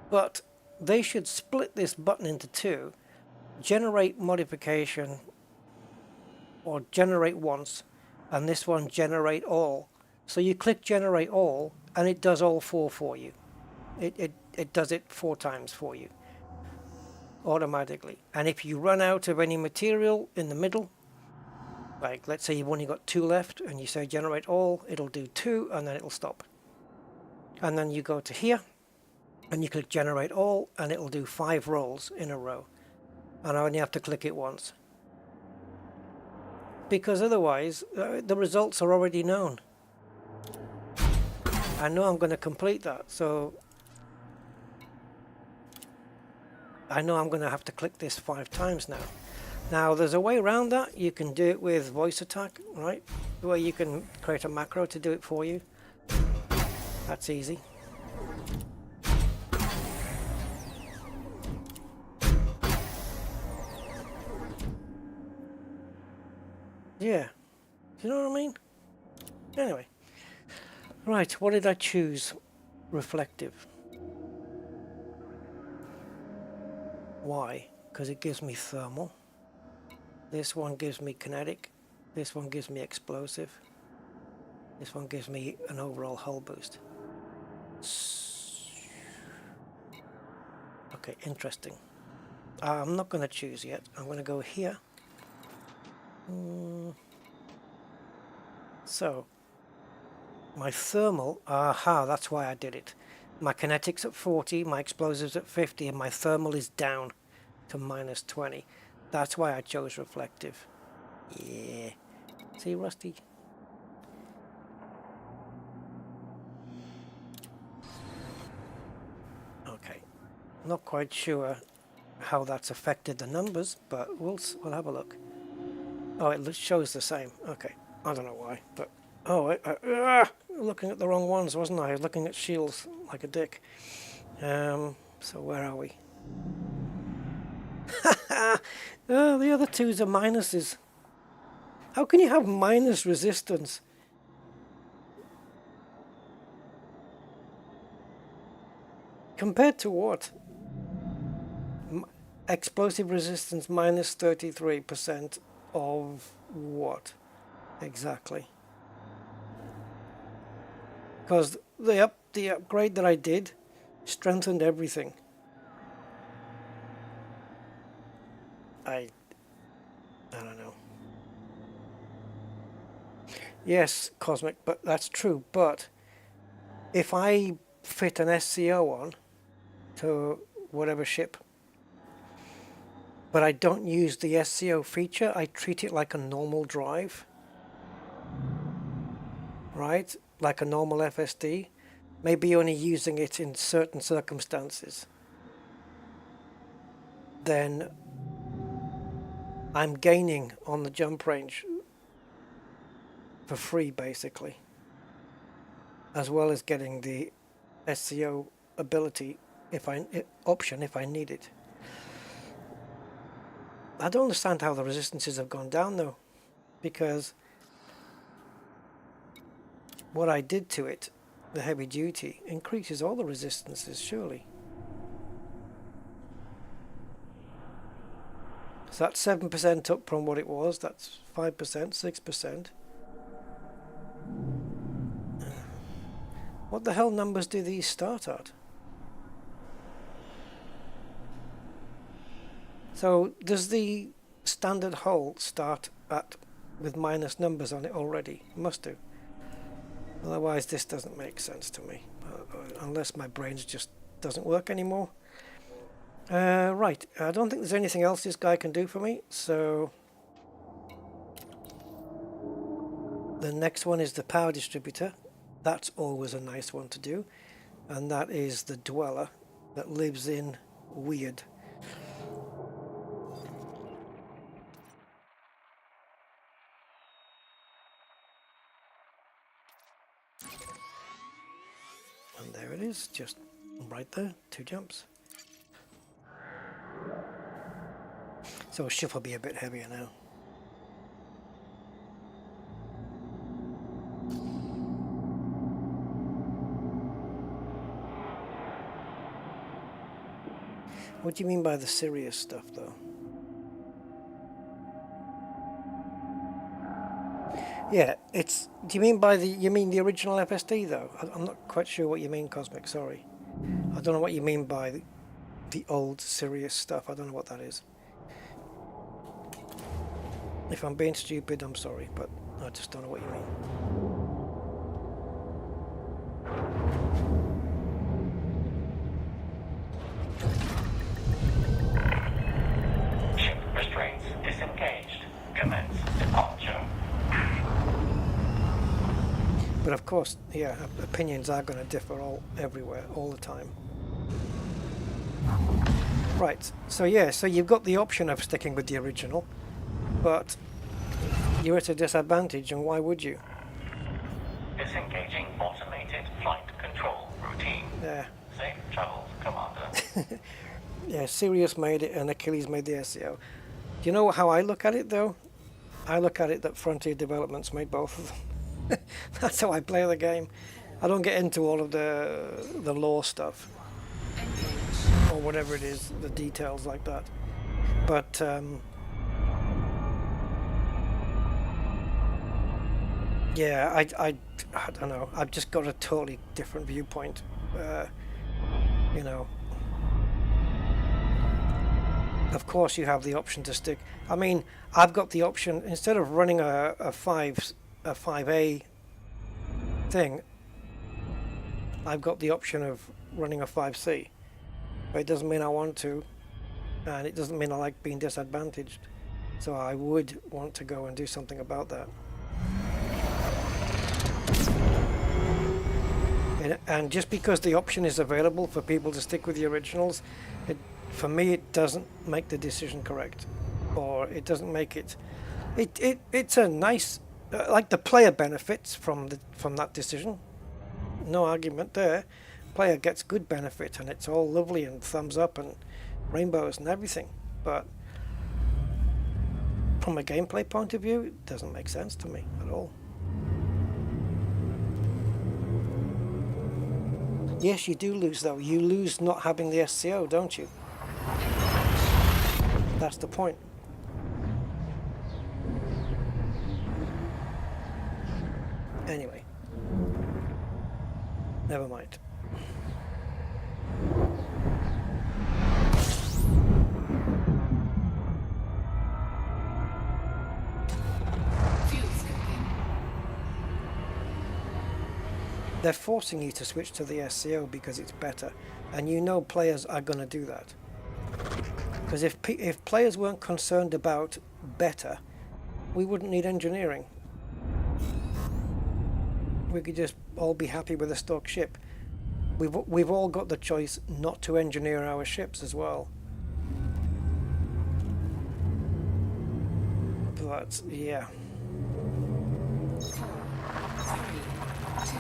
but they should split this button into 2, generate modification, or generate once, and this one generate all. So you click generate all, and it does all 4 for you. It does it 4 times for you automatically. And if you run out of any material in the middle, like let's say you've only got 2 left and you say generate all, it'll do 2 and then it'll stop. And then you go to here and you click generate all and it'll do 5 rolls in a row. And I only have to click it once. Because otherwise the results are already known. I know I'm going to complete that, so I know I'm going to have to click this 5 times now. Now there's a way around that. You can do it with voice attack, right? Where you can create a macro to do it for you. That's easy. Yeah. You know what I mean? Anyway. Right, what did I choose? Reflective. Why? Because it gives me thermal. This one gives me kinetic. This one gives me explosive. This one gives me an overall hull boost. Okay, interesting. I'm not going to choose yet. I'm going to go here. So, my thermal, aha, that's why I did it. My kinetics at 40, my explosives at 50, and my thermal is down to minus 20. That's why I chose reflective. Yeah. See, Rusty? Okay. Not quite sure how that's affected the numbers, but we'll have a look. Oh, it shows the same. Okay. I don't know why, but... Oh, looking at the wrong ones, wasn't I? I was looking at shields like a dick. So where are we? Oh, the other twos are minuses. How can you have minus resistance? Compared to what? Explosive resistance minus 33% of what? Exactly. Because the upgrade that I did strengthened everything. I don't know. Yes, Cosmic, but that's true. But if I fit an SCO on to whatever ship, but I don't use the SCO feature, I treat it like a normal drive, right? Like a normal FSD, maybe only using it in certain circumstances, then I'm gaining on the jump range for free, basically, as well as getting the SCO ability option if I need it. I don't understand how the resistances have gone down though, because what I did to it, the heavy duty, increases all the resistances, surely. So that's 7% up from what it was, that's 5%, 6%. What the hell numbers do these start at? So does the standard hull start at with minus numbers on it already? It must do. Otherwise this doesn't make sense to me, unless my brain just doesn't work anymore. Right, I don't think there's anything else this guy can do for me, so the next one is the power distributor. That's always a nice one to do, and that is the dweller that lives in Weird. And there it is, just right there, 2 jumps. So ship will be a bit heavier now. What do you mean by the serious stuff, though? Yeah, it's... Do you mean by the... You mean the original FSD, though? I'm not quite sure what you mean, Cosmic, sorry. I don't know what you mean by the old serious stuff. I don't know what that is. If I'm being stupid, I'm sorry, but I just don't know what you mean. Ship restraints disengaged. Commence departure. But of course, yeah, opinions are going to differ everywhere, all the time. Right, so yeah, so you've got the option of sticking with the original, but you're at a disadvantage, and why would you? Disengaging automated flight control routine. Yeah. Safe travels, Commander. Yeah, Sirius made it and Achilles made the SEO. Do you know how I look at it, though? I look at it that Frontier Developments made both of them. That's how I play the game. I don't get into all of the lore stuff. Or whatever it is, the details like that. But, Yeah, I don't know. I've just got a totally different viewpoint. You know, of course you have the option to stick. I mean, I've got the option instead of running a 5A thing. I've got the option of running a 5C. But it doesn't mean I want to, and it doesn't mean I like being disadvantaged. So I would want to go and do something about that. And just because the option is available for people to stick with the originals, for me it doesn't make the decision correct, or it doesn't make it. It's a nice, like the player benefits from that decision. No argument there. Player gets good benefit, and it's all lovely and thumbs up and rainbows and everything. But from a gameplay point of view, it doesn't make sense to me at all. Yes, you do lose though. You lose not having the SCO, don't you? That's the point. Anyway. Never mind. Fuel scoping. They're forcing you to switch to the SCO because it's better, and you know players are going to do that. Because if players weren't concerned about better, we wouldn't need engineering. We could just all be happy with a stock ship. We've all got the choice not to engineer our ships as well. But yeah. 4, 3, 2.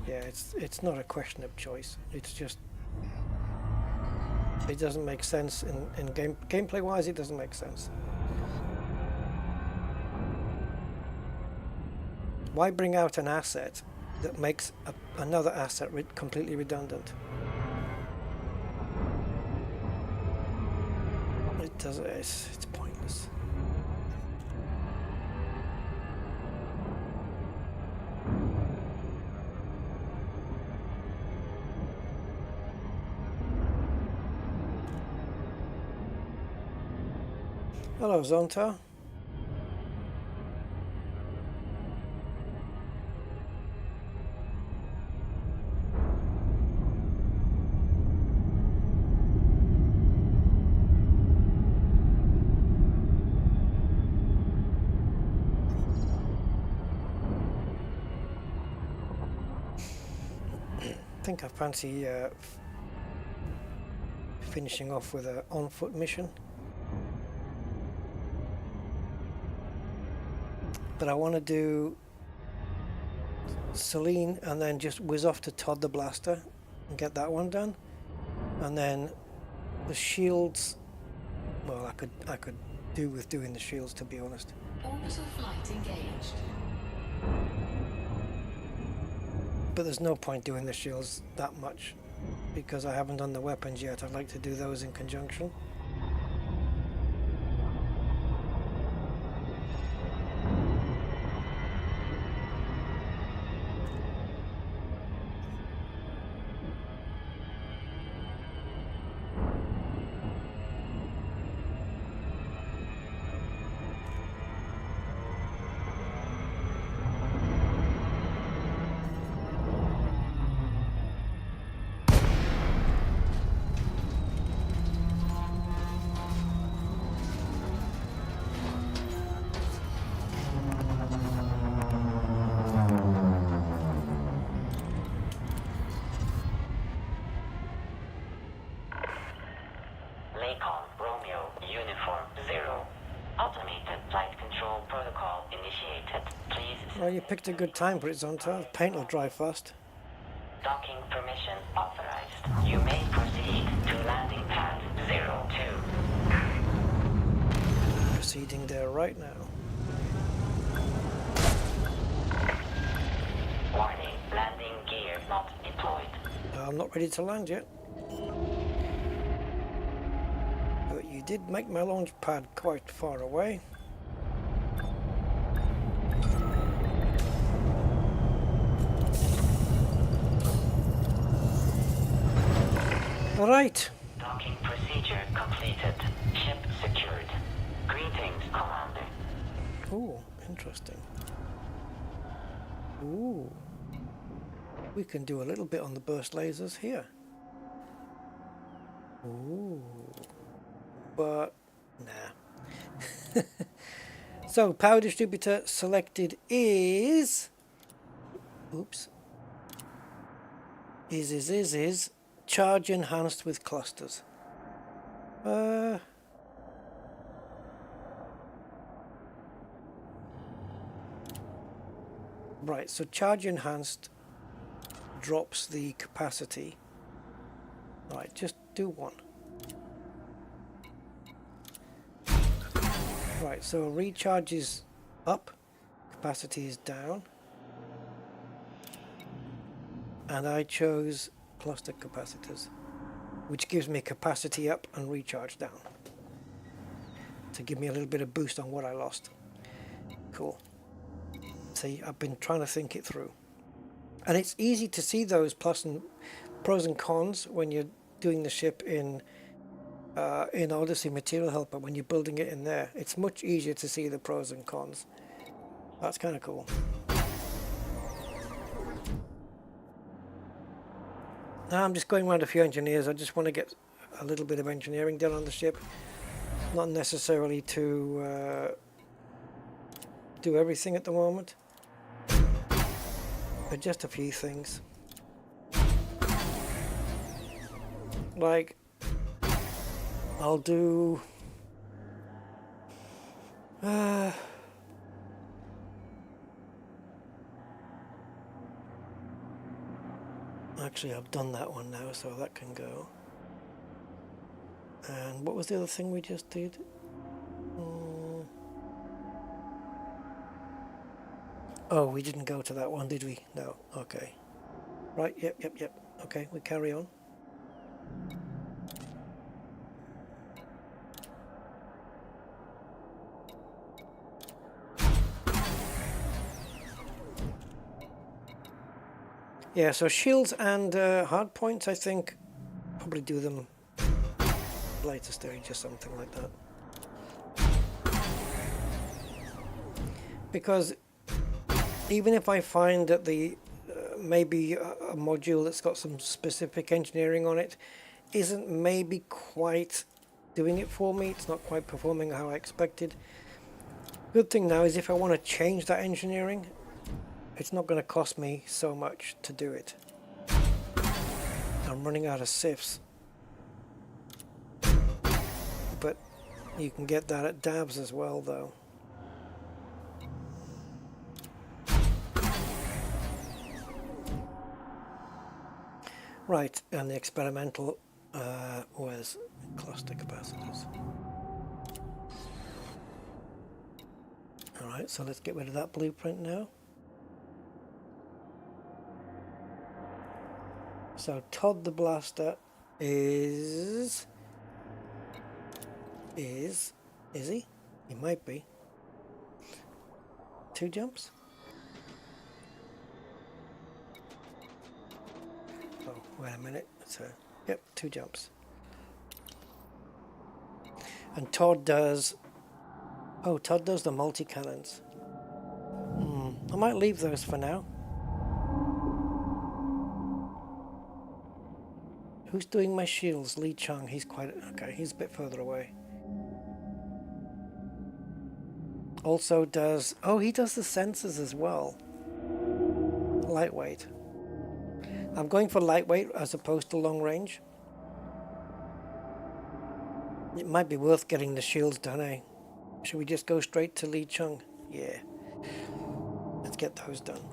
Yeah, it's not a question of choice. It's just it doesn't make sense in gameplay wise. It doesn't make sense. Why bring out an asset that makes another asset completely redundant? It doesn't. It's pointless. Hello, Zonta. I think I fancy finishing off with an on-foot mission. But I want to do Celine and then just whiz off to Todd the Blaster and get that one done. And then the shields, well, I could do with doing the shields, to be honest. Orbital flight engaged. But there's no point doing the shields that much because I haven't done the weapons yet. I'd like to do those in conjunction. Lakon Romeo Uniform 0. Automated flight control protocol initiated. Please. Well, you picked a good time for it, Zonta. Paint will dry fast. Docking permission authorized. You may proceed to landing pad 02. heading there right now. Warning, landing gear not deployed. I'm not ready to land yet. But you did make my launch pad quite far away. Alright. Docking procedure completed. Ship secured. Greetings, Commander. Ooh, interesting. Ooh. We can do a little bit on the burst lasers here. Ooh. But, nah. So, power distributor selected is... Oops. Is charge enhanced with clusters. Right, so charge enhanced drops the capacity. Right, just do one. Right, so recharge is up, capacity is down. And I chose cluster capacitors, which gives me capacity up and recharge down to give me a little bit of boost on what I lost. Cool. See, I've been trying to think it through. And it's easy to see those pros and cons when you're doing the ship in Odyssey Material Helper. When you're building it in there, it's much easier to see the pros and cons. That's kind of cool. Now I'm just going around a few engineers. I just want to get a little bit of engineering done on the ship. Not necessarily to do everything at the moment, but just a few things. Like, I'll do... Actually, I've done that one now, so that can go. And what was the other thing we just did? Oh, we didn't go to that one, did we? No. Okay. Right, yep. Okay, we carry on. Yeah, so shields and hard points, I think, probably do them later stage or something like that. Because even if I find that the maybe a module that's got some specific engineering on it isn't maybe quite doing it for me, it's not quite performing how I expected. Good thing now is if I want to change that engineering, it's not going to cost me so much to do it. I'm running out of SIFs. But you can get that at Dabs as well, though. Right, and the experimental was cluster capacitors. Alright, so let's get rid of that blueprint now. So Todd the Blaster is he? He might be. 2 jumps? Oh, wait a minute. So, yep, 2 jumps. And Todd does... Oh, Todd does the multi-cannons. I might leave those for now. Who's doing my shields? Lee Chung. He's quite... Okay, he's a bit further away. Also does... Oh, he does the sensors as well. Lightweight. I'm going for lightweight as opposed to long range. It might be worth getting the shields done, eh? Should we just go straight to Lee Chung? Yeah. Let's get those done.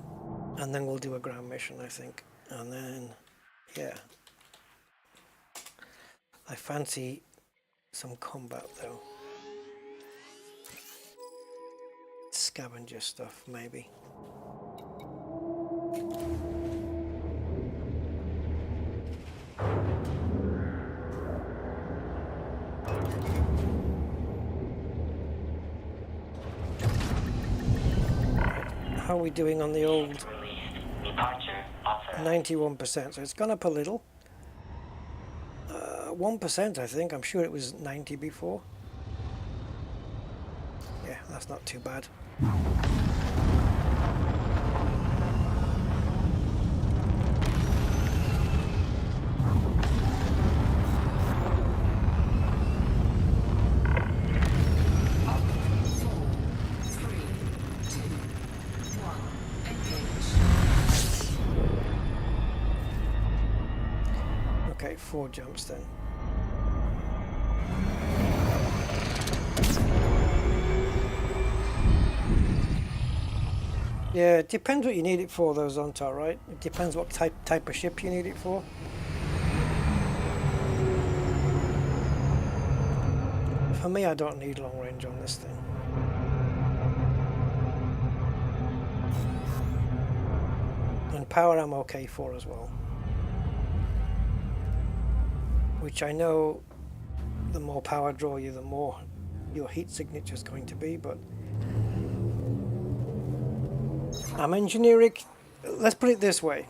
And then we'll do a ground mission, I think. And then... Yeah. I fancy some combat, though. scavenger stuff, maybe. How are we doing on the old Released. Departure authorized. 91%? So it's gone up a little. 1%, I think. I'm sure it was 90 before. Yeah, that's not too bad. Up. 4, 3, 2, 1. Engage. Okay, 4 jumps then. Yeah, it depends what you need it for, though, Zontar, right? It depends what type of ship you need it for. For me, I don't need long range on this thing. And power I'm okay for as well. Which I know the more power draw you, the more your heat signature is going to be, but I'm engineering, let's put it this way,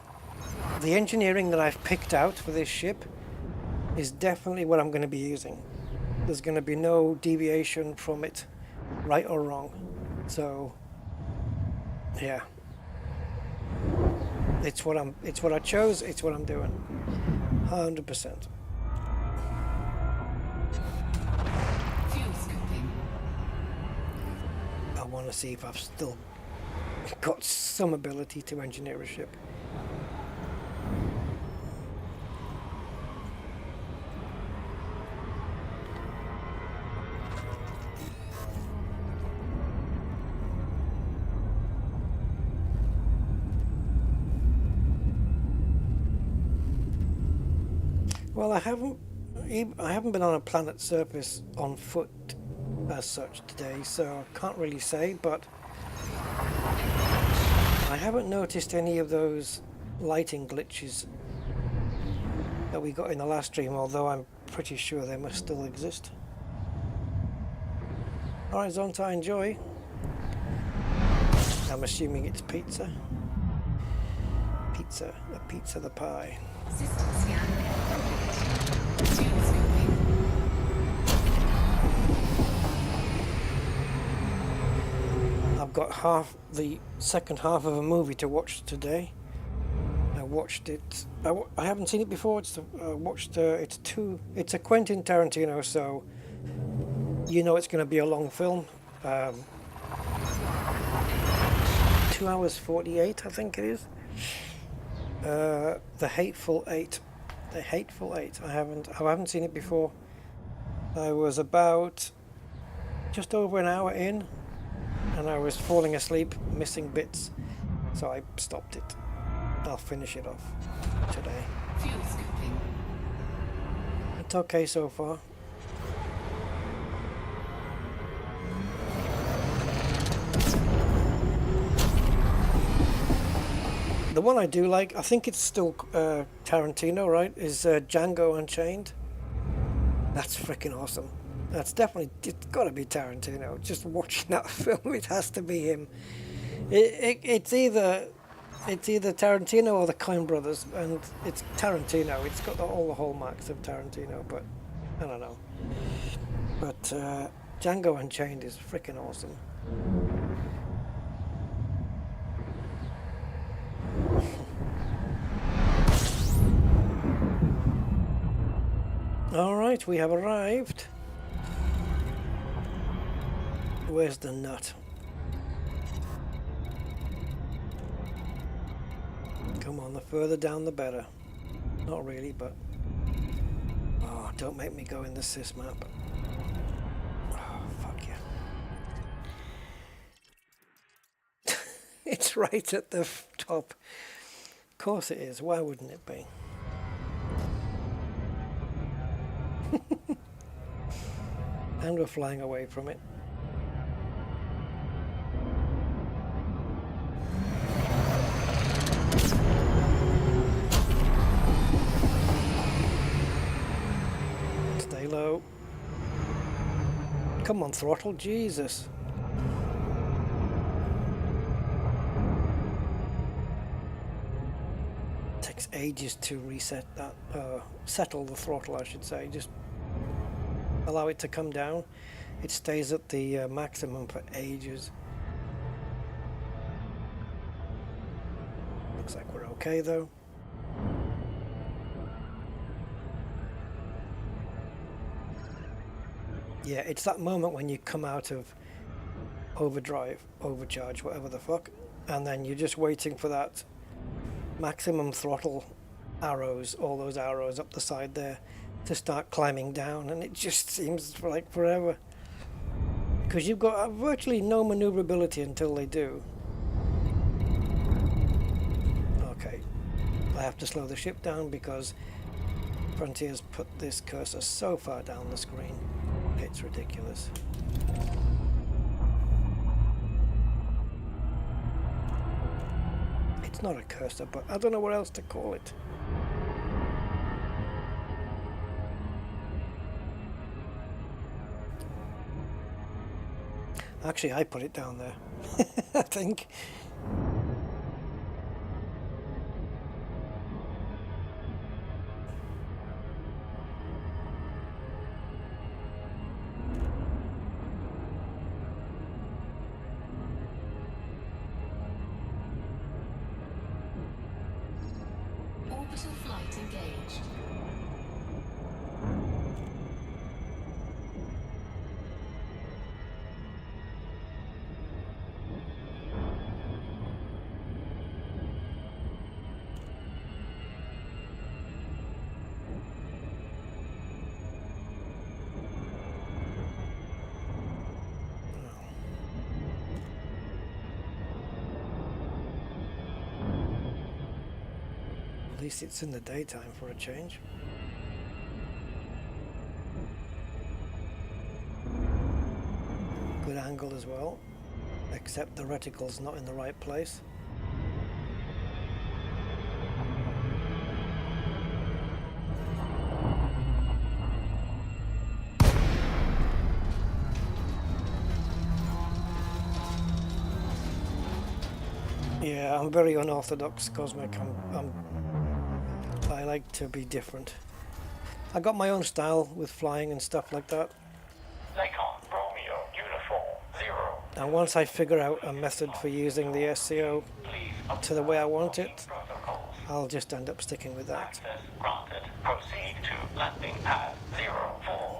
the engineering that I've picked out for this ship is definitely what I'm going to be using. There's going to be no deviation from it, right or wrong. So, yeah, it's what I chose, it's what I'm doing, 100%. Fuel scooping. I want to see if I've still got some ability to engineer a ship. Well, I haven't been on a planet surface on foot as such today, so I can't really say, but I haven't noticed any of those lighting glitches that we got in the last stream, although I'm pretty sure they must still exist. Alright, Zonta, enjoy. I'm assuming it's pizza. Pizza the pie. System scan. Fuel scooping. I've got the second half of a movie to watch today. I watched it. I haven't seen it before. It's it's a Quentin Tarantino, so you know it's going to be a long film. 2 hours 48, I think it is. The Hateful Eight. The Hateful Eight. I haven't seen it before. I was about just over an hour in, and I was falling asleep, missing bits, so I stopped it. I'll finish it off today. Fuel scooping. It's okay so far. The one I do like, I think it's still Tarantino, right? Is Django Unchained. That's freaking awesome. It's got to be Tarantino. Just watching that film, it has to be him. It's either Tarantino or the Coen Brothers, and it's Tarantino. It's got all the hallmarks of Tarantino, but I don't know. But Django Unchained is freaking awesome. All right, we have arrived. Where's the nut? Come on, the further down the better. Not really, but... Oh, don't make me go in the sys map. Oh, fuck yeah. It's right at the top. Of course it is. Why wouldn't it be? And we're flying away from it. Stay low. Come on, throttle, Jesus. Takes ages to reset that, settle the throttle, I should say. Just allow it to come down. It stays at the maximum for ages. Looks like we're okay though. Yeah, it's that moment when you come out of overdrive, overcharge, whatever the fuck, and then you're just waiting for that maximum throttle arrows, all those arrows up the side there, to start climbing down, and it just seems like forever. Because you've got virtually no maneuverability until they do. Okay, I have to slow the ship down because Frontier's put this cursor so far down the screen. It's ridiculous. It's not a cursor, but I don't know what else to call it. Actually, I put it down there, I think. Orbital flight engaged. At least it's in the daytime for a change. Good angle as well, except the reticle's not in the right place. Yeah, I'm very unorthodox, Cosmic. I like to be different. I got my own style with flying and stuff like that. Lakon Romeo Uniform 0. And once I figure out a method for using the SCO Please to the way I want it, protocols. I'll just end up sticking with that. Access granted. Proceed to landing pad 04.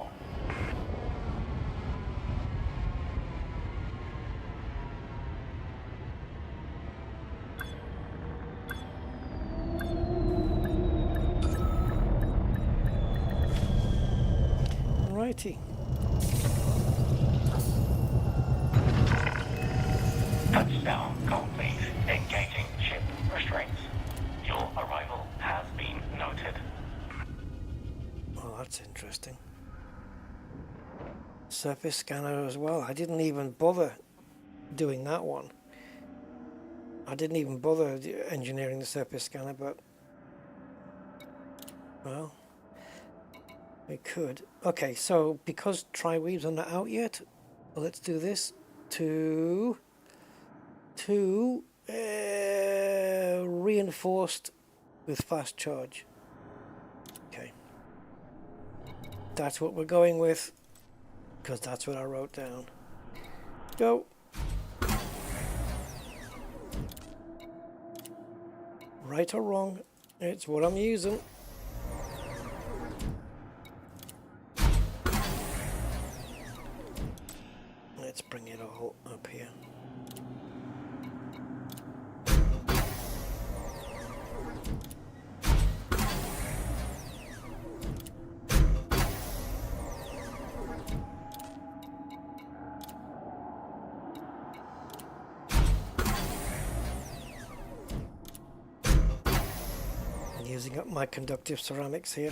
Righty. Touchdown complete. Engaging ship restraints. Your arrival has been noted. Oh, that's interesting. Surface scanner as well. I didn't even bother doing that one. I didn't even bother engineering the surface scanner, but well, we could. Okay, so because tri-weaves are not out yet, well, let's do this to reinforced with fast charge. Okay, that's what we're going with because that's what I wrote down. Go. Right or wrong, it's what I'm using. Let's bring it all up here. Using up my conductive ceramics here.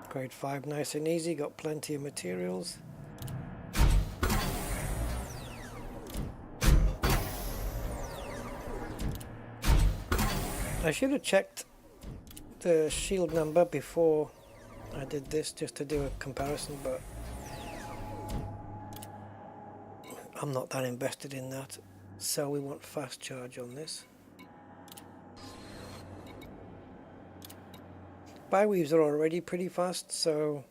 Grade 5 nice and easy, got plenty of materials. I should have checked the shield number before I did this, just to do a comparison, but I'm not that invested in that. So we want fast charge on this. Bi-weaves are already pretty fast, so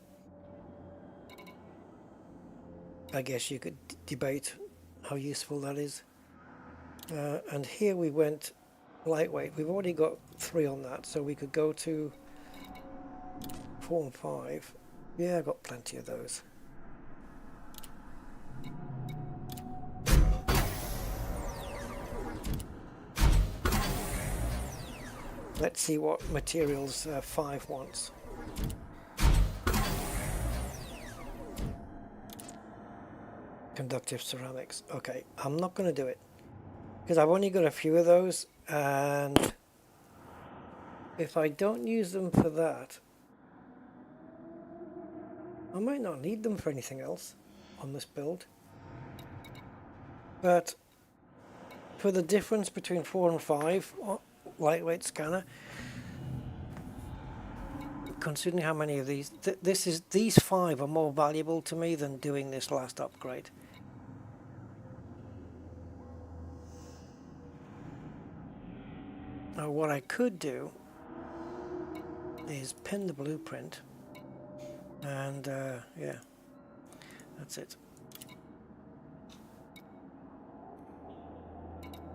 I guess you could debate how useful that is. And here we went lightweight. We've already got 3 on that, so we could go to 4 and 5. Yeah, I got plenty of those. Let's see what materials 5 wants. Conductive ceramics. Okay, I'm not going to do it because I've only got a few of those, and if I don't use them for that, I might not need them for anything else on this build. But for the difference between 4 and 5 lightweight scanner, considering how many of these, these 5 are more valuable to me than doing this last upgrade. Now what I could do is pin the blueprint, and yeah, that's it.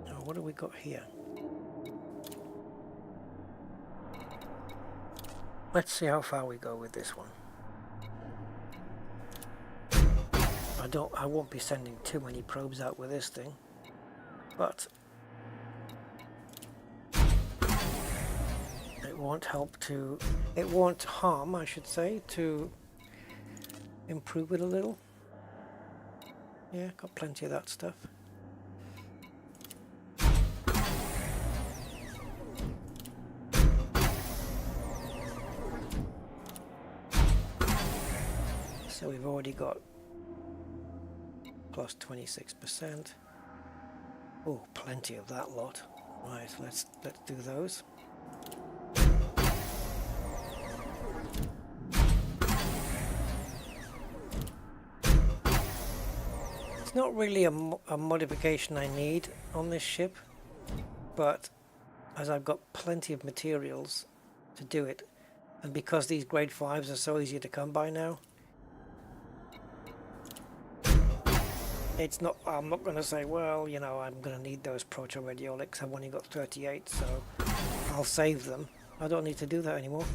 Now what do we got here? Let's see how far we go with this one. I won't be sending too many probes out with this thing, but it won't harm, I should say, to improve it a little. Yeah, got plenty of that stuff. So we've already got plus 26%. Oh, plenty of that lot. Right, let's do those. It's not really a modification I need on this ship, but as I've got plenty of materials to do it, and because these grade 5s are so easy to come by now, I'm not going to say, well, you know, I'm going to need those proto-radiolics. I've only got 38, so I'll save them. I don't need to do that anymore.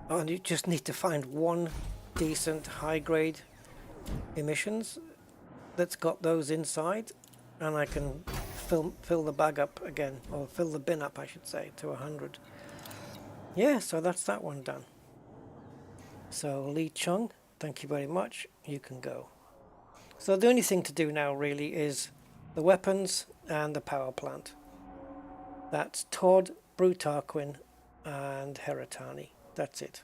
I just need to find one decent high-grade emissions that's got those inside, and I can fill the bag up again, or fill the bin up, I should say, to 100. Yeah, so that's that one done. So Lee Chung, thank you very much. You can go. So the only thing to do now really is the weapons and the power plant. That's Todd, Brute Tarquin, and Heratani. That's it.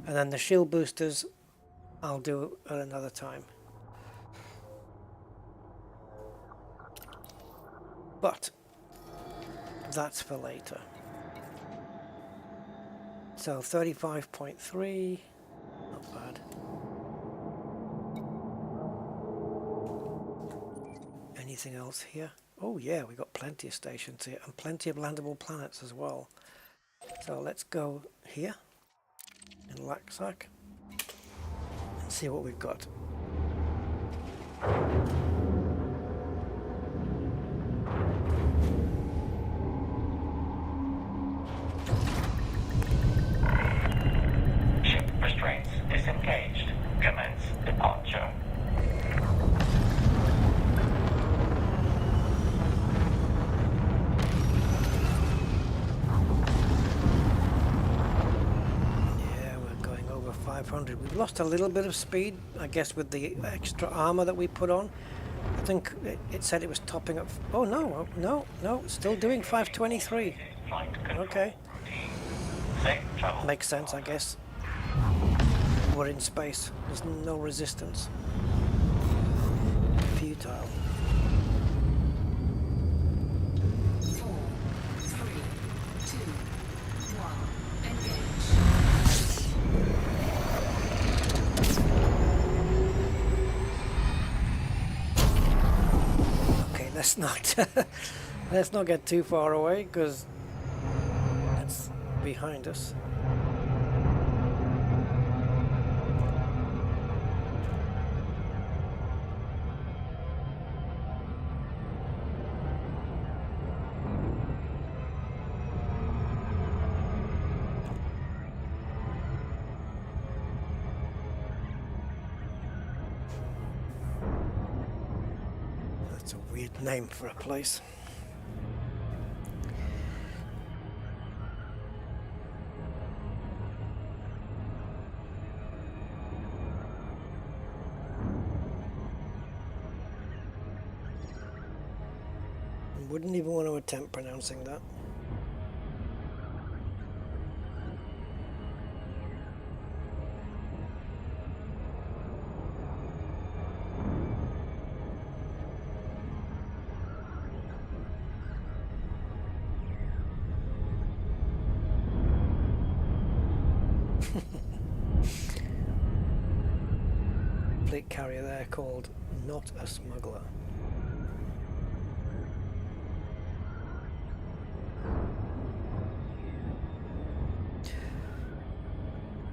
And then the shield boosters I'll do at another time. But that's for later. So 35.3, not bad. Anything else here? Oh yeah, we got plenty of stations here and plenty of landable planets as well. So let's go here in Laxac and see what we've got. Ship restraints disengaged. Commence departure. We've lost a little bit of speed, I guess, with the extra armor that we put on. I think it said it was topping up. Oh no, no, still doing 523. Okay. Makes sense, I guess. We're in space. There's no resistance. Futile. 4, let's not let's not get too far away because it's behind us. That's a weird name for a place. Wouldn't even want to attempt pronouncing that. Fleet carrier there called Not a Smuggler.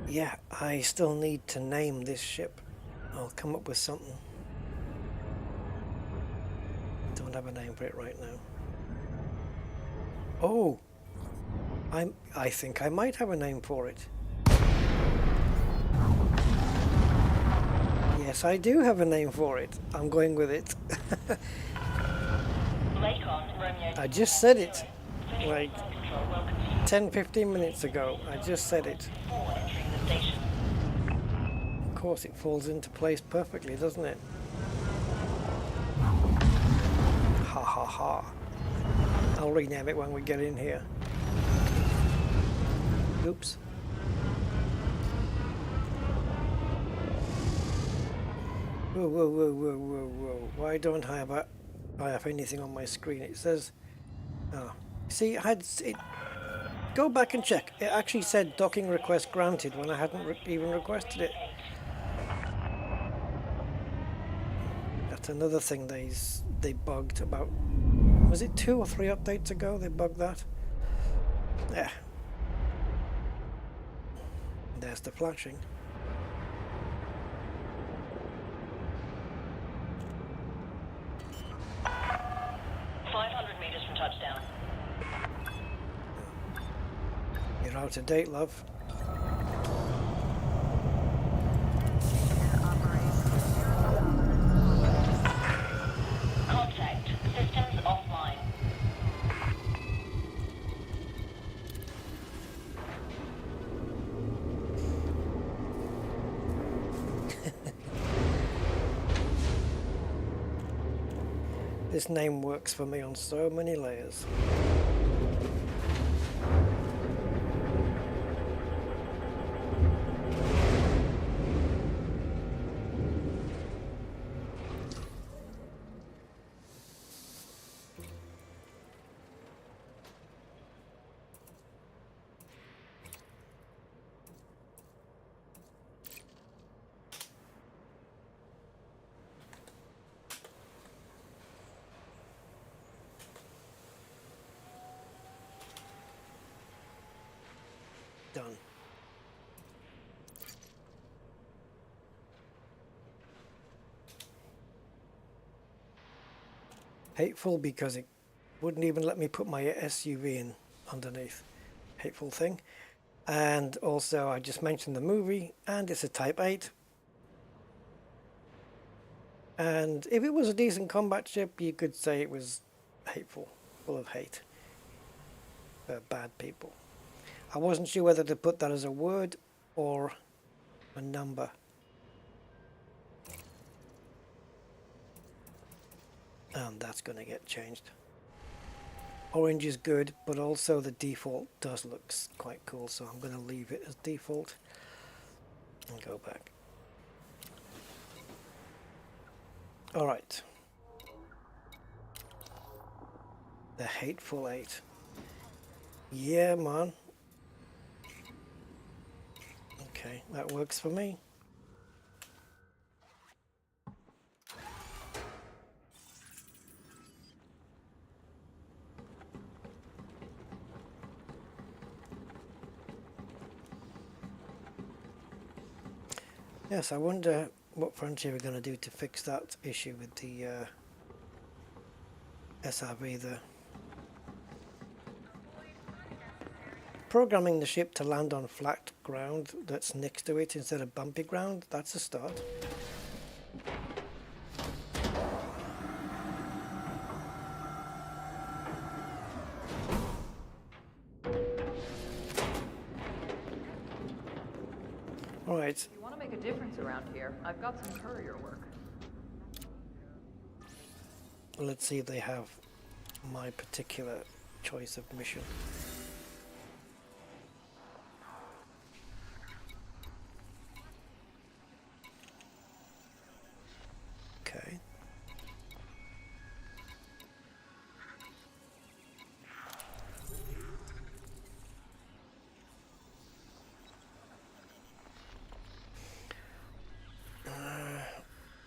Yeah, I still need to name this ship. I'll come up with something. Don't have a name for it right now. Oh! I think I might have a name for it. Yes, I do have a name for it. I'm going with it. Lakon, Romeo. I just said it. Like Control, welcome to 10-15 minutes ago. I just said it. 4 entering the station. Of course it falls into place perfectly, doesn't it? Ha ha ha. I'll rename it when we get in here. Oops. Whoa, whoa, whoa, whoa, whoa, whoa. Why don't I have anything on my screen? It says... Oh. See, I had... Go back and check. It actually said docking request granted when I hadn't even requested it. That's another thing they bugged about... Was it 2 or 3 updates ago they bugged that? Yeah. There's the flashing. Touchdown. You're out of date, love. Contact. Systems offline. This name works for me on so many layers. Done. Hateful because it wouldn't even let me put my SUV in underneath. Hateful thing. And also I just mentioned the movie and it's a Type 8. And if it was a decent combat ship you could say it was hateful, full of hate. Bad people. I wasn't sure whether to put that as a word or a number. And that's going to get changed. Orange is good, but also the default does look quite cool, so I'm going to leave it as default and go back. Alright. The Hateful Eight. Yeah, man. Okay, that works for me. Yes, I wonder what Frontier are going to do to fix that issue with the SRV there. Programming the ship to land on flat ground that's next to it instead of bumpy ground, that's a start. Alright, If you want to make a difference around here, I've got some courier work. let's see if they have my particular choice of mission. Okay.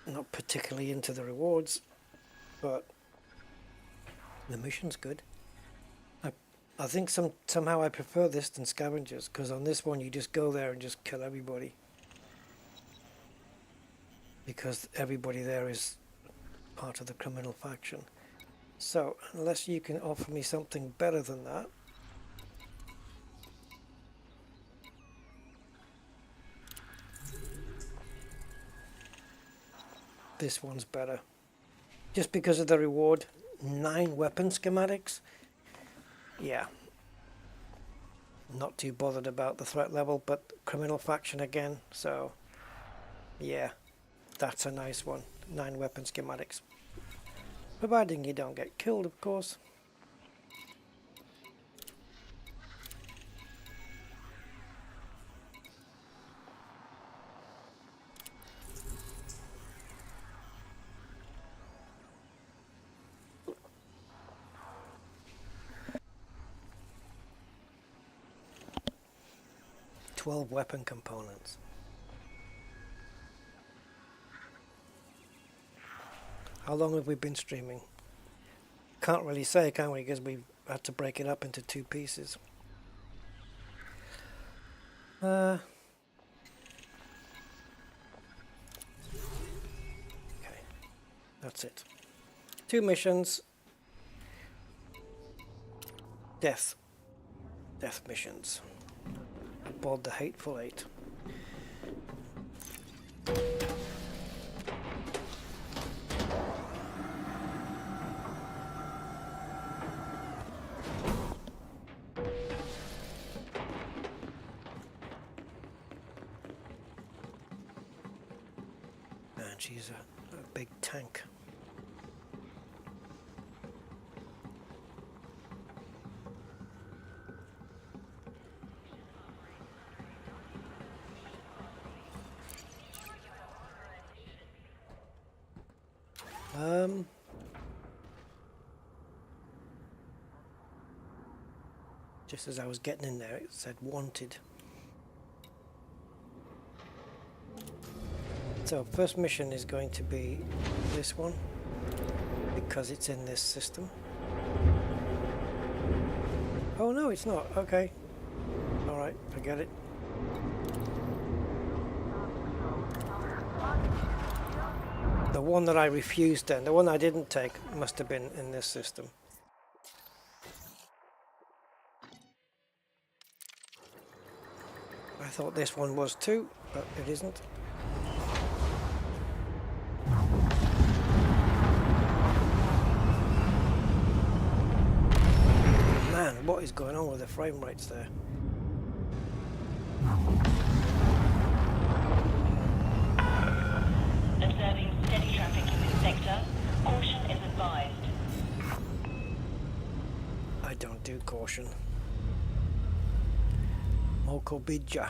Not particularly into the rewards, but the mission's good. I think somehow I prefer this than scavengers, because on this one you just go there and just kill everybody. Because everybody there is part of the criminal faction. So, unless you can offer me something better than that. This one's better. Just because of the reward. 9 weapon schematics. Yeah. Not too bothered about the threat level, but criminal faction again, so yeah. That's a nice one. 9 weapon schematics. Providing you don't get killed, of course. "12 weapon components. How long have we been streaming? Can't really say, can we? Because we had to break it up into 2 pieces. Okay. That's it. 2 missions. Death missions. Aboard the Hateful Eight. Man, she's a big tank. Just as I was getting in there, it said wanted. So first mission is going to be this one, because it's in this system. Oh no, it's not. Okay. Alright, forget it. The one that I refused then, the one I didn't take, must have been in this system. I thought this one was too, but it isn't. Man, what is going on with the frame rates there? Observing steady traffic in this sector. Caution is advised. I don't do caution. Mokobija.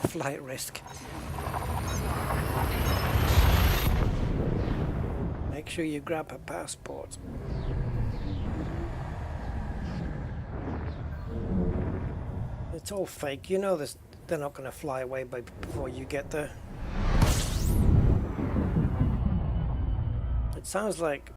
Flight risk. Make sure you grab a passport. It's all fake. You know this. They're not going to fly away before you get there. It sounds like